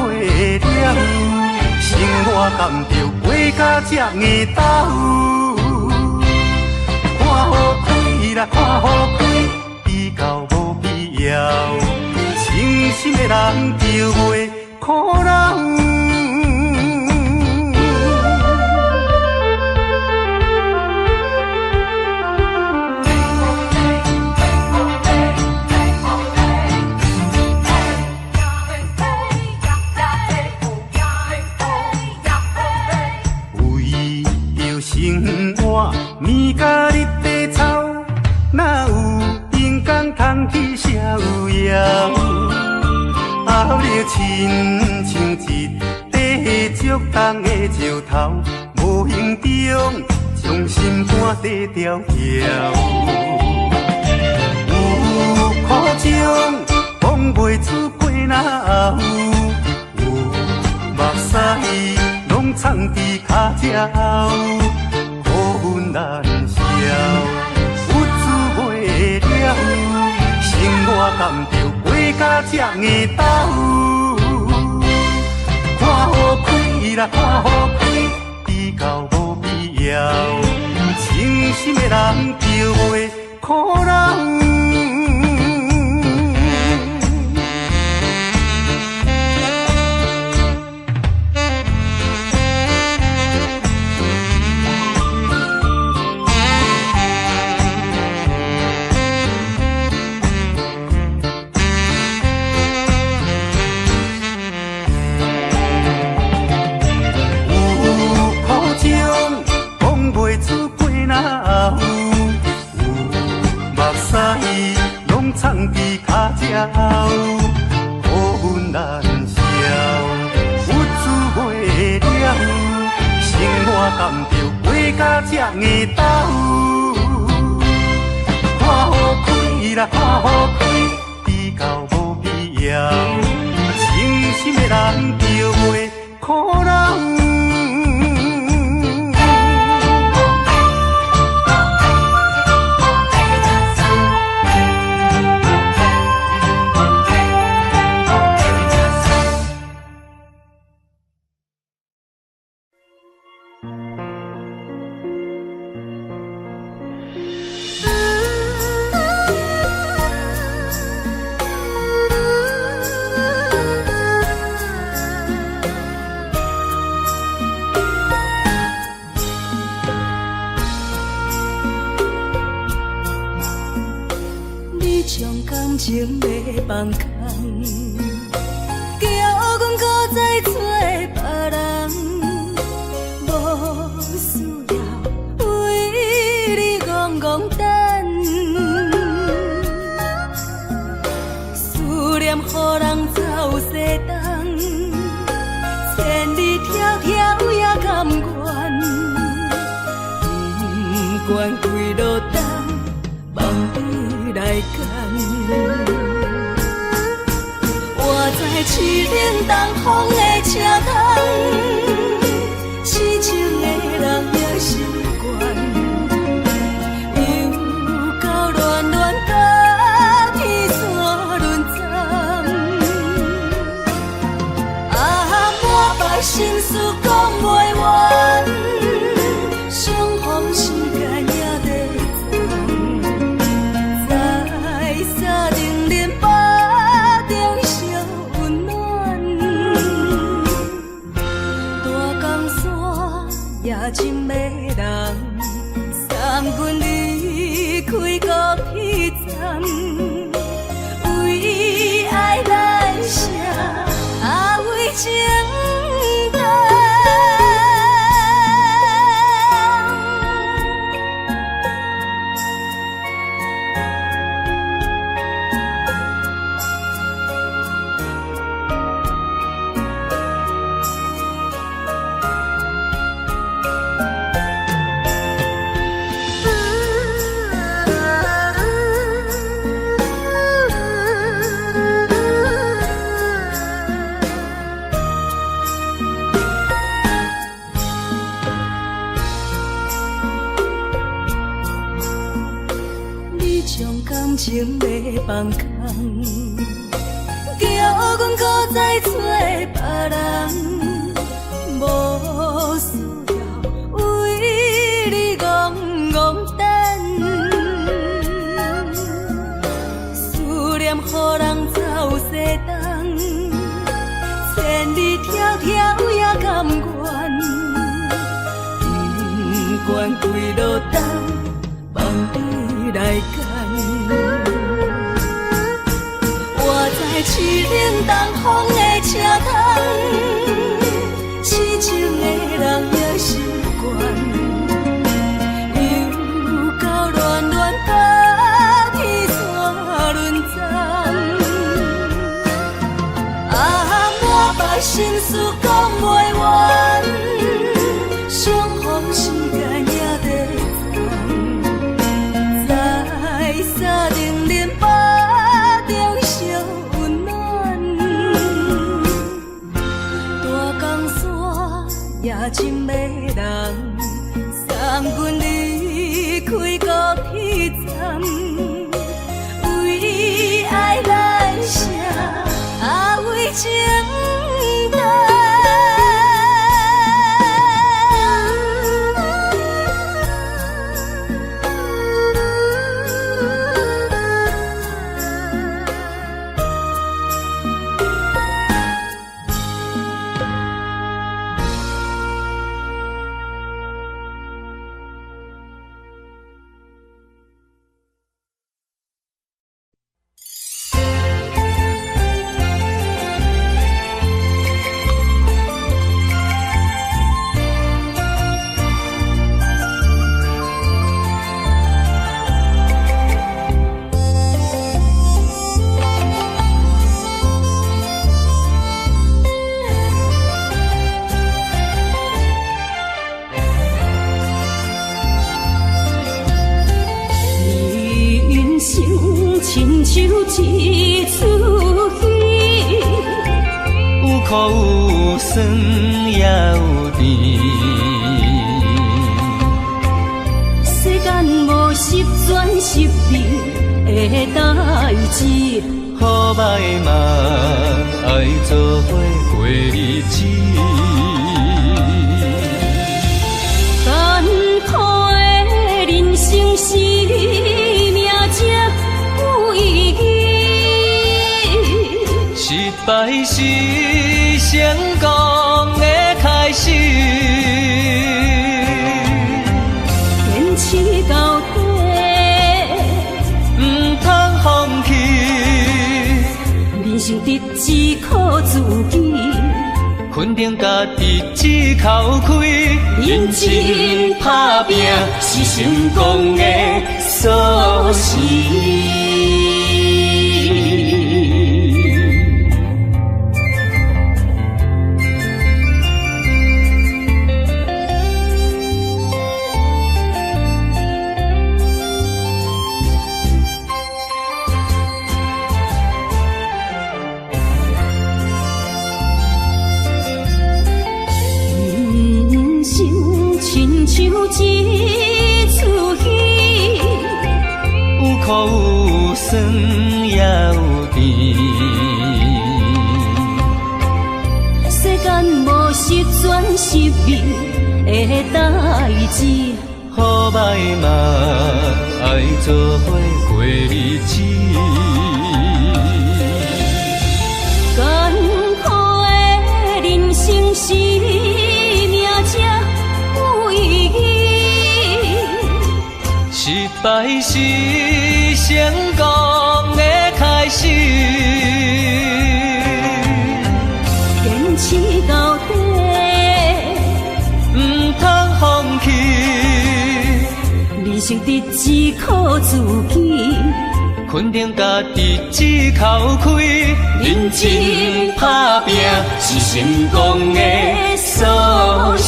Speaker 4: 了，生活甘着过甲这硬斗。看好开啦，看好开，比较无必要，清心的人就袂苦恼。生活面甲日地臭，哪有阴天通去逍遥？后日亲像一块竹重的石头，无形中将心肝底条条。有苦情讲袂出鼻哪有，有目屎拢藏伫脚趾。苦恨难消，有滋袂了，生活甘着过甲这硬斗。看好开啦，看好开，比较无必要，清心的人就袂苦恼。藏伫脚趾，苦恨难消，有滋袂了，生活甘着过甲这硬斗。看好开啦，看好开，比较真心的人就袂苦人。
Speaker 3: 情要放空，叫阮搁再找别人，无需要为你戆戆等。思念予人走西东，千里迢迢也甘愿，不管几路东，望你来赶。我在凄冷东风的车头，痴情的人也习惯，又到乱乱甲天山轮站。满腹心事讲袂完，相逢时间也在走。在沙定连巴中烧温暖，大江山也真迷人，三军离开高铁站，为爱来写为情。情要放空，叫阮搁再找别人，无需要为你戆戆等。思念予人走西东，千里迢迢也甘愿，不管几路东，望你来赶。我在凄冷东风的车头，痴情的人也习惯，又到乱乱甲天山轮站。满腹心事讲袂完，相逢时间也在走。在沙定连巴中烧温暖，大江山也真迷人，三军离开高铁站，为爱来写为情等。亲像一出戏，
Speaker 7: 苦有酸也有甜。
Speaker 3: 世间无十全十美的代志，
Speaker 7: 好歹嘛爱做伙过日子。
Speaker 3: 艰苦的人生是命才有意义，
Speaker 7: 失败是成功的开始。
Speaker 3: 坚持到底，
Speaker 7: 唔通放弃。
Speaker 3: 人生得只靠自己，
Speaker 7: 肯定家己只口开，认真打拼是成功的锁匙。
Speaker 3: 亲像一出戏，
Speaker 7: 有苦有酸也有甜。
Speaker 3: 世间无十全十美的代志，
Speaker 7: 好歹嘛爱做伙过日子。
Speaker 3: 艰苦的人生是命才有意义，
Speaker 7: 失败是成功的开始。
Speaker 3: 坚持到底，
Speaker 7: 唔通放弃。
Speaker 3: 人生得只靠自己，
Speaker 7: 肯定家己只口开，认真打拼是成功的锁匙。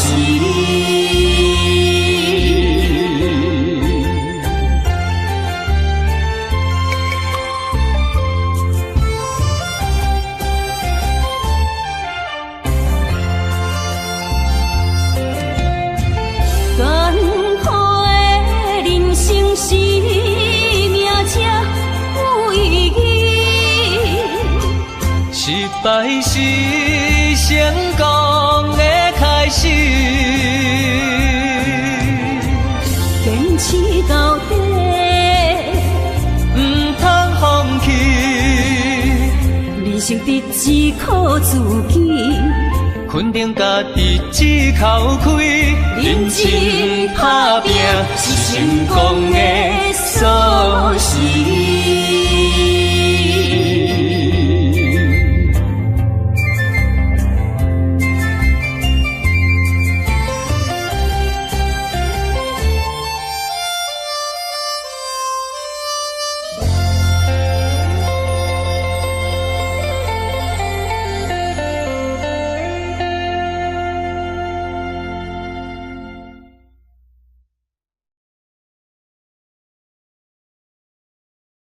Speaker 3: 艰苦的人生是命才有意义，
Speaker 7: 失败是成功的开始。
Speaker 3: 坚持到底，
Speaker 7: 唔通放弃。
Speaker 3: 人生得只靠自己，
Speaker 7: 肯定家己只口开，认真打拼是成功的